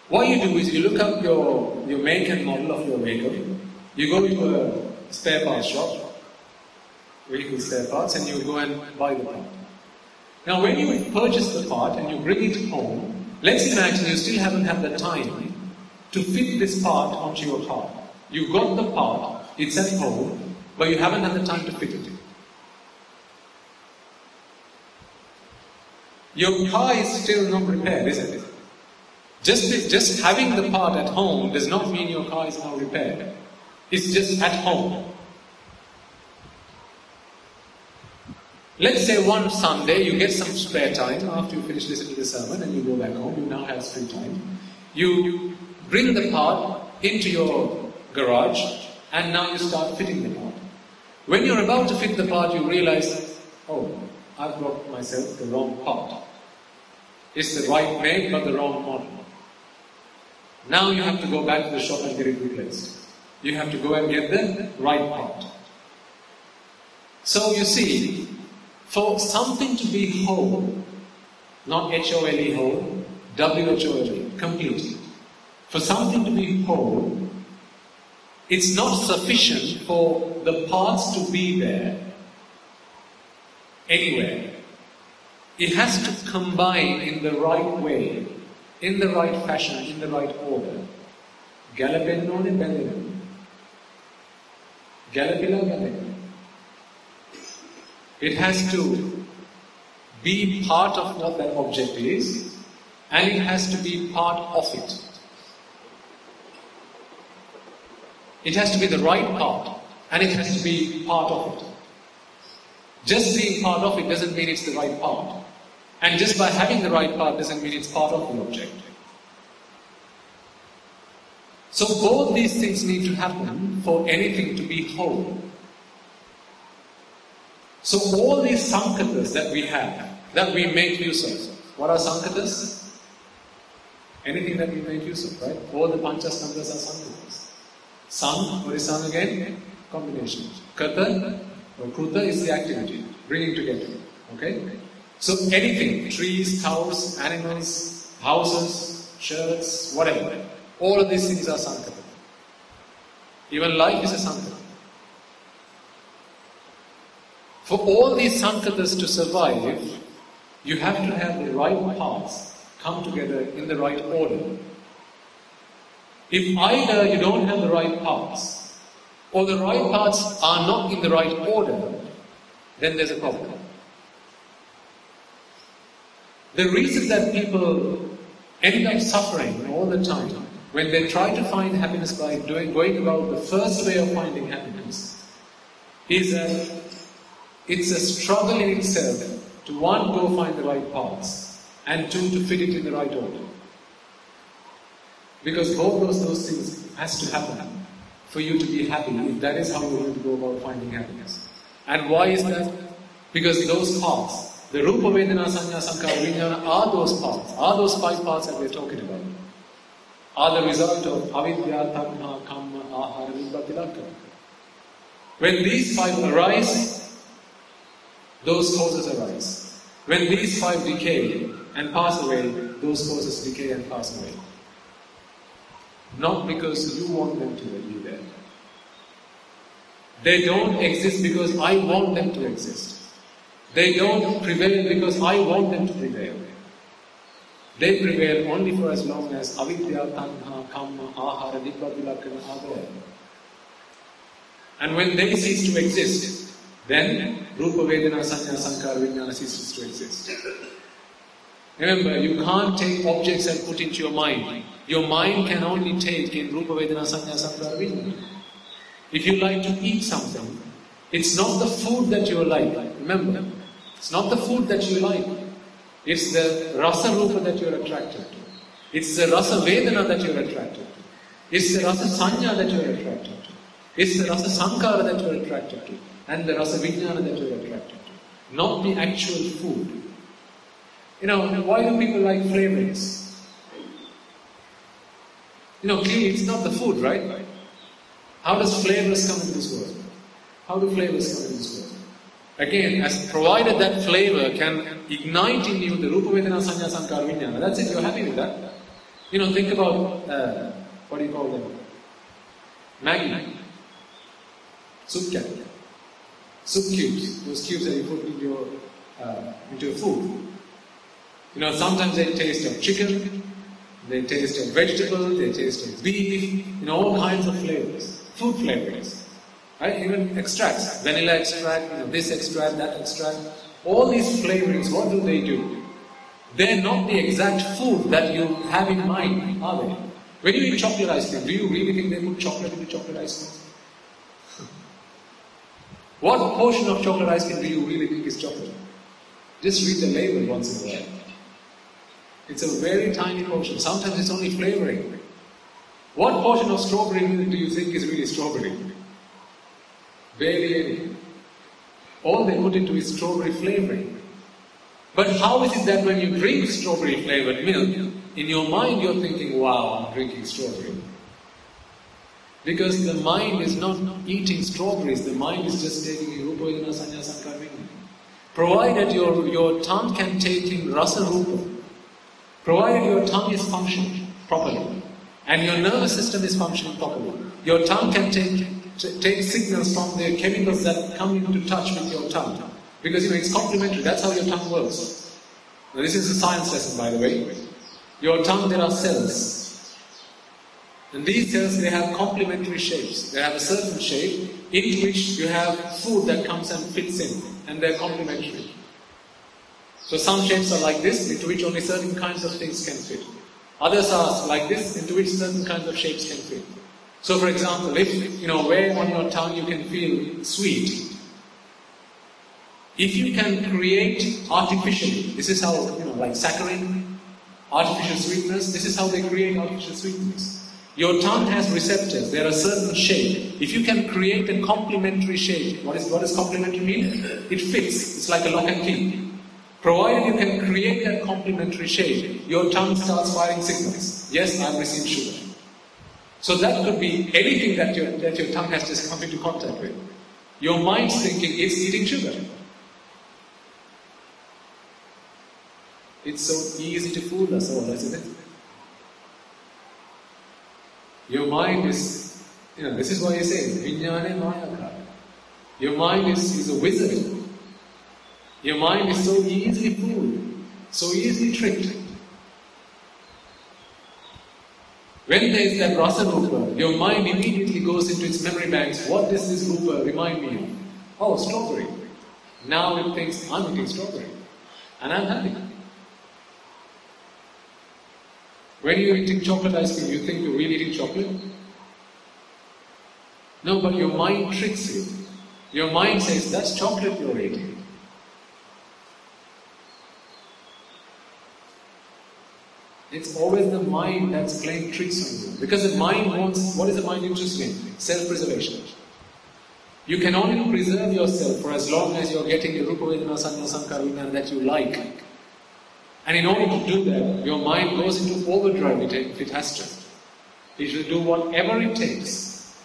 What you do is you look up your make and model of your vehicle, you go to a spare parts shop, vehicle spare parts, and you go and buy the part. Now when you purchase the part and you bring it home, let's imagine you still haven't had the time to fit this part onto your car. You got the part, it's at home, but you haven't had the time to fit it. Your car is still not repaired, isn't it? Just having the part at home does not mean your car is now repaired. It's just at home. Let's say one Sunday you get some spare time after you finish listening to the sermon and you go back home, you now have free time. You bring the part into your garage and now you start fitting the part. When you're about to fit the part, you realize, oh, I've got myself the wrong part. It's the right make but the wrong model. Now you have to go back to the shop and get it replaced. You have to go and get the right part. So you see, for something to be whole, not H-O-L-E whole, W-H-O-L-E, complete. For something to be whole, it's not sufficient for the parts to be there anywhere. It has to combine in the right way, in the right fashion, in the right order. Galapennone bellena. Galapila galena. It has to be part of what that object is, and it has to be part of it. It has to be the right part, and it has to be part of it. Just being part of it doesn't mean it's the right part. And just by having the right part doesn't mean it's part of the object. So both these things need to happen for anything to be whole. So all these sankatas that we have, that we make use of, what are sankatas? Anything that we make use of, right? All the panchaskandhas are sankatas. Sang, what is sang again? Combination. Kata, or kruta is the activity, bringing together. Okay? So anything, trees, cows, animals, houses, shirts, whatever, all of these things are sankata. Even life is a sankata. For all these sankatas to survive, you have to have the right parts come together in the right order. If either you don't have the right parts, or the right parts are not in the right order, then there's a problem. The reason that people end up suffering all the time when they try to find happiness by going about the first way of finding happiness is that it's a struggle in itself to one, go find the right parts, and two, to fit it in the right order. Because both those things has to happen for you to be happy, if that is how you're going to go about finding happiness. And why is that? Because those paths, the Rupa, Vedana, Sanya, Sankara, Vijnana, are those paths, are those 5 paths that we're talking about, are the result of avidya, tanha, kamma, ahara, nibbati, lanka. When these 5 arise, those causes arise. When these 5 decay and pass away, those causes decay and pass away. Not because you want them to be there. They don't exist because I want them to exist. They don't prevail because I want them to prevail. They prevail only for as long as avidya, tanha, kamma, ahara, nibbati, lakkhana are there. And when they cease to exist, then Rupa, Vedana, Sanya, Sankara, Vijnana ceases to exist. Remember, you can't take objects and put into your mind. Your mind can only take in Rupa, Vedana, Sanya, Sankara, Vijnana. If you like to eat something, it's not the food that you like. Remember, it's not the food that you like. It's the rasa rupa that you're attracted to. It's the rasa vedana that you're attracted to. It's the rasa sanya that you're attracted to. It's the rasa sankara that you're attracted to. And the rasa vijnana that you're attracted to. Not the actual food. You know, why do people like flavorings? You know, clearly it's not the food, right? How does flavors come into this world? How do flavors come into this world? Again, as provided that flavor can ignite in you the Rupa, Vedana, Sanya, Sankara, Vijnana, that's it, you're happy with that. You know, think about, what do you call them? Maggi. Soup can. Soup cubes. Those cubes that you put into your food. You know, sometimes they taste of chicken, they taste of vegetable, they taste of beef, you know, all kinds of flavors. Food flavors. Right? Even extracts. Vanilla extract, you know, this extract, that extract. All these flavorings, what do? They're not the exact food that you have in mind, are they? When you eat chocolate ice cream, do you really think they put chocolate into chocolate ice cream? What portion of chocolate ice cream do you really think is chocolate? Just read the label once in a while. It's a very tiny portion. Sometimes it's only flavoring. What portion of strawberry do you think is really strawberry? Barely any. All they put into is strawberry flavoring. But how is it that when you drink strawberry flavored milk, in your mind you're thinking, wow, I'm drinking strawberry? Because the mind is not eating strawberries, the mind is just taking Rupa, Vedana, Sanya, Sankara, Vijnana. Provided your tongue can take in rasa rupa, provided your tongue is functioning properly, and your nervous system is functioning properly, your tongue can take signals from the chemicals that come into touch with your tongue. Because, you know, it's complementary, that's how your tongue works. Now, this is a science lesson, by the way. Your tongue, there are cells. And these cells, they have complementary shapes. They have a certain shape into which you have food that comes and fits in. And they're complementary. So some shapes are like this, into which only certain kinds of things can fit. Others are like this, into which certain kinds of shapes can fit. So for example, if, you know, where on your tongue you can feel sweet, if you can create artificially, this is how, you know, like saccharin, artificial sweetness, this is how they create artificial sweetness. Your tongue has receptors, they are a certain shape. If you can create a complementary shape, what does complementary mean? It fits, it's like a lock and key. Provided you can create that complementary shape, your tongue starts firing signals. Yes, I've received sugar. So that could be anything that your tongue has just come into contact with. Your mind's thinking it's eating sugar. It's so easy to fool us all, isn't it? Your mind is, you know, this is why you say, Vijnane Mayakara. Your mind is a wizard. Your mind is so easily fooled, so easily tricked. When there is that rasa rupa, your mind immediately goes into its memory banks. What does this rupa remind me of? Oh, strawberry. Now it thinks, I'm eating strawberry. And I'm happy. When you're eating chocolate ice cream, you think you're really eating chocolate? No, but your mind tricks you. Your mind says, that's chocolate you're eating. It's always the mind that's playing tricks on you. Because the mind wants, what is the mind interested in? Self-preservation. You can only preserve yourself for as long as you're getting the Rupa Vedana Sanya Sankara Vijnana that you like. And in order to do that, your mind goes into overdrive if it has to. It will do whatever it takes.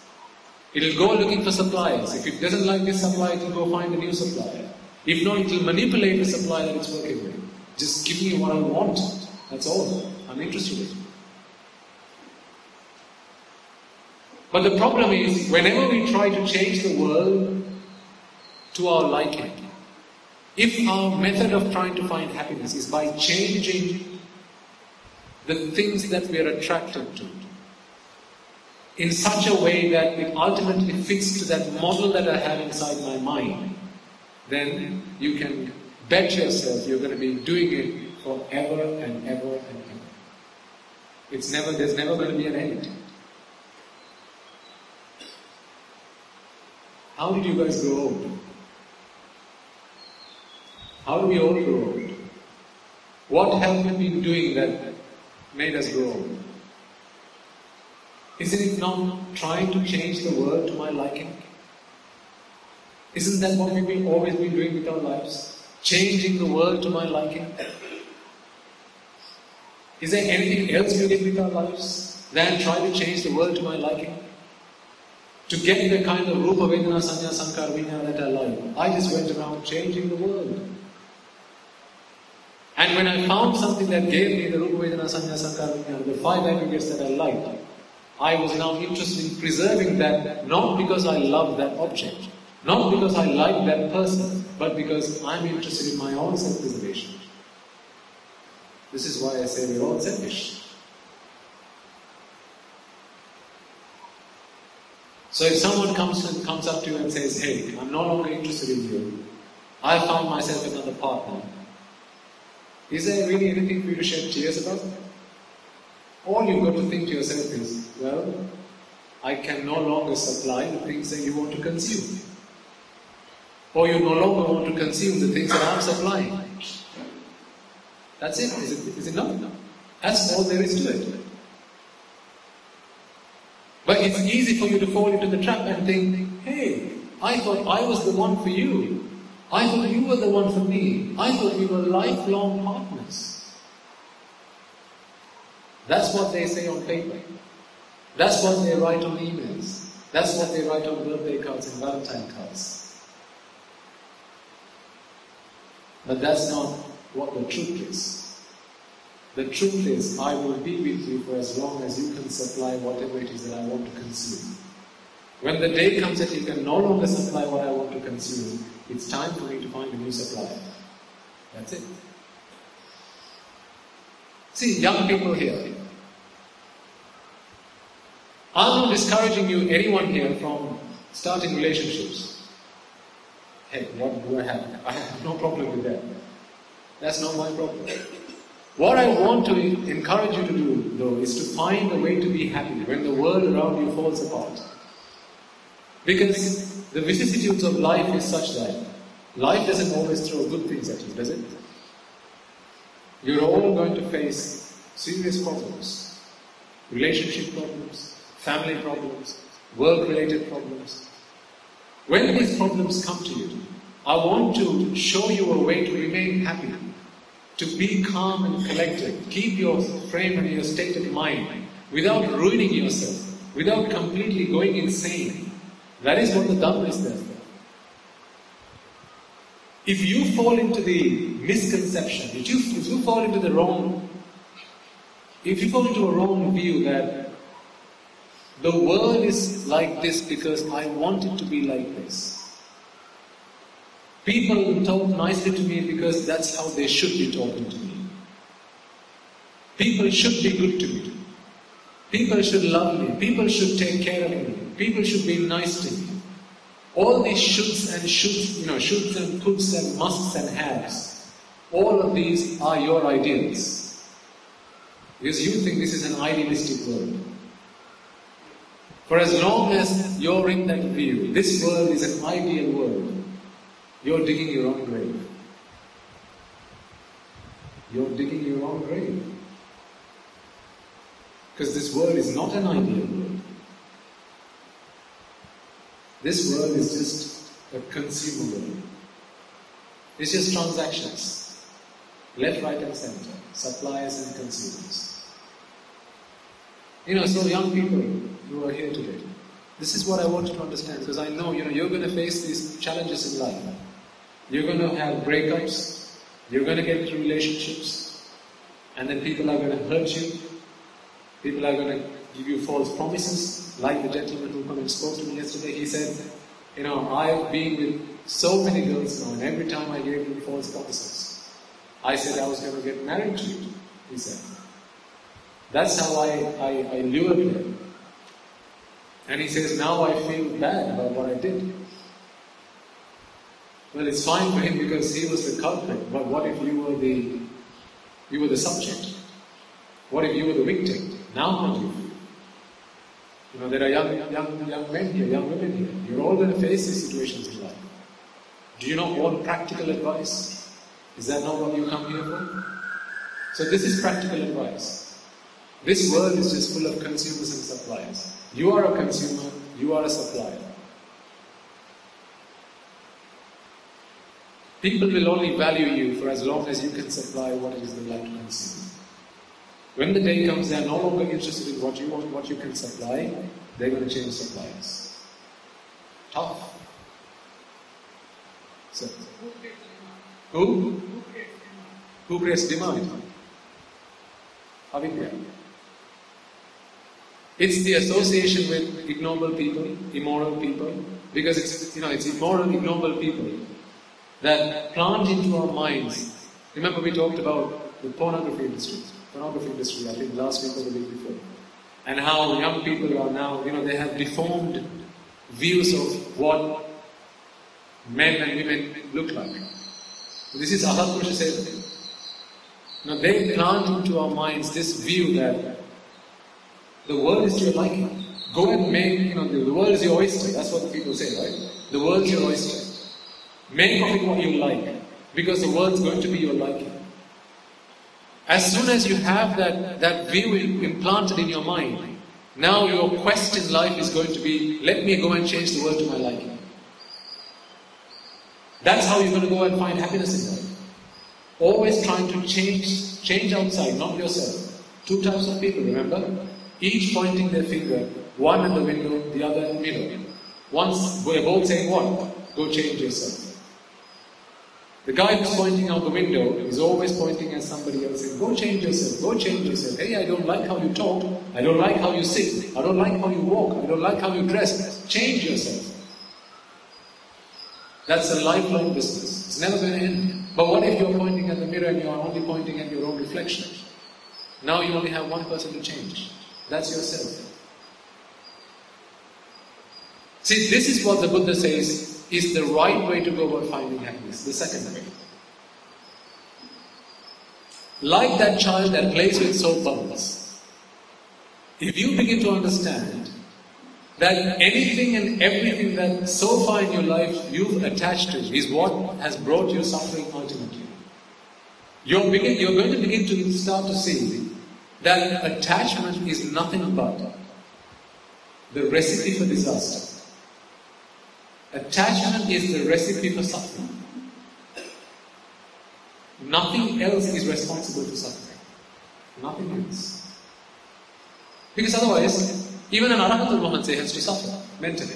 It will go looking for suppliers. If it doesn't like this supplier, it will go find a new supplier. If not, it will manipulate the supplier that it's working with. Just give me what I want. That's all I'm interested in. But the problem is, whenever we try to change the world to our liking, if our method of trying to find happiness is by changing the things that we are attracted to in such a way that it ultimately fits to that model that I have inside my mind, then you can bet yourself you're going to be doing it forever and ever and ever. There's never going to be an end. How did you guys grow old? How do we all grow old? What have we been doing that made us grow old? Isn't it not trying to change the world to my liking? Isn't that what we've always been doing with our lives? Changing the world to my liking? Is there anything else we did with our lives than try to change the world to my liking? To get the kind of Rupa Vedana Sanya Sankara Vijnana that I like, I just went around changing the world. And when I found something that gave me the Rupa Vedana Sanya Sankara Vijnana, the 5 aggregates that I liked, I was now interested in preserving that, not because I love that object, not because I like that person, but because I'm interested in my own self-preservation. This is why I say we're all selfish. So if someone comes up to you and says, hey, I'm no longer interested in you, I found myself another partner, is there really anything for you to shed tears about? All you've got to think to yourself is, well, I can no longer supply the things that you want to consume. Or you no longer want to consume the things that I'm supplying. That's it. Is it not? That's all there is to it. But it's easy for you to fall into the trap and think, hey, I thought I was the one for you. I thought you were the one for me. I thought we were lifelong partners. That's what they say on paper. That's what they write on emails. That's what they write on birthday cards and Valentine cards. But that's not what the truth is. The truth is, I will be with you for as long as you can supply whatever it is that I want to consume. When the day comes that you can no longer supply what I want to consume, it's time for me to find a new supplier. That's it. See, young people here, I'm not discouraging you, anyone here, from starting relationships. Hey, what do I have? I have no problem with that. That's not my problem. What I want to encourage you to do, though, is to find a way to be happy when the world around you falls apart. Because the vicissitudes of life is such that life doesn't always throw good things at you, does it? You're all going to face serious problems. Relationship problems, family problems, work-related problems. When these problems come to you, I want to show you a way to remain happy, to be calm and collected, keep your frame and your state of mind without ruining yourself, without completely going insane. That is what the Dhamma is there for. If you fall into the misconception, if you fall into a wrong view that the world is like this because I want it to be like this. People talk nicely to me because that's how they should be talking to me. People should be good to me. People should love me. People should take care of me. People should be nice to me. All these shoulds and puts and musts and haves, all of these are your ideals. Because you think this is an idealistic world. For as long as you're in that view, this world is an ideal world, you're digging your own grave. You're digging your own grave. Because this world is not an ideal world. This world is just a consumer world. It's just transactions. Left, right and center. Suppliers and consumers. So young people who are here today, this is what I want you to understand, because I know, you're going to face these challenges in life. You're going to have breakups, you're going to get into relationships, and then people are going to hurt you, people are going to give you false promises, like the gentleman who came and spoke to me yesterday. He said, I've been with so many girls now, and every time I gave them false promises. I said I was going to get married to you, he said. That's how I lured them. And he says, now I feel bad about what I did. Well, it's fine for him because he was the culprit, but what if you were the subject? What if you were the victim? Now how do you feel? There are young men here, young women here. You're all going to face these situations in life. Do you not want practical advice? Is that not what you come here for? So this is practical advice. This world is just full of consumers and suppliers. You are a consumer, you are a supplier. People will only value you for as long as you can supply what it is they like to consume. When the day comes they are no longer interested in what you want, what you can supply, they're going to change suppliers. Tough. So, who? Who creates demand? Avidya. It's the association with ignoble people, immoral people, because it's immoral, ignoble people that plant into our minds. Remember we talked about the pornography industry, I think last week or the week before, and how young people are now, they have deformed views of what men and women look like. This is Ahatpurusha said. They plant into our minds this view that the world is to your liking. Go and make, the world is your oyster. That's what the people say, right? The world is your oyster. Make of it what you like, because the world's going to be your liking. As soon as you have that view implanted in your mind, now your quest in life is going to be, let me go and change the world to my liking. That's how you're going to go and find happiness in life. Always trying to change outside, not yourself. Two types of people, remember? Each pointing their finger, one at the window, the other in the middle. Once, we're both saying what? Go change yourself. The guy who's pointing out the window is always pointing at somebody else saying, go change yourself, go change yourself. Hey, I don't like how you talk, I don't like how you sit, I don't like how you walk, I don't like how you dress. Change yourself. That's a lifelong business. It's never going to end. But what if you're pointing at the mirror and you're only pointing at your own reflection? Now you only have one person to change. That's yourself. See, this is what the Buddha says is the right way to go about finding happiness. The second way. Like that child that plays with soap bubbles. If you begin to understand that anything and everything that so far in your life you've attached to is what has brought you suffering ultimately. You're going to begin to start to see that attachment is nothing but the recipe for disaster. Attachment is the recipe for suffering. Nothing else is responsible for suffering. Nothing else. Because otherwise, even an Arahant Mahanse has to suffer mentally.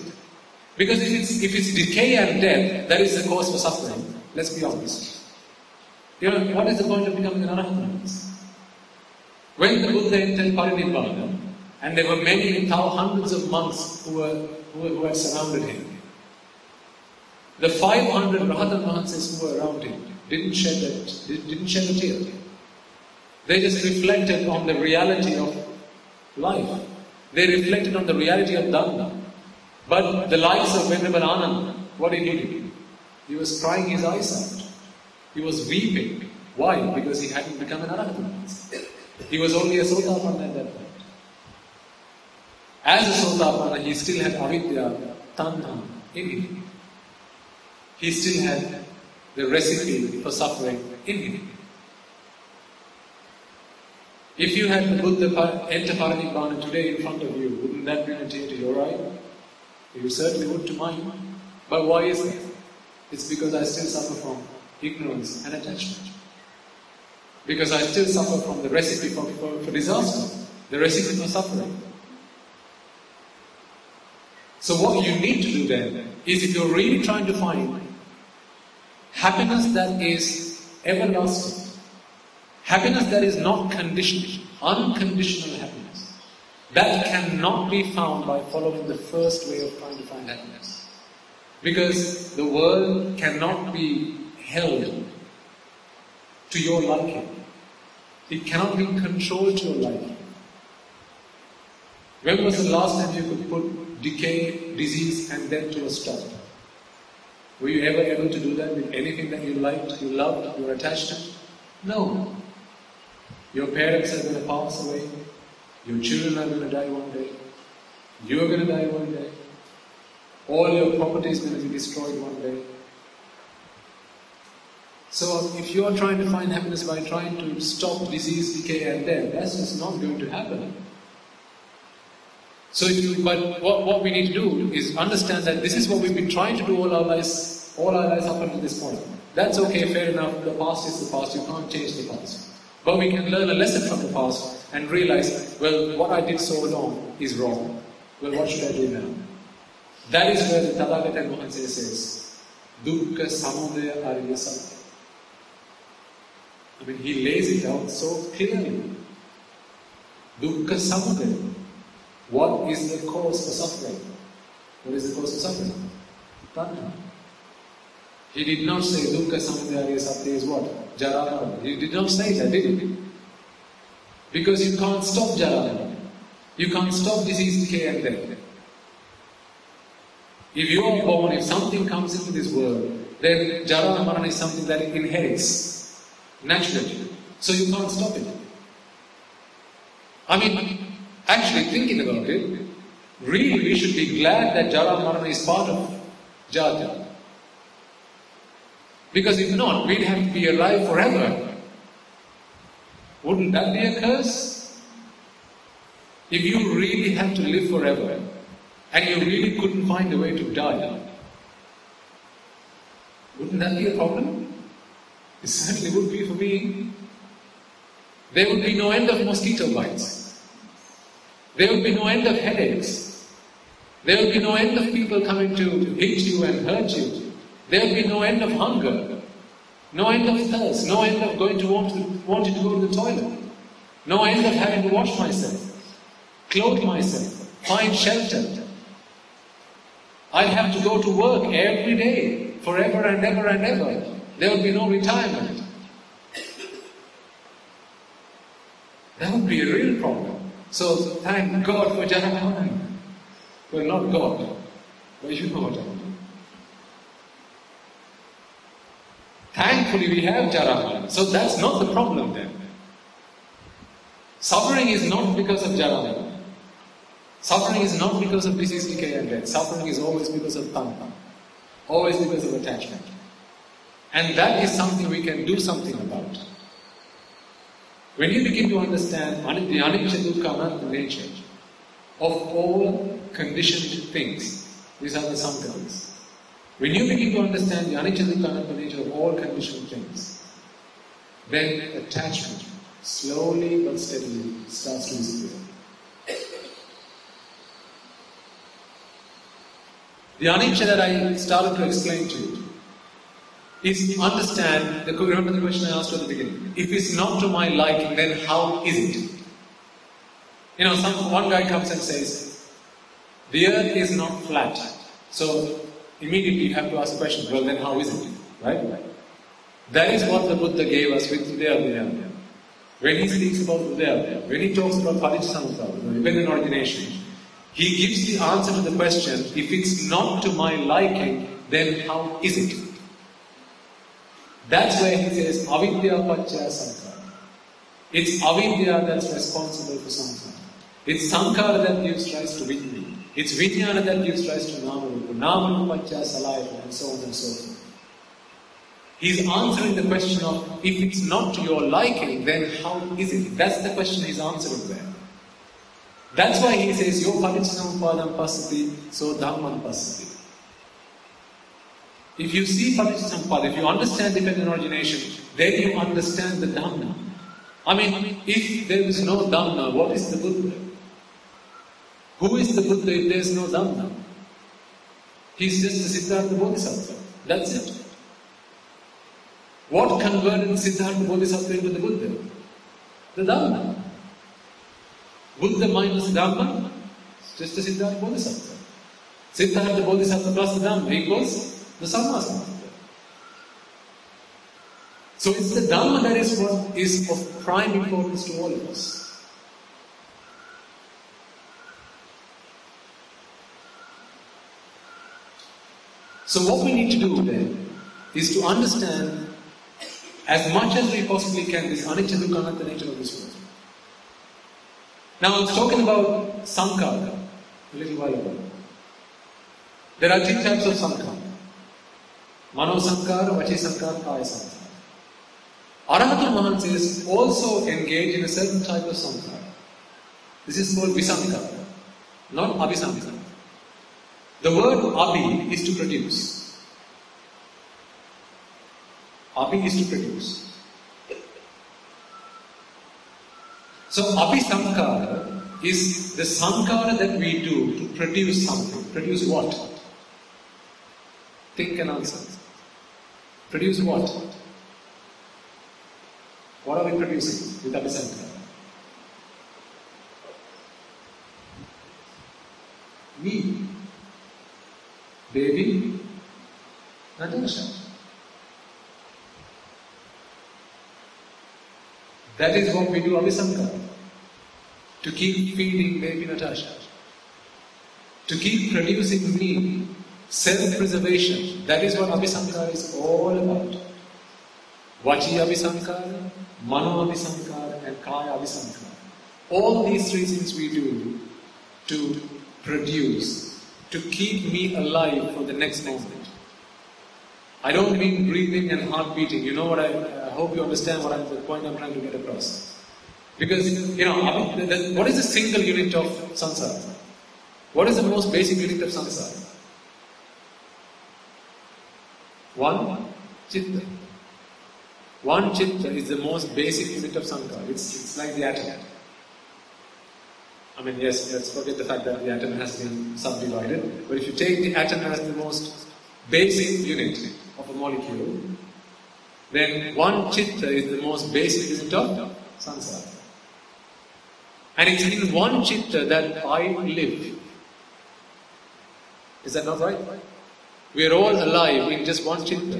Because if it's decay and death that is the cause for suffering, let's be honest. What is the point of becoming an Arahant? When the Buddha entered Parinibbana, and there were many hundreds of monks who had surrounded him, the 500 Rahatan Mahanses who were around him didn't shed a tear. They just reflected on the reality of life. They reflected on the reality of Dhamma. But the likes of Venerable Ananda, what did he do? He was crying his eyes out. He was weeping. Why? Because he hadn't become an Arahant. He was only a Sotapanna at that point. As a Sotapanna, he still had avidya, tanha in him. He still had the recipe for suffering in him. If you had the Buddha enter Parinibbana today in front of you, wouldn't that bring a tear to your eye? You certainly would to mine. But why is that? It's because I still suffer from ignorance and attachment. Because I still suffer from the recipe for disaster, the recipe for suffering. So what you need to do then is, if you're really trying to find happiness that is everlasting, happiness that is not conditional, unconditional happiness, that cannot be found by following the first way of trying to find happiness. Because the world cannot be held to your liking. It cannot be controlled to your liking. When was the last time you could put decay, disease and death to a stop? Were you ever able to do that with anything that you liked, you loved, you were attached to? No. Your parents are going to pass away. Your children are going to die one day. You are going to die one day. All your property is going to be destroyed one day. So if you are trying to find happiness by trying to stop disease, decay and death, that's just not going to happen. So but what we need to do is understand that this is what we've been trying to do all our lives up until this point. That's okay, fair enough, the past is the past, you can't change the past. But we can learn a lesson from the past and realize, well, what I did so wrong is wrong. Well, what should I do now? That is where the Tathagata Mahansa says, Dukkha Samudaya Ariya Satya. I mean, he lays it out so clearly. Dukkha Samudaya. What is the cause for suffering? What is the cause for suffering? Tanha. He did not say Dukkha Samudaya Ariya Satya is what? Jara. He did not say that, did he? Because you can't stop Jara. You can't stop disease, decay and death. If you are born, if something comes into this world, then Jara Marana is something that it inherits naturally. So you can't stop it. I mean, actually thinking about it, really we should be glad that Jara Marana is part of Jata. Because if not, we'd have to be alive forever. Wouldn't that be a curse? If you really had to live forever, and you really couldn't find a way to die, wouldn't that be a problem? It certainly would be for me. There would be no end of mosquito bites. There would be no end of headaches. There would be no end of people coming to hit you and hurt you. There would be no end of hunger. No end of thirst. No end of wanting to go to the toilet. No end of having to wash myself, clothe myself, find shelter. I'd have to go to work every day, forever and ever and ever. There would be no retirement. That would be a real problem. So thank God for Jara. Well, not God, but you know what I mean. Thankfully we have Jara. So that's not the problem then. Suffering is not because of Jara. Suffering is not because of disease, decay and death. Suffering is always because of tanha. Always because of attachment. And that is something we can do something about. When you begin to understand the anicca, dukkha, anatta nature of all conditioned things, these are the sankharas. When you begin to understand the anicca, dukkha, anatta nature of all conditioned things, then attachment slowly but steadily starts to disappear. The anicca that I started to explain to you is understand, remember the question I asked you at the beginning, if it's not to my liking, then how is it? You know, one guy comes and says, the earth is not flat. So immediately you have to ask the question, well then how is it? Right? That is what the Buddha gave us with Udaya. When he speaks about Udaya, when he talks about Paticcasamuppada, even in ordination, he gives the answer to the question, if it's not to my liking, then how is it? That's where he says, avidya paccaya sankhara. It's avidya that's responsible for sankhara. It's sankhara that gives rise to vijnana. It's vijnana that gives rise to namarupa. Namarupa paccaya salayana, and so on and so forth. He's answering the question of, if it's not to your liking, then how is it? That's the question he's answering there. That's why he says, Yo paticcasamuppadam passati, so dhamman passati. If you see paticcasamuppada, if you understand dependent origination, then you understand the Dhamma. I mean, if there is no Dhamma, what is the Buddha? Who is the Buddha if there is no Dhamma? He's just the Siddhartha Bodhisattva. That's it. What converted Siddhartha Bodhisattva into the Buddha? The Dhamma. Buddha minus Dhamma, just the Siddhartha Bodhisattva. Siddhartha Bodhisattva plus the Dhamma equals the Sammasambuddha. So it's the Dhamma that is what is of prime importance to all of us. So what we need to do then is to understand as much as we possibly can this anicca dukkha anatta nature of this world. Now I was talking about sankhara a little while ago. There are three types of sankhara. Mano sankhara, vachi sankhara, kaya sankhara. Arahatul Mahansis also engage in a certain type of sankhara. This is called visankhara, not abhisankhara. The word abhi is to produce. Abhi is to produce. So abhisankhara is the sankhara that we do to produce something. Produce what? Think and answer. Produce what? What are we producing with abhisankhara? Me. Baby, Natasha. That is what we do abhisankhara. To keep feeding baby Natasha. To keep producing me. Self-preservation. That is what abhisankhara is all about. Vachi abhisankhara, mano abhisankhara and kaya abhisankhara. All these three things we do to produce, to keep me alive for the next moment. I don't mean breathing and heart beating. You know what I hope you understand the point I'm trying to get across. Because, what is the single unit of samsara? What is the most basic unit of samsara? One chitta. One chitta is the most basic unit of samsara. It's like the atom. I mean, yes, let's forget the fact that the atom has been subdivided. But if you take the atom as the most basic unit of a molecule, then one chitta is the most basic unit of samsara. And it's in one chitta that I live. Is that not right? We are all alive in just one chitta.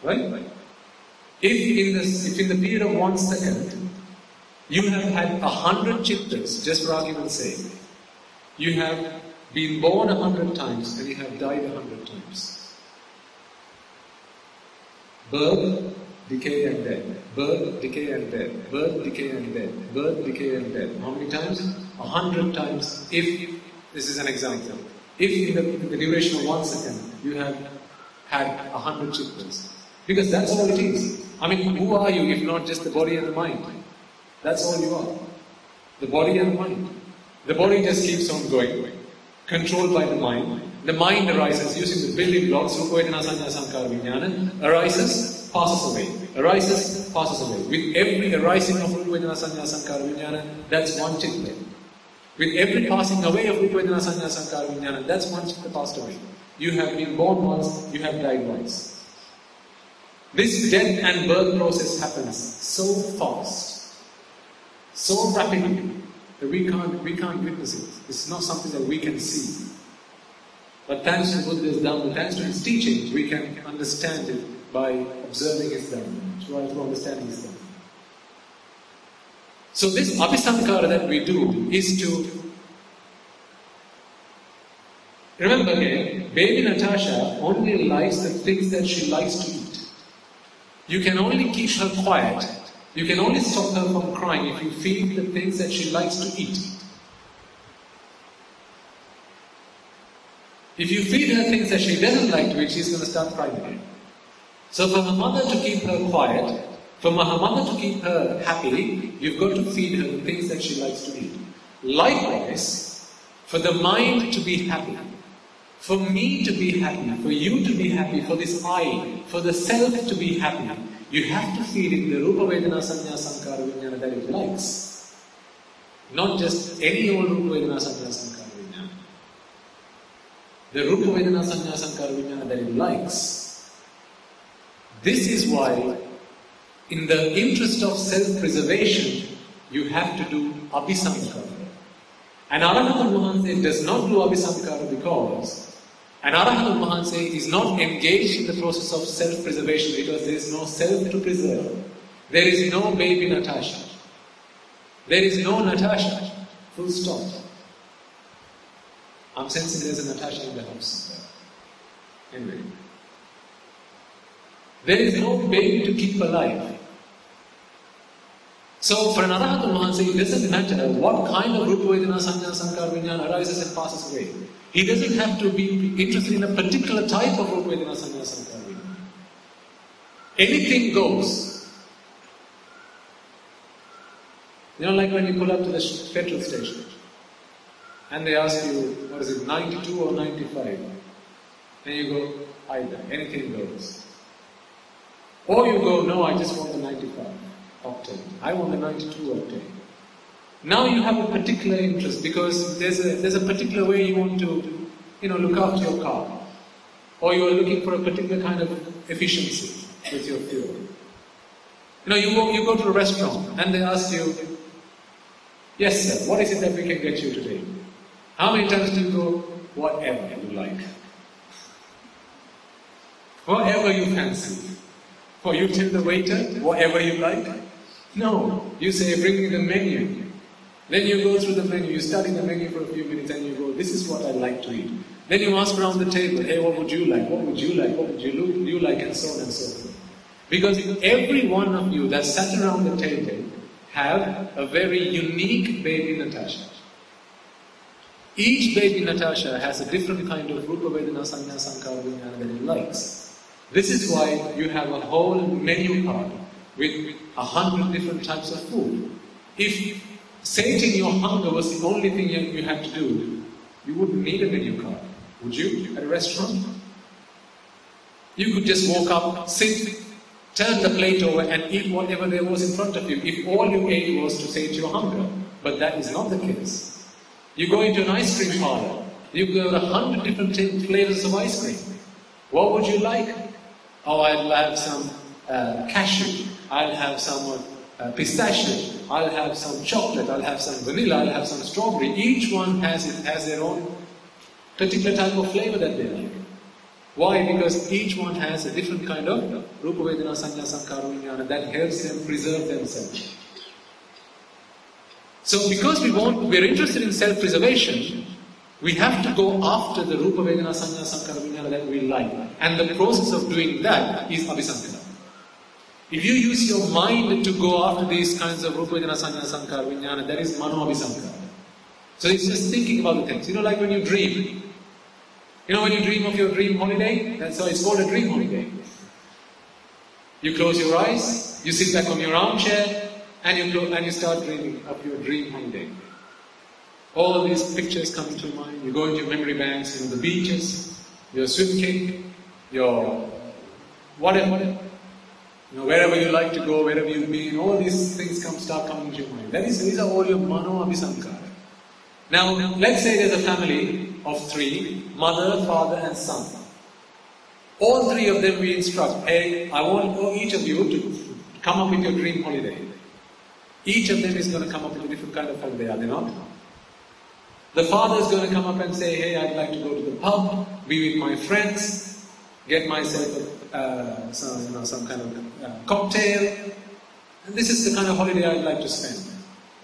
Right? If in the period of 1 second, you have had 100 chittas, just for argument's sake. You have been born 100 times and you have died 100 times. Birth, decay and death. Birth, decay and death. Birth, decay and death. Birth, decay and death. How many times? 100 times. If, this is an example. If in the duration of 1 second, you have had 100 chittas. Because that's all it is. I mean, who are you if not just the body and the mind? That's all you are. The body and the mind. The body just keeps on going, controlled by the mind. The mind arises using the building blocks, rupa vedana sanya sankhara vijnana, arises, passes away. Arises, passes away. With every arising of rupa vedana sanya sankhara vijnana, that's one chitta. With every passing away of rupa vedana sanya sankhara vijnana, that's one chitta passed away. You have been born once, you have died once. This death and birth process happens so fast, so rapidly, that we can't witness it. It's not something that we can see. But thanks to Buddha's Dhamma, thanks to his teachings, we can understand it by observing his Dhamma, trying to understand his Dhamma. So this abhisankhara that we do is to remember again, baby Natasha only likes the things that she likes to eat. You can only keep her quiet. You can only stop her from crying if you feed the things that she likes to eat. If you feed her things that she doesn't like to eat, she's going to start crying again. So for her mother to keep her quiet, for her mother to keep her happy, you've got to feed her the things that she likes to eat. Likewise, for the mind to be happy, for me to be happy, for you to be happy, for this I, for the self to be happy, you have to feed it the Rupa Vedana Sanya Sankara Vijnana that it likes. Not just any old Rupa Vedana Sanya Sankara Vijnana. The Rupa Vedana Sanya Sankara Vijnana that it likes. This is why, in the interest of self-preservation, you have to do Abhisankara. And Arahata Mahanse does not do Abhisankara because an Arahata Mahanse is not engaged in the process of self-preservation because there is no self to preserve. There is no baby Natasha. There is no Natasha. Full stop. I'm sensing there's a Natasha in the house. Anyway. There is no baby to keep alive. So for an Arahata Mahansa, it doesn't matter what kind of Rupa Vedana Sanya Sankara Vijnana arises and passes away. He doesn't have to be interested in a particular type of Rupa Vedana Sanya Sankara Vijnana. Anything goes. You know, like when you pull up to the petrol station and they ask you, what is it, 92 or 95? And you go, either, anything goes. Or you go, no, I just want the 95 octane. I want the 92 octane. Now you have a particular interest because there's a particular way you want to, look after your car. Or you are looking for a particular kind of efficiency with your fuel. You go to a restaurant and they ask you, yes sir, what is it that we can get you today? How many times do you go, whatever you like? Whatever you fancy. Or you tell the waiter, whatever you like? No, you say, bring me the menu. Then you go through the menu, you study the menu for a few minutes and you go, this is what I like to eat. Then you ask around the table, hey, what would you like? What would you like? What would you like? And so on and so forth. Because every one of you that sat around the table have a very unique baby Natasha. Each baby Natasha has a different kind of Rupa Vedana Sanya Sankara Vijnana that it likes. This is why you have a whole menu card with 100 different types of food. If sating your hunger was the only thing you had to do, you wouldn't need a menu card, would you, at a restaurant? You could just walk up, sit, turn the plate over and eat whatever there was in front of you, if all you ate was to sate your hunger. But that is not the case. You go into an ice cream parlor, you go to 100 different flavors of ice cream. What would you like? Oh, I'll have some cashew, I'll have some pistachio, I'll have some chocolate, I'll have some vanilla, I'll have some strawberry. Each one has their own particular type of flavor that they like. Why? Because each one has a different kind of Rupa Vedana Sanya Sankara Vijnana that helps them preserve themselves. So because we're interested in self-preservation, we have to go after the Rupa Vedana Sanya Sankara Vijnana that we like. And the process of doing that is Abhisankara. If you use your mind to go after these kinds of Rupa Vedana Sanya Sankara Vijnana, that is Mano Abhisankara. So it's just thinking about the things. Like when you dream. When you dream of your dream holiday, that's why it's called a dream holiday. You close your eyes, you sit back on your armchair, and you start dreaming of your dream holiday. All these pictures come into mind. You go into your memory banks, the beaches, your swim kick, your whatever, wherever you like to go, wherever you've been, all these things start coming into your mind. These are all your Mano Abhisankara. Now, let's say there's a family of 3, mother, father and son. All 3 of them we instruct, hey, I want each of you to come up with your dream holiday. Each of them is going to come up with a different kind of holiday, are they not? The father is going to come up and say, hey, I'd like to go to the pub, be with my friends, get myself some kind of cocktail. And this is the kind of holiday I'd like to spend.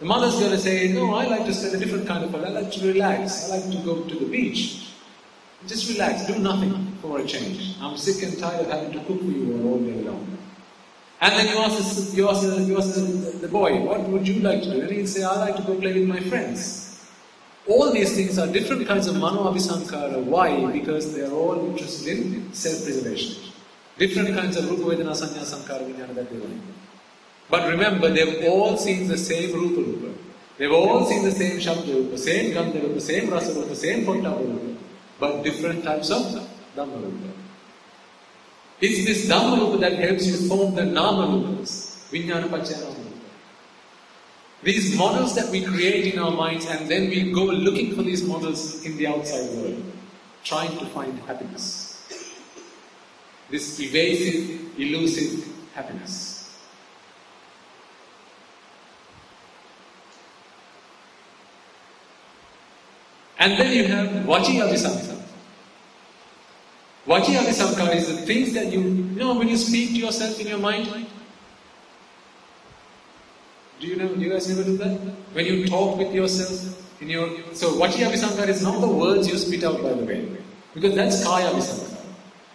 The mother's going to say, no, I like to spend a different kind of holiday. I like to relax. I like to go to the beach. Just relax, do nothing for a change. I'm sick and tired of having to cook for you all day long. And then you ask the boy, what would you like to do? And he'll say, I like to go play with my friends. All these things are different kinds of Mano Abhisankara. Why? Because they are all interested in self-preservation. Different kinds of Rupa Vedana Sanya Sankara Vijnana that they learn. But remember, they've all seen the same Rupa Rupa. They've all seen the same Shabda Rupa, same Gandha Rupa, same Rasa Rupa, same Pottava Rupa, but different types of Dhamma Rupa. It's this Dhamma Rupa that helps you form the Nama Rupas, Vijnana Pachaya Nama Rupa. These models that we create in our minds, and then we go looking for these models in the outside world, trying to find happiness. This evasive, elusive happiness. And then you have Vachi Abhisankara. Vachi Abhisankara is the things that you know when you speak to yourself in your mind. Do you guys ever do that? When you talk with yourself in your... So Vachi Abhisankara is not the words you spit out, by the way. Because that's Kaya Abhisankara.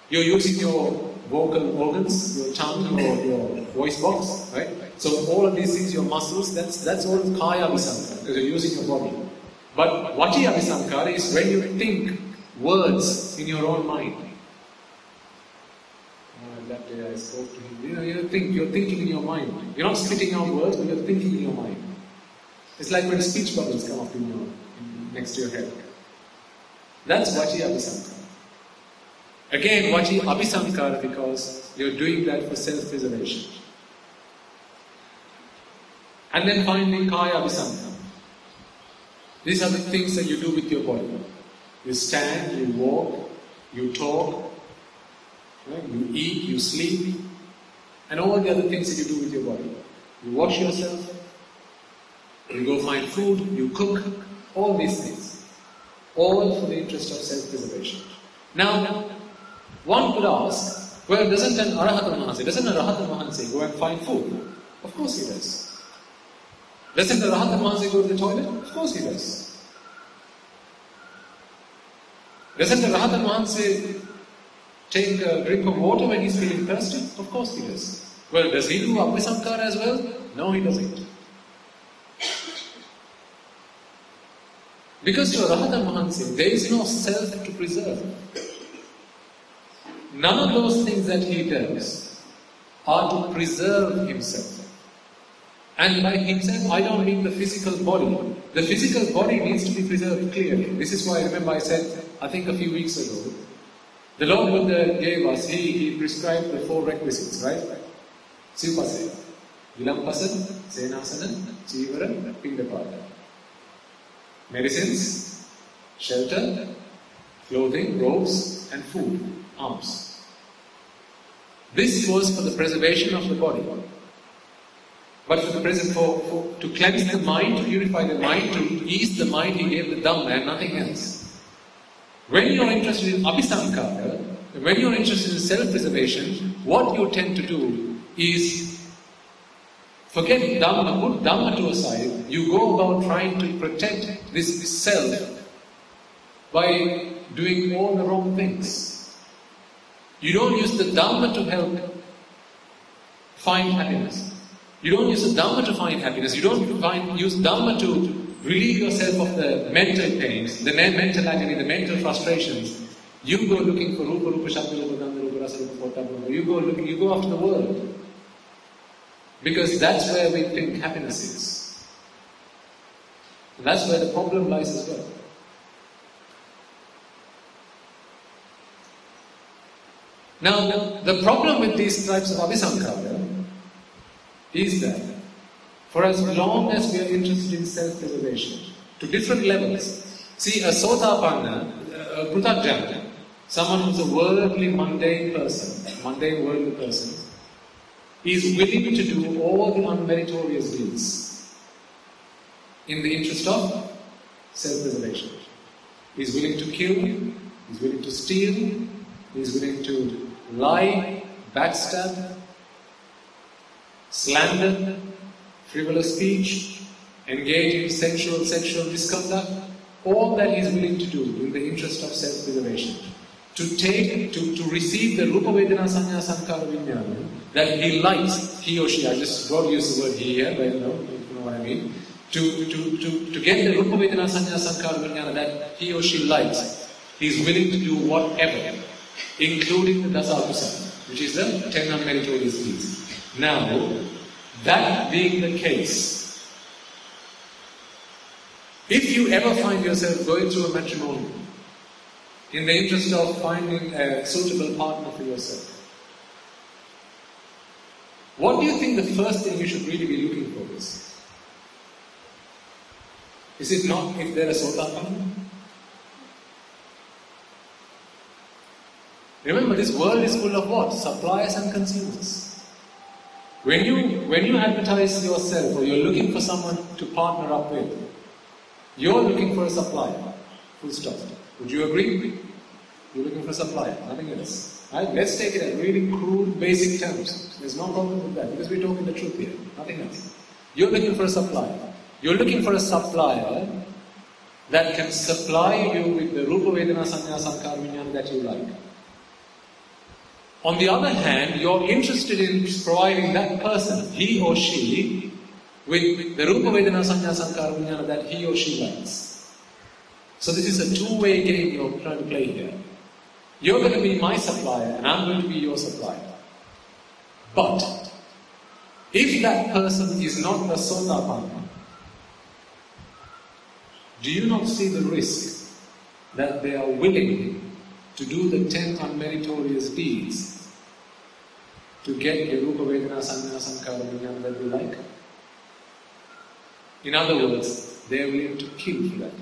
You're using your vocal organs, your tongue or your voice box, right? So all of these things, your muscles, that's all Kaya Abhisankara, because you're using your body. But Vachi Abhisankara is when you think words in your own mind. That day I spoke to him. You're thinking in your mind. You're not spitting out words, but you're thinking in your mind. It's like when speech bubbles come up next to your head. That's Vachi Abhisankara. Again, Vachi Abhisankara because you're doing that for self-preservation. And then finally, Kaya Abhisankara. These are the things that you do with your body. You stand, you walk, you talk, right? You eat, you sleep, and all the other things that you do with your body. You wash yourself, you go find food, you cook, all these things. All for the interest of self-preservation. Now, one could ask, well, doesn't a Rahatan Mahanse go and find food? Of course he does. Doesn't the Rahatan Mahanse go to the toilet? Of course he does. Doesn't the Rahatan Mahanse take a drink of water when he's feeling thirsty? Of course he does. Well, does he do Abhisankara as well? No, he doesn't. Because to a Rahatan Mahanse, there is no self to preserve. None of those things that he does are to preserve himself. And by himself, I don't mean the physical body. The physical body needs to be preserved clearly. This is why, remember I said, I think a few weeks ago, the Lord Buddha gave us, he prescribed the 4 requisites, right? Sivpasaya, Vilampasana, Senasana, Chivara, Pindapata. Medicines, shelter, clothing, robes, and food, alms. This was for the preservation of the body. But for the present, to cleanse the mind, to purify the mind, to ease the mind, he gave the Dhamma and nothing else. When you're interested in Abhisankara, when you're interested in self-preservation, what you tend to do is forget Dhamma, put Dhamma to aside, you go about trying to protect this self by doing all the wrong things. You don't use the Dhamma to help find happiness. You don't use the Dhamma to find happiness. You don't use Dhamma to relieve yourself of the mental pains, the mental agony, the mental frustrations. You go looking for Rupa, Rupa, Shabda, Rupa, Gandha, Rupa, Rasa, Rupa, Pottava Rupa. You go after the world. Because that's where we think happiness is. And that's where the problem lies as well. Now, the problem with these types of Abhisankara is that for as long as we are interested in self-preservation, to different levels, see a Sotapanna, a Pruthajjana, someone who's a worldly, mundane worldly person, is willing to do all the unmeritorious deeds in the interest of self-preservation. He's willing to kill, he's willing to steal, he's willing to lie, backstab, slander, frivolous speech, engage in sexual misconduct, all that he is willing to do in the interest of self-preservation. To receive the Rupa Vedana Sanya Sankara Vijnana that he likes, he or she, I just got to use the word he here, but you know what I mean. To get the Rupa Vedana Sanya Sankara Vijnana that he or she likes, he is willing to do whatever, including the Dasa Akusala. which is the 10 unmeritorious deeds. Now, that being the case, if you ever find yourself going through a matrimonial in the interest of finding a suitable partner for yourself, what do you think the first thing you should really be looking for is? Is it not if they're a sotapanna? Remember, this world is full of what? Suppliers and consumers. When you advertise yourself or you're looking for someone to partner up with, you're looking for a supplier. Full stop. Would you agree? You're looking for a supplier, nothing else. Right? Let's take it at really crude, basic terms. There's no problem with that because we're talking the truth here, nothing else. You're looking for a supplier. You're looking for a supplier that can supply you with the Rupa Vedana Sanya Sankara Vijnana that you like. On the other hand, you're interested in providing that person, he or she, with the Rupa Vedana Sanya Sankara Vijnana that he or she likes. So this is a two-way game you're trying to play here. You're going to be my supplier and I'm going to be your supplier. But if that person is not a sotapanna, do you not see the risk that they are willing to do the 10 unmeritorious deeds to get the Rupa Vedana Sanya Sankara Vijnana that they like? In other words, they are willing to kill for that.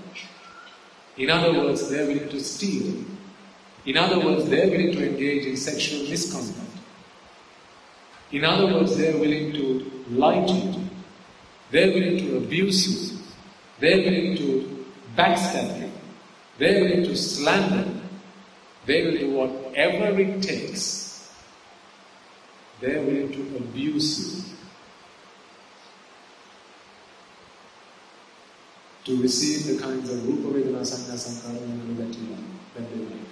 In other words, they are willing to steal. In other words, they are willing to engage in sexual misconduct. In other words, they are willing to lie to you. They are willing to abuse you. They are willing to backstab you. They are willing to slander you. They will do whatever it takes. They are willing to abuse you to receive the kinds of Rupa Vedana Sanya Sankara Vijnana that you like, that they like.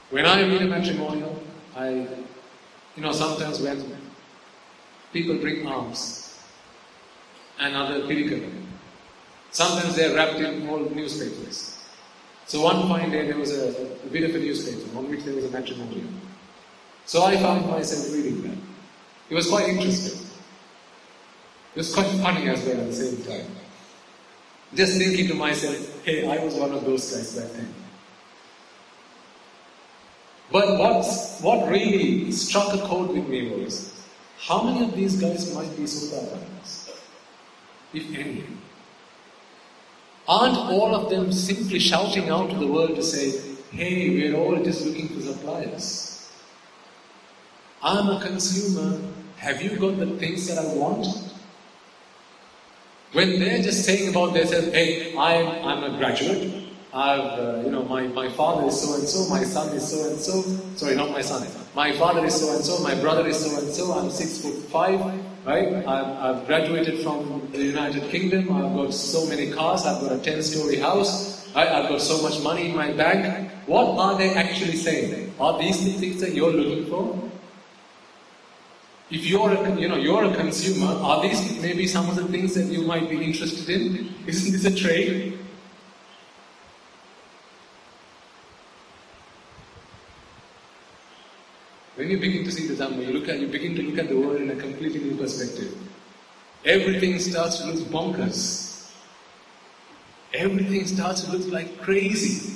When I read a matrimonial, sometimes when people bring arms and other pirikara, sometimes they are wrapped in old newspapers. So one fine day there was a bit of a newspaper on which there was a matrimonial. So I found myself reading that. It was quite interesting. It was quite funny as well at the same time. Just thinking to myself, hey, I was one of those guys back then. But what really struck a chord with me was, how many of these guys might be sotapannas? If any. Aren't all of them simply shouting out to the world to say, hey, we're all just looking for suppliers. I'm a consumer. Have you got the things that I want? When they're just saying about themselves, hey, I'm a graduate. My father is so and so, my son is so and so. Sorry, not my son. My father is so and so, my brother is so and so. I'm 6'5", right? I've graduated from the United Kingdom. I've got so many cars. I've got a 10-story house. Right? I've got so much money in my bank. What are they actually saying? Are these the things that you're looking for? If you're a consumer, are these maybe some of the things that you might be interested in? Isn't this a trade? When you begin to see the Dhamma, you begin to look at the world in a completely new perspective. Everything starts to look bonkers. Everything starts to look like crazy.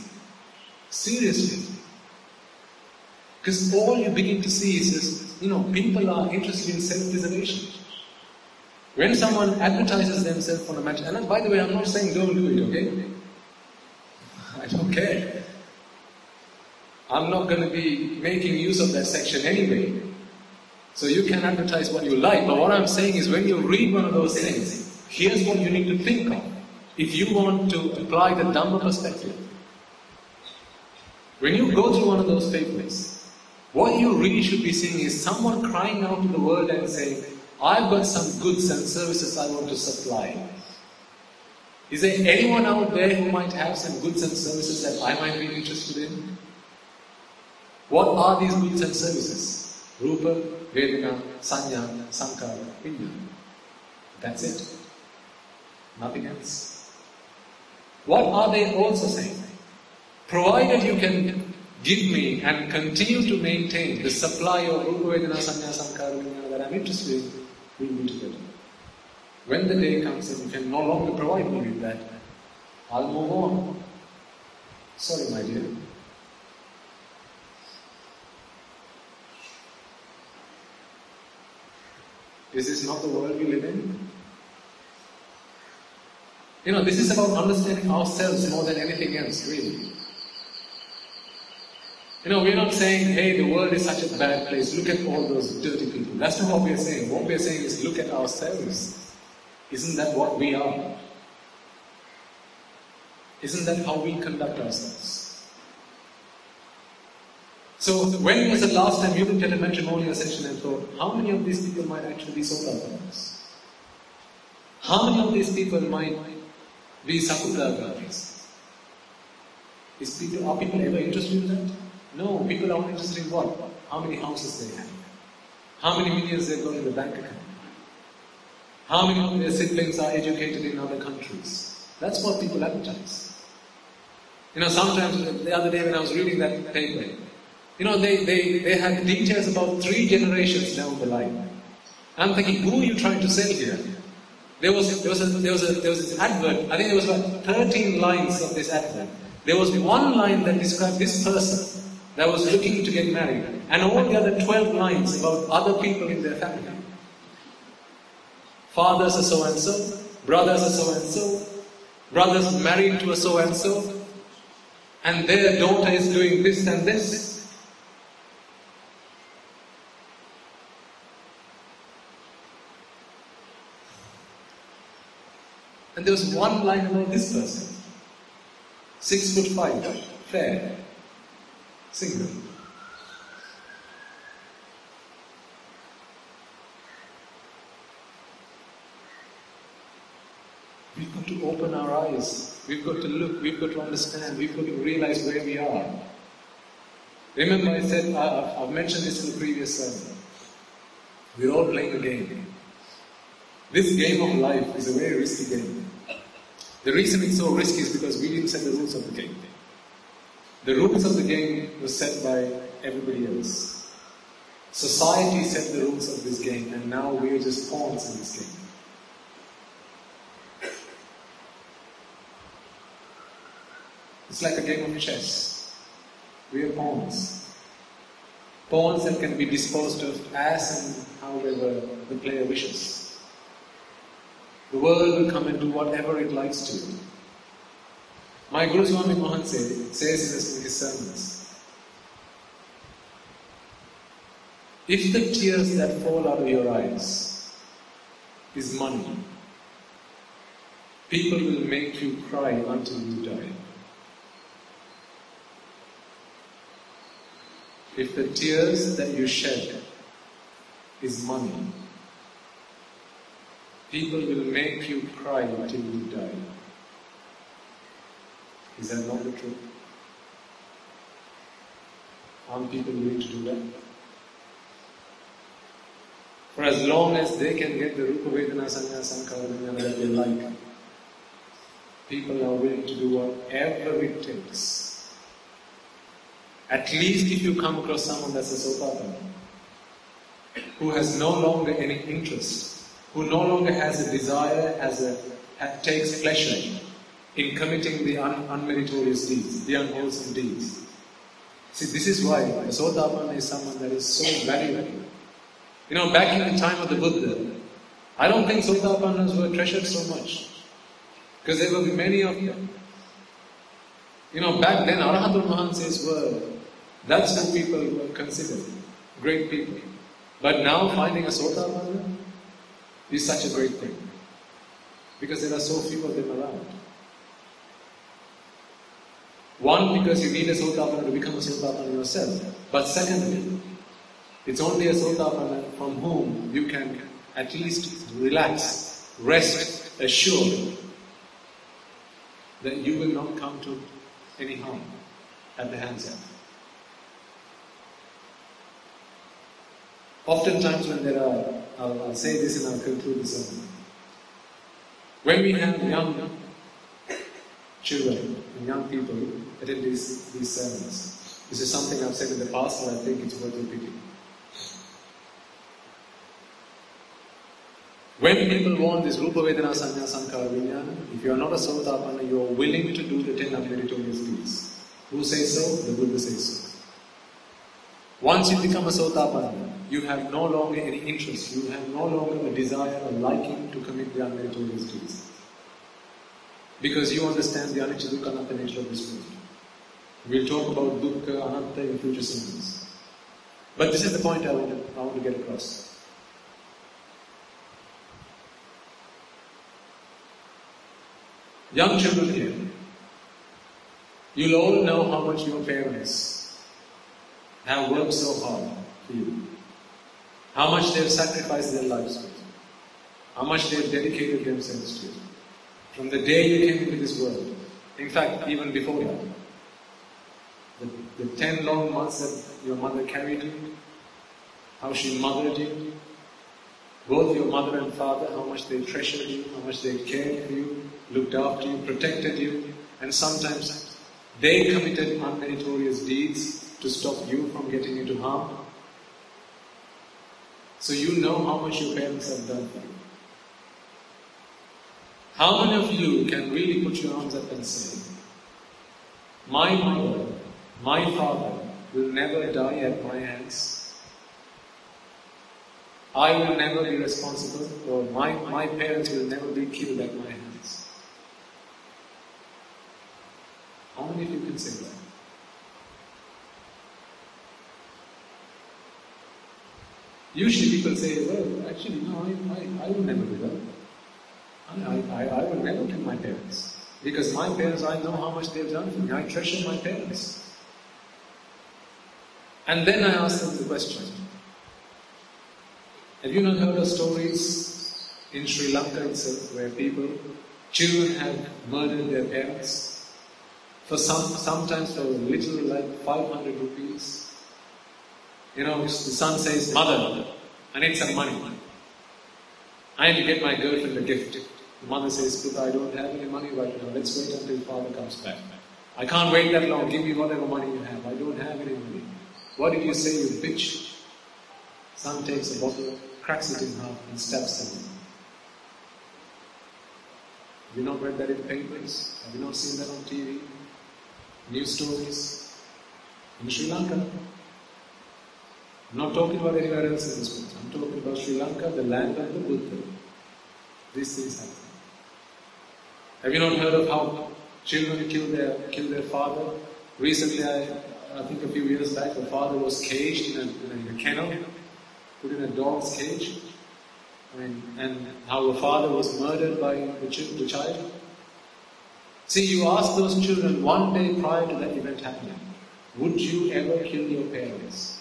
Seriously. Because all you begin to see is this, people are interested in self-preservation. When someone advertises themselves on a match, and by the way, I'm not saying don't do it, okay? I don't care. I'm not going to be making use of that section anyway. So you can advertise what you like, but what I'm saying is when you read one of those things, here's what you need to think of. If you want to apply the Dhamma perspective. When you go through one of those papers, what you really should be seeing is someone crying out to the world and saying, I've got some goods and services I want to supply. Is there anyone out there who might have some goods and services that I might be interested in? What are these goods and services? Rupa, Vedana, Sanya, Sankara, Vijnana. That's it. Nothing else. What are they also saying? Provided you can give me and continue to maintain the supply of Rupa Vedana Sanya Sankara Vijnana that I'm interested in, we'll be together. When the day comes and you can no longer provide me with that, I'll move on. Sorry, my dear. This is not the world we live in. This is about understanding ourselves more than anything else, really. We're not saying, hey, the world is such a bad place, look at all those dirty people. That's not what we're saying. What we're saying is, look at ourselves. Isn't that what we are? Isn't that how we conduct ourselves? So, when was the last time you looked at a matrimonial session and thought, how many of these people might actually be Sotapanas? How many of these people might be Sakutagamis? Are people ever interested in that? No, people are interested in what? How many houses they have. How many millions they've got in the bank account. How many of their siblings are educated in other countries. That's what people advertise. Sometimes, the other day when I was reading that paper, they had details about 3 generations down the line. I'm thinking, who are you trying to sell here? There was this advert, I think there was about 13 lines of this advert. There was one line that described this person that was looking to get married, and all the other 12 lines about other people in their family. Fathers are so-and-so, brothers are so-and-so, brothers married to a so-and-so, and their daughter is doing this and this. And there was one line about this person. 6'5", fair, single. We've got to open our eyes. We've got to look. We've got to understand. We've got to realize where we are. Remember, I said, I've mentioned this in the previous sermon. We're all playing a game. This game of life is a very risky game. The reason it's so risky is because we didn't set the rules of the game. The rules of the game were set by everybody else. Society set the rules of this game, and now we're just pawns in this game. It's like a game of chess. We are pawns. Pawns that can be disposed of as and however the player wishes. The world will come and do whatever it likes to. My Guru Swami Mohan says in his sermons, if the tears that fall out of your eyes is money, people will make you cry until you die. If the tears that you shed is money, people will make you cry until you die. Is that not the truth? Aren't people willing to do that? For as long as they can get the Rupa Vedana Sanya Sankara Vijnana that they like, people are willing to do whatever it takes. At least if you come across someone that's a Sotapana, who has no longer any interest, who no longer has a desire, takes pleasure in committing the unmeritorious deeds, the unwholesome deeds. See, this is why a Sotapana is someone that is so valuable. Back in the time of the Buddha, I don't think Sotapanas were treasured so much, because there were many of them. Back then, Arahatul Mahansis that's who people were considered, great people. But now finding a Sotapana is such a great thing, because there are so few of them around. One, because you need a Sotapana to become a Sotapana yourself. But secondly, it's only a Sotapana from whom you can at least relax, rest, assured that you will not come to any harm at the hands of. Oftentimes when there are, I'll say this and I'll conclude the sermon. When we have young children and young people attend these sermons, This is something I've said in the past, and I think it's worth repeating. When people want this Rupa Vedana Sanya Sankara Vijnana, if you are not a Sotapanna, you are willing to do the 10 unmeritorious deeds. Who says so? The Buddha says so. Once you become a Sotapanna, you have no longer any interest, you have no longer a desire or liking to commit the unmeritorious deeds. Because you understand the Anicca Dukkha Anatta nature of this world. We'll talk about Dukkha, Anatta in future sermons. But this is the point I want to get across. Young children here, you'll all know how much your parents have worked so hard for you. How much they've sacrificed their lives for you. How much they've dedicated themselves to you. From the day you came into this world, in fact, even before that, the 10 long months that your mother carried you, how she mothered you, both your mother and father, how much they treasured you, how much they cared for you, looked after you, protected you, and sometimes they committed unmeritorious deeds to stop you from getting into harm. So you know how much your parents have done for you. How many of you can really put your arms up and say, my mother, my father will never die at my hands? I will never be responsible, or my parents will never be killed at my hands. How many of you can say that? Usually people say, well, actually, no, I will never do that. I will never kill my parents. Because my parents, I know how much they've done for me. I treasure my parents. And then I ask them the question, have you not heard of stories in Sri Lanka itself where children have murdered their parents for sometimes for a little like 500 rupees? You know, the son says, mother, I need some money. I need to get my girlfriend a gift. The mother says, Puta, I don't have any money right now. Let's wait until father comes back. I can't wait that long. Give me whatever money you have. I don't have any money. What did you say, you bitch? Son takes a bottle, cracks it in half and stabs them. Have you not read that in the papers? Have you not seen that on TV? News stories? In Sri Lanka? I'm not talking about anywhere else in this world. I'm talking about Sri Lanka, the land of the Buddha. These things happen. Have you not heard of how children kill their father? Recently, I think a few years back, the father was caged in a kennel, put in a dog's cage, and how the father was murdered by the child. See, you ask those children one day prior to that event happening, would you ever kill your parents?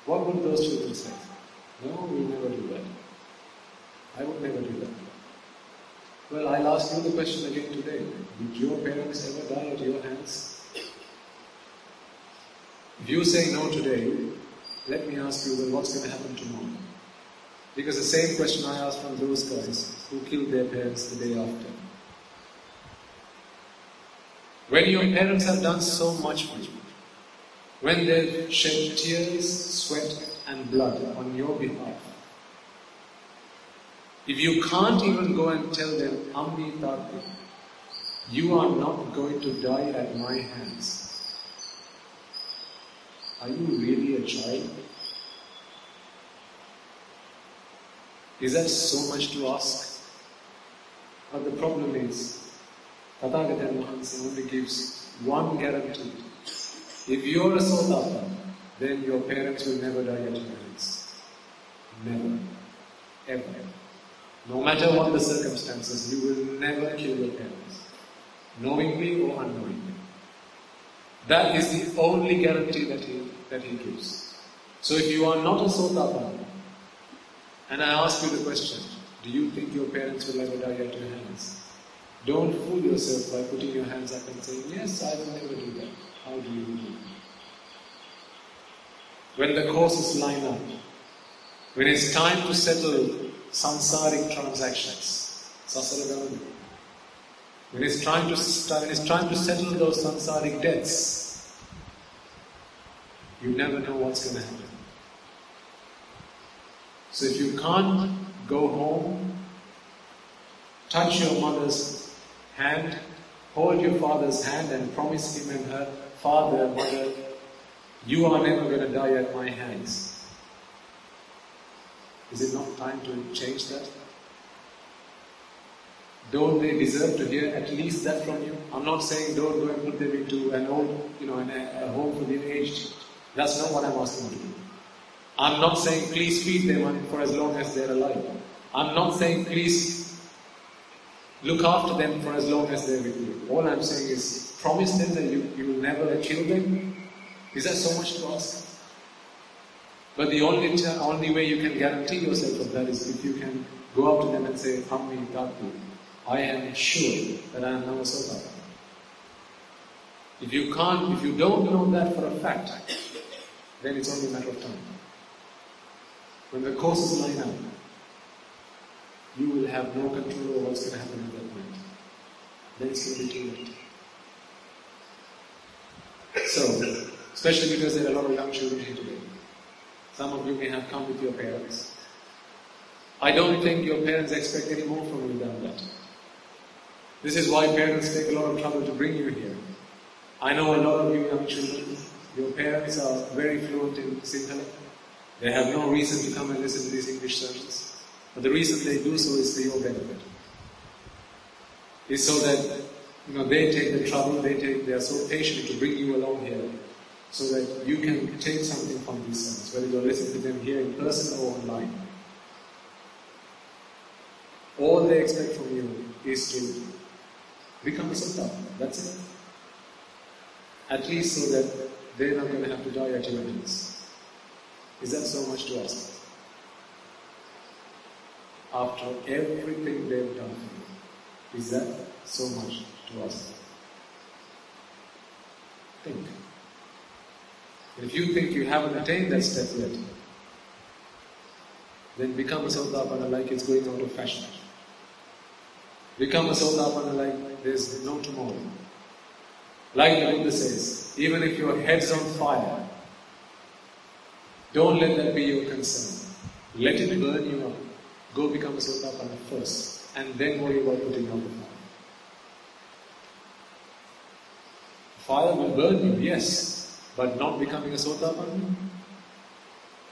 What would those children say? No, we'll never do that. I would never do that. Well, I'll ask you the question again today. Did your parents ever die at your hands? If you say no today, let me ask you, well, what's going to happen tomorrow? Because the same question I asked from those guys who killed their parents the day after. When your parents have done so much for you, when they've shed tears, sweat and blood on your behalf, if you can't even go and tell them, Ammi Tati, you are not going to die at my hands, are you really a child? Is that so much to ask? But the problem is, Tathagata Mahansa only gives one guarantee. If you are a Sotapana, then your parents will never die at your hands. Never. Ever. No matter what the circumstances, you will never kill your parents. Knowingly or unknowingly. That is the only guarantee that he gives. So if you are not a Sotapana, and I ask you the question, do you think your parents will ever die at your hands? Don't fool yourself by putting your hands up and saying, yes, I will never do that. How do you do it? When the courses line up, when it's time to settle samsaric transactions, when it's time to settle those samsaric debts, You never know what's going to happen. So if you can't go home, touch your mother's hand, hold your father's hand and promise him and her, Father, Mother, you are never going to die at my hands. Is it not time to change that? Don't they deserve to hear at least that from you? I'm not saying don't go and put them into an old, a home for the aged. That's not what I'm asking you to do. I'm not saying please feed them for as long as they're alive. I'm not saying please look after them for as long as they're with you. All I'm saying is promise them that you will never kill them. Is that so much to ask? But the only way you can guarantee yourself of that is if you can go up to them and say, Hammi Tatu, I am sure that I am now a Sota. If you don't know that for a fact, then it's only a matter of time. When the courses line up, you will have no control over what's going to happen at that point. Then it's going to be too late. So, especially because there are a lot of young children here today. Some of you may have come with your parents. I don't think your parents expect any more from you than that. This is why parents take a lot of trouble to bring you here. I know a lot of you young children, your parents are very fluent in Sinhala. They have no reason to come and listen to these English sermons. But the reason they do so is for your benefit. It's so that they take the trouble, they are so patient to bring you along here, so that you can take something from these sermons, whether you're listening to them here in person or online. All they expect from you is to become a Sutta. That's it. At least so that they're not going to have to die at your hands. Is that so much to ask? After everything they've done for you, is that so much to ask? Think. And if you think you haven't attained that step yet, then become a Sautapana like it's going out of fashion. Become a Sautapana like there's no tomorrow. Like the Buddha says, even if your head's on fire, don't let that be your concern. Let it burn you up. Go become a Sautapana first, and then worry about putting out the fire. Fire will burn you, yes, but not becoming a Sautapana,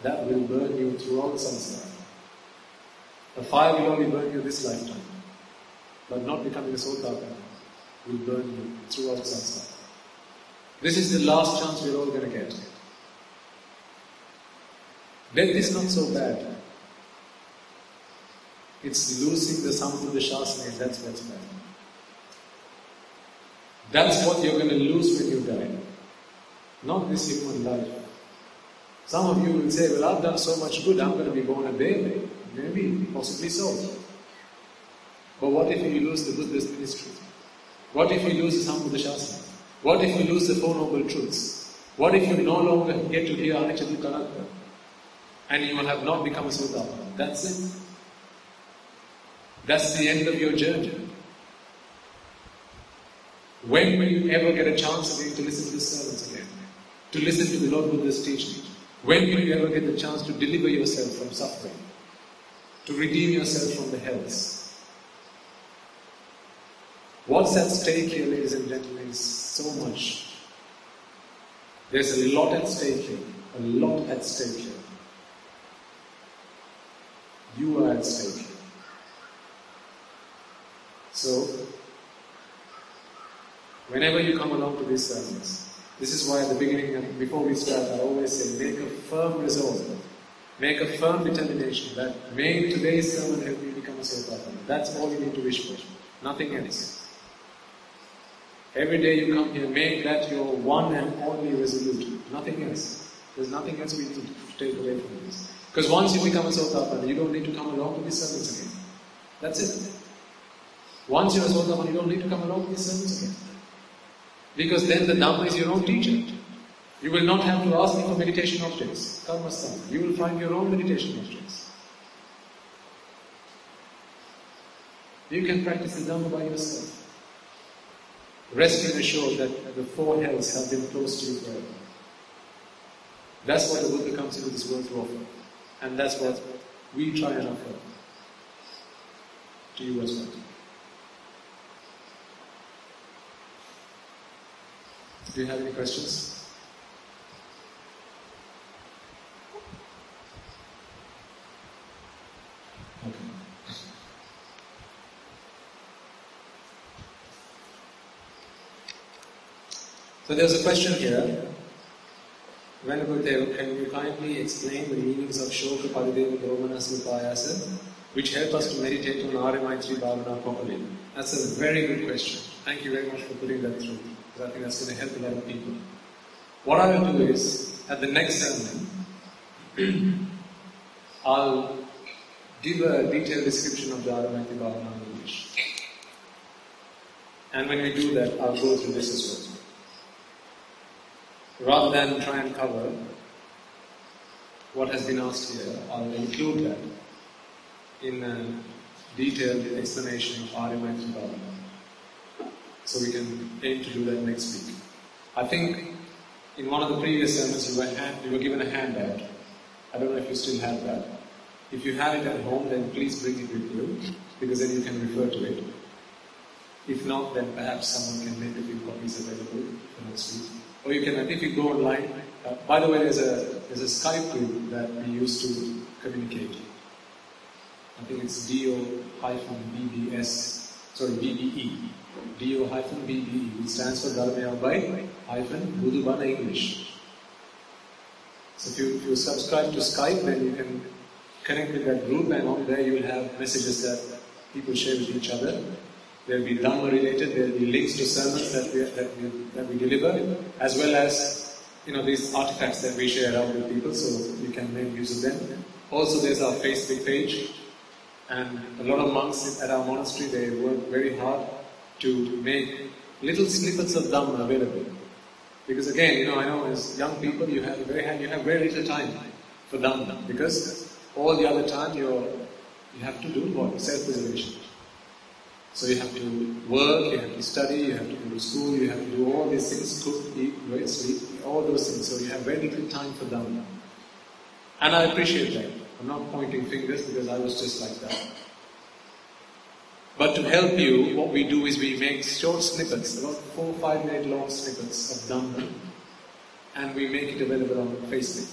that will burn you throughout samsara. The fire will only burn you this lifetime, but not becoming a Sautapana will burn you throughout samsara. This is the last chance we're all going to get. Death is not so bad. It's losing the sound of the Shasana, that's what's bad. That's what you're going to lose when you die. Not this human life. Some of you will say, well, I've done so much good, I'm going to be born a baby. Maybe, possibly so. But what if you lose the Buddhist ministry? What if you lose the sound of the Shasana? What if you lose the Four Noble Truths? What if you no longer get to hear Anicca Dukkha Anatta? And you have not become a Sautapana? That's it. That's the end of your journey. When will you ever get a chance again to listen to the sermons again? To listen to the Lord Buddha's teaching? When will you ever get the chance to deliver yourself from suffering? To redeem yourself from the hells? What's at stake here, ladies and gentlemen, is so much. There's a lot at stake here. A lot at stake here. You are at stake here. So, whenever you come along to these sermons, this is why at the beginning and before we start, I always say, make a firm resolve, make a firm determination that may today's sermon help you become a Sautapana. That's all you need to wish for, nothing else. Every day you come here, make that your one and only resolution, nothing else. There's nothing else we need to take away from this. Because once you become a Sautapana, you don't need to come along to these sermons again. That's it. Once you're a Sautapana, you don't need to come along to these sermons again. Because then the Dhamma is your own teacher. You will not have to ask me for meditation objects, karmasthana. You will find your own meditation objects. You can practice the Dhamma by yourself. Rest assured that the four hells have been close to you forever. That's what the Buddha comes into this world to offer. And that's what we try and offer to you as well. Do you have any questions? Okay. So there's a question here. Venerable Dev, can you kindly explain the meanings of Shoka Parideva Domanasya Payasa, which help us to meditate on Arya Maitri Bhavana properly? That's a very good question. Thank you very much for putting that through, because I think that's going to help a lot of people. What I will do is, at the next sermon, I'll give a detailed description of the Arya Maitri Bhavana in English. And when we do that, I'll go through this as well. Rather than try and cover what has been asked here, I'll include that in a detailed explanation of Arya Maitri Bhavana. So we can aim to do that next week. I think in one of the previous sermons you were given a handout. I don't know if you still have that. If you have it at home, then please bring it with you, because then you can refer to it. If not, then perhaps someone can make a few copies available for next week. Or you can, if you go online, by the way, there's a Skype group that we use to communicate. I think it's BBE, DO-BBE, which stands for Dharmaya by Budubana English. So if you subscribe to Skype, then you can connect with that group, and on there you will have messages that people share with each other. There will be Dhamma related, there will be links to sermons that we deliver, as well as these artifacts that we share out with people, so you can make use of them. Also, there's our Facebook page, and a lot of monks at our monastery, they work very hard to make little snippets of Dhamma available. Because again, I know as young people, you have very little time for Dhamma, because all the other time you have to do what? Self-preservation. So you have to work, you have to study, you have to go to school, you have to do all these things, cook, eat, sleep, all those things. So you have very little time for Dhamma. And I appreciate that. I'm not pointing fingers, because I was just like that. But to help you, what we do is we make short snippets, about 4 or 5 minute long snippets of Dhamma, and we make it available on Facebook.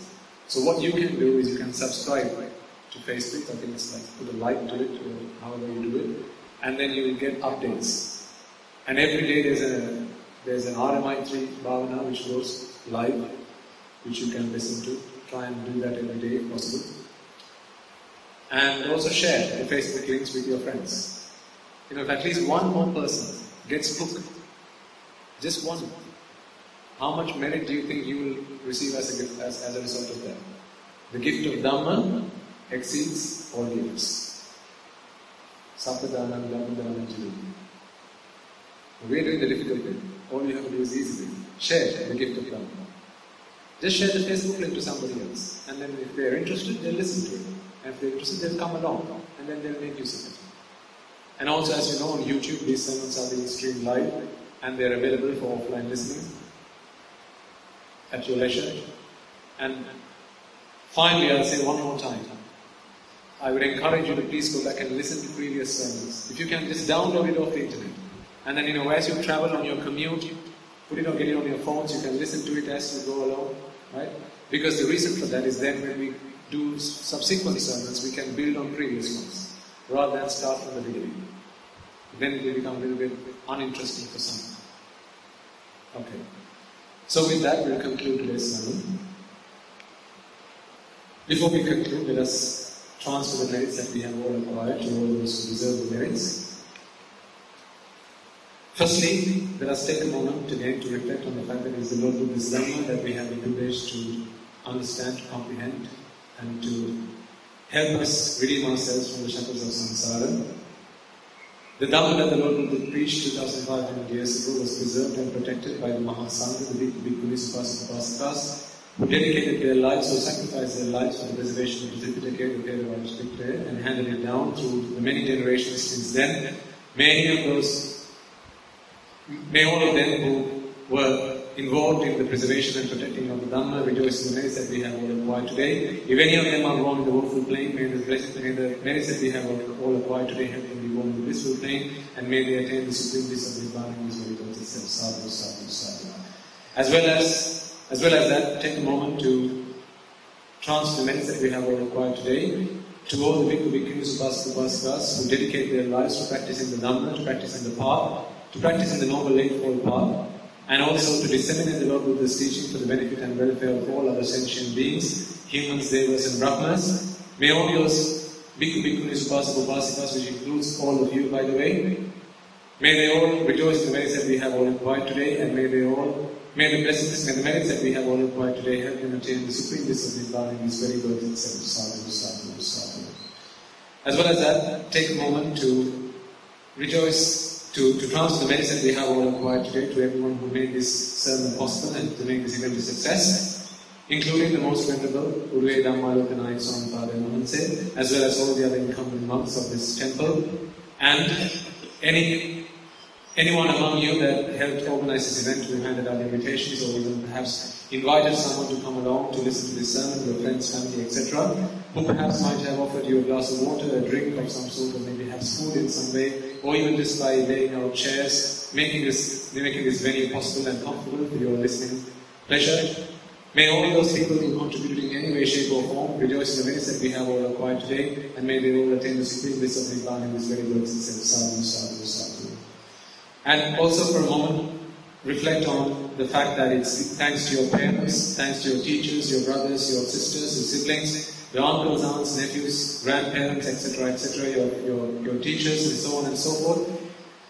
So what you can do is you can subscribe to Facebook. I think it's like put a like to it, or however you do it. And then you will get updates. And every day there's an Arya Maitri Bhavana which goes live, which you can listen to. Try and do that every day if possible. And also share the Facebook links with your friends. If at least one more person gets hooked, just one, how much merit do you think you will receive as a result of that? The gift of Dhamma exceeds all gifts. Sampadanam, Dhammadanam, Jiru. We're doing the difficult bit. All you have to do is easy bit. Share the gift of Dhamma. Just share the Facebook link to somebody else. And then if they're interested, they'll listen to it. And if they're interested, they'll come along. And then they'll make use of it. And also, as you know, on YouTube, these sermons are being streamed live. And they're available for offline listening at your leisure. And finally, I'll say one more time. I would encourage you to please go back and listen to previous sermons. If you can, just download it off the internet. And then, as you travel on your commute, get it on your phones, you can listen to it as you go along, right? Because the reason for that is then when we do subsequent sermons, we can build on previous ones, rather than start from the beginning. Then it will become a little bit uninteresting for some. Okay. So with that, we'll conclude today's sermon. Before we conclude, let us transfer the merits that we have all acquired to all those who deserve the merits. Firstly, let us take a moment again to reflect on the fact that it is the Lord Buddha's Dhamma that we have the privilege to understand, to comprehend, and to help us redeem ourselves from the shackles of samsara. The Dhamma that the Lord Buddha preached 2,500 years ago was preserved and protected by the Mahasangha, the Bhikkhunis, Upasakas, who dedicated their lives or sacrificed their lives for the preservation of the Tripitaka, the Theravada scripture, and handed it down through the many generations since then. May all of them who were involved in the preservation and protecting of the Dhamma, rejoice in the merits that we have all acquired today. If any of them are born in the woeful plane, may the merits that we have all acquired today help them be born in the blissful plane, and may they attain the supreme bliss of Nibbana in this very world itself. Sadhu, sadhu, sadhu. As well as that, take a moment to transfer the merits that we have all acquired today to all the bhikkhu, bhikkhunis, upasaka, upasikas who dedicate their lives to practicing the Dhamma, to practicing the path, to practicing the Noble Eightfold Path, and also to disseminate the Lord Buddha's teaching for the benefit and welfare of all other sentient beings, humans, devas and brahmanas. May all those bhikkhu, bhikkhunis, upasaka, upasikas, which includes all of you by the way, may they all rejoice in the merits that we have all acquired today, and may the blessings and the merits that we have all acquired today help them attain the supreme bliss of Nibbana in this very world itself. Sadhu, sadhu, sadhu. As well as that, take a moment to rejoice, to transfer the merits that we have all acquired today to everyone who made this sermon possible and to make this event a success, including the most venerable Uruve Dhammaloka Swami Father Mahanse, as well as all the other incumbent monks of this temple, and anyone among you that helped organize this event, who handed out invitations or even perhaps invited someone to come along to listen to this sermon, your friends, family, etc., who perhaps might have offered you a glass of water, a drink of some sort, or maybe have food in some way, or even just by laying out chairs, making this venue possible and comfortable for your listening pleasure. May all those people who contributed in any way, shape or form rejoice in the merits that we have all acquired today, and may they all attain the supreme bliss of Nibbana in this very world itself. Sadhu, sadhu, sadhu. And also for a moment, reflect on the fact that it's thanks to your parents, thanks to your teachers, your brothers, your sisters, your siblings, your uncles, aunts, nephews, grandparents, etc., your teachers, and so on and so forth.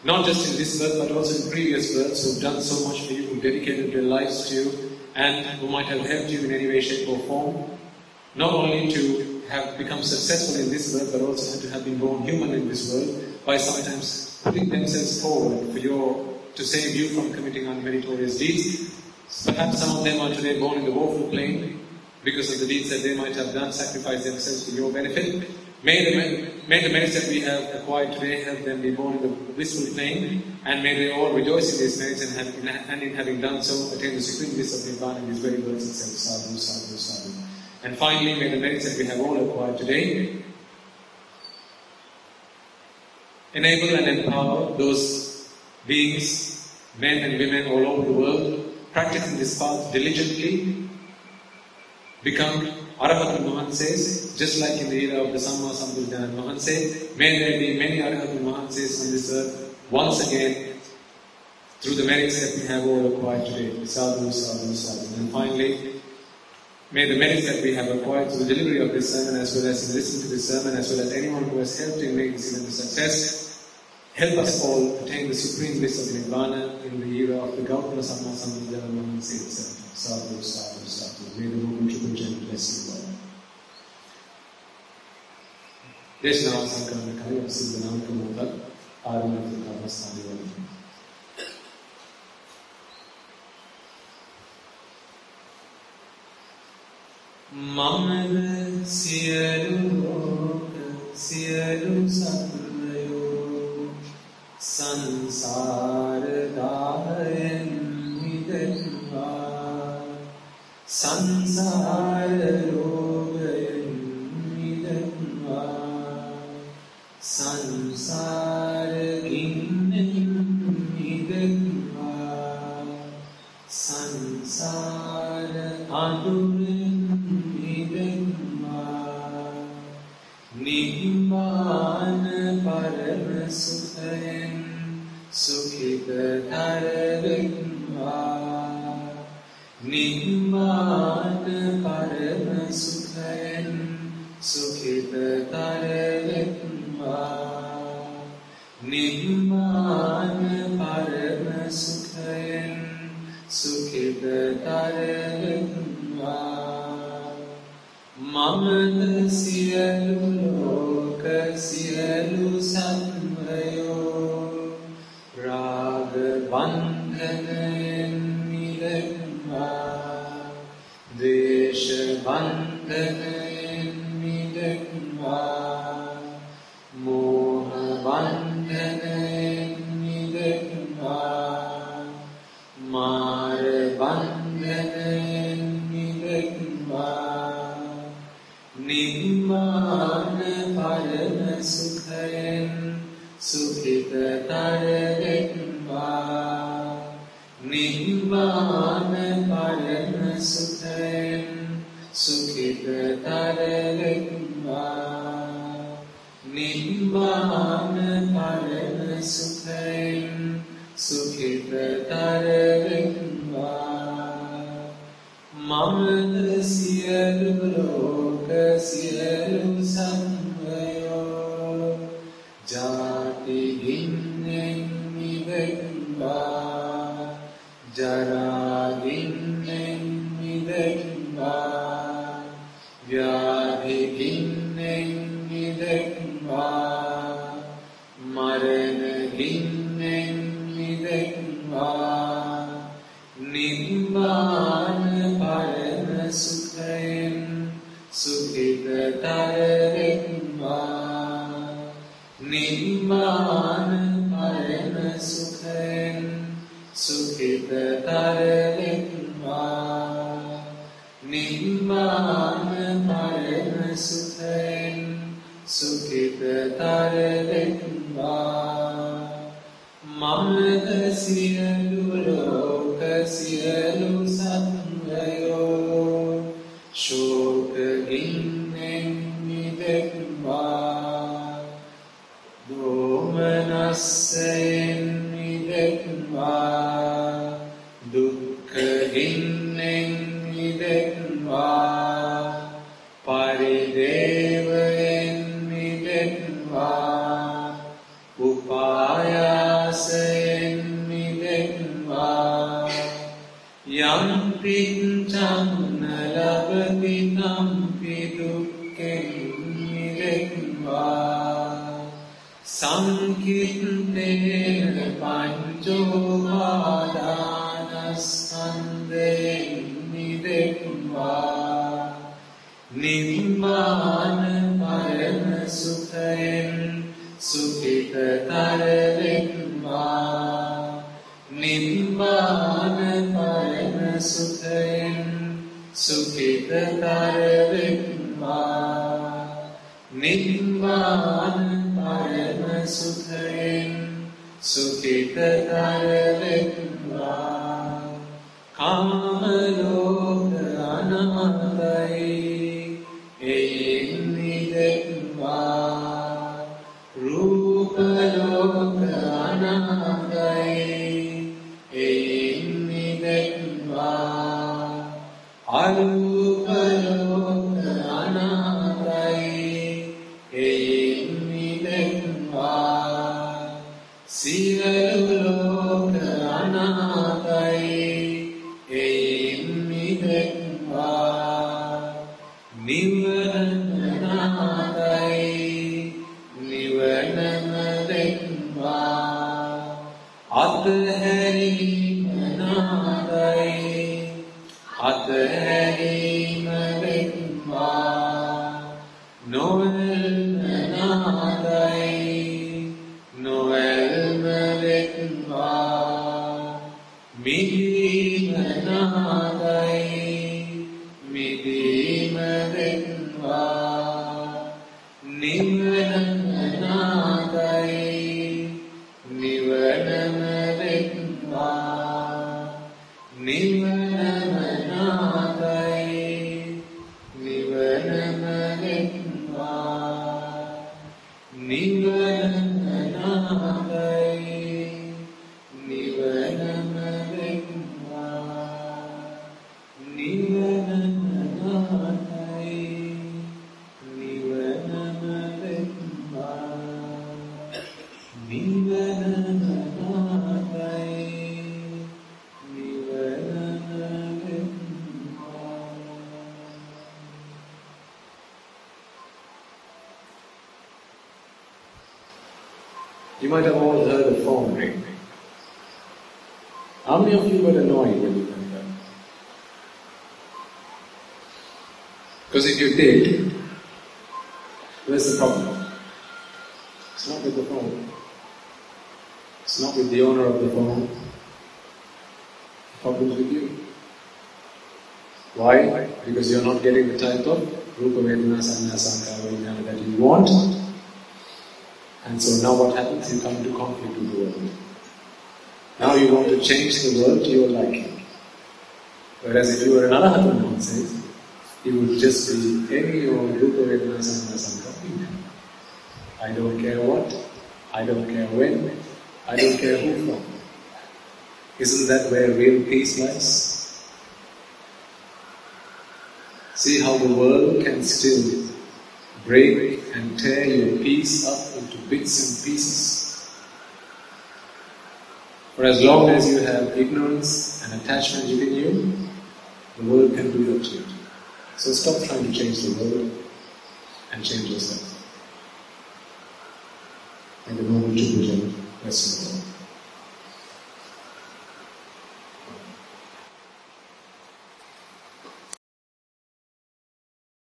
Not just in this birth, but also in previous births, who've done so much for you, who dedicated their lives to you, and who might have helped you in any way, shape, or form. Not only to have become successful in this birth, but also to have been born human in this world by sometimes putting themselves forward to save you from committing unmeritorious deeds. Perhaps some of them are today born in the woeful plane because of the deeds that they might have done, sacrificed themselves for your benefit. May the merits that we have acquired today help them be born in the blissful plane, and may they all rejoice in these merits and in having done so, attain the supreme bliss of Nibbana in these very worlds itself. Sadhu, sadhu, sadhu. And finally, may the merits that we have all acquired today enable and empower those beings, men and women all over the world, practicing this path diligently, become Arahatul Mahanses, just like in the era of the Samma Sambuddha and Mahanse. May there be many Arahatul Mahanses on this earth once again through the merits that we have all acquired today. Sadhu, sadhu, sadhu. And finally, may the merits that we have acquired through the delivery of this sermon, as well as in listening to this sermon, as well as anyone who has helped in making this event a success, help us all attain the supreme bliss of Nibbana in the era of the Gautama Samma Sambuddha and Mahanse itself. Sadhu, sadhu, sadhu. May the Lord Triple Gem bless you all. Deshnava Sankaranakaya Siddhanam Kamodak Arunathi Karmasthani Valam. Mamada Siyalu Loka Siyalu Satmayo Sansara Dahayan Midetva Sansara Rogayan Midetva Sansara Ginnan Midetva Sansara Anurin Nibbana Parama Sukhayan Sukhita Dharavitva Nibbana Parama Sukhayan Sukhita Dharavitva Nibbana Parama Sukhayan Sukhita Dharavitva Mamada Siyalu Loka Siyalu Satmayo Raga Bandhanayan Midakva Desha Bandhanayan Midakva Moha Bandhanayan Midakva Mara නිර්වාණ පරම සුඛයෙන් සුඛිතතර වෙත්වා. නිර්වාණ පරම සුඛයෙන් සුඛිතතර වෙත්වා. නිර්වාණ පරම සුඛයෙන් සුඛිතතර වෙත්වා. මමද සියලු ලෝක සියලු සත්වයෝ ජාති ගින්නෙන් මිදෙත්වා. ජරා ගින්නෙන් මිදෙත්වා. ව්‍යාධි ගින්නෙන් මිදෙත්වා. මරණ ගින්නෙන් මිදෙත්වා. නිර්වාණ පරම සුඛයෙන් සුඛිතතර වෙත්වා. නිර්වාණ පරම සුඛයෙන් සුඛිතතර වෙත්වා. නිර්වාණ පරම සුඛයෙන් සුඛිතතර වෙත්වා. මමද සියලු ලෝක සියලු සත්වයෝ ශෝක ගින්නෙන් මිදෙත්වා. දෝමනස්සයෙන් මිදෙත්වා. දුක්ඛ ගින්නෙන් මිදෙත්වා. පරිදේවයෙන් මිදෙත්වා. උපායාසයෙන් මිදෙත්වා. යම් පිච්ඡං ලබති තම්පි දුක්ඛෙන් මිදෙත්වා. සංකිට්ඨේන පංචෝපාදානස්කන්ධයෙන් මිදෙත්වා. නිර්වාණ පරම සුඛයෙන් සුඛිතතර වෙත්වා. නිර්වාණ පරම සුඛයෙන් සුඛිතතර වෙත්වා. නිර්වාණ පරම සුඛයෙන් සුඛිතතර වෙත්වා. කාම ලෝක අනාත්මයි එයින් මිදෙත්වා. රූප ලෝක අනාත්මයි එයින් මිදෙත්වා. අරූප ලෝක අනාත්මයි එයින් මිදෙත්වා. සියලු ලෝක අනාත්මයි එයින් මිදෙත්වා. නිවන අනාත්මයි නිවනම වෙත්වා. අත්හැරීම අනාත්මයි අත්හැරීම වෙත්වා. නොවැල්ම අනාත්මයි නොවැල්ම වෙත්වා. මිදීම අනාත්මයි මිදීම වෙත්වා. නිවන අනාත්මයි නිවනම වෙත්වා. නිවනම අනාත්මයි නිවනම වෙත්වා. නිවන අනාත්මයි නිවනම වෙත්වා. නිවන අනාත්මයි නිවනම වෙත්වා. නිවන අනාත්මයි නිවනම වෙත්වා. You might have all heard the phone ring. How many of you got annoyed when you heard that? Because if you did, where's the problem? It's not with the phone. It's not with the owner of the phone. The problem is with you. Why? Because you're not getting the type of Rupa Vedana Sanya Sankara Vijnana that you want. And so now what happens? You come into conflict with the world. Now you want to change the world to your liking. Whereas if you were an Arahata, one says, you would just be any old Rupa Vedana Sanya Sankara. I don't care what, I don't care when, I don't care who from. Isn't that where real peace lies? See how the world can still break and tear your peace up into bits and pieces. For as long as you have ignorance and attachment within you, the world can do that to you. So stop trying to change the world and change yourself. And the moment you present, rest in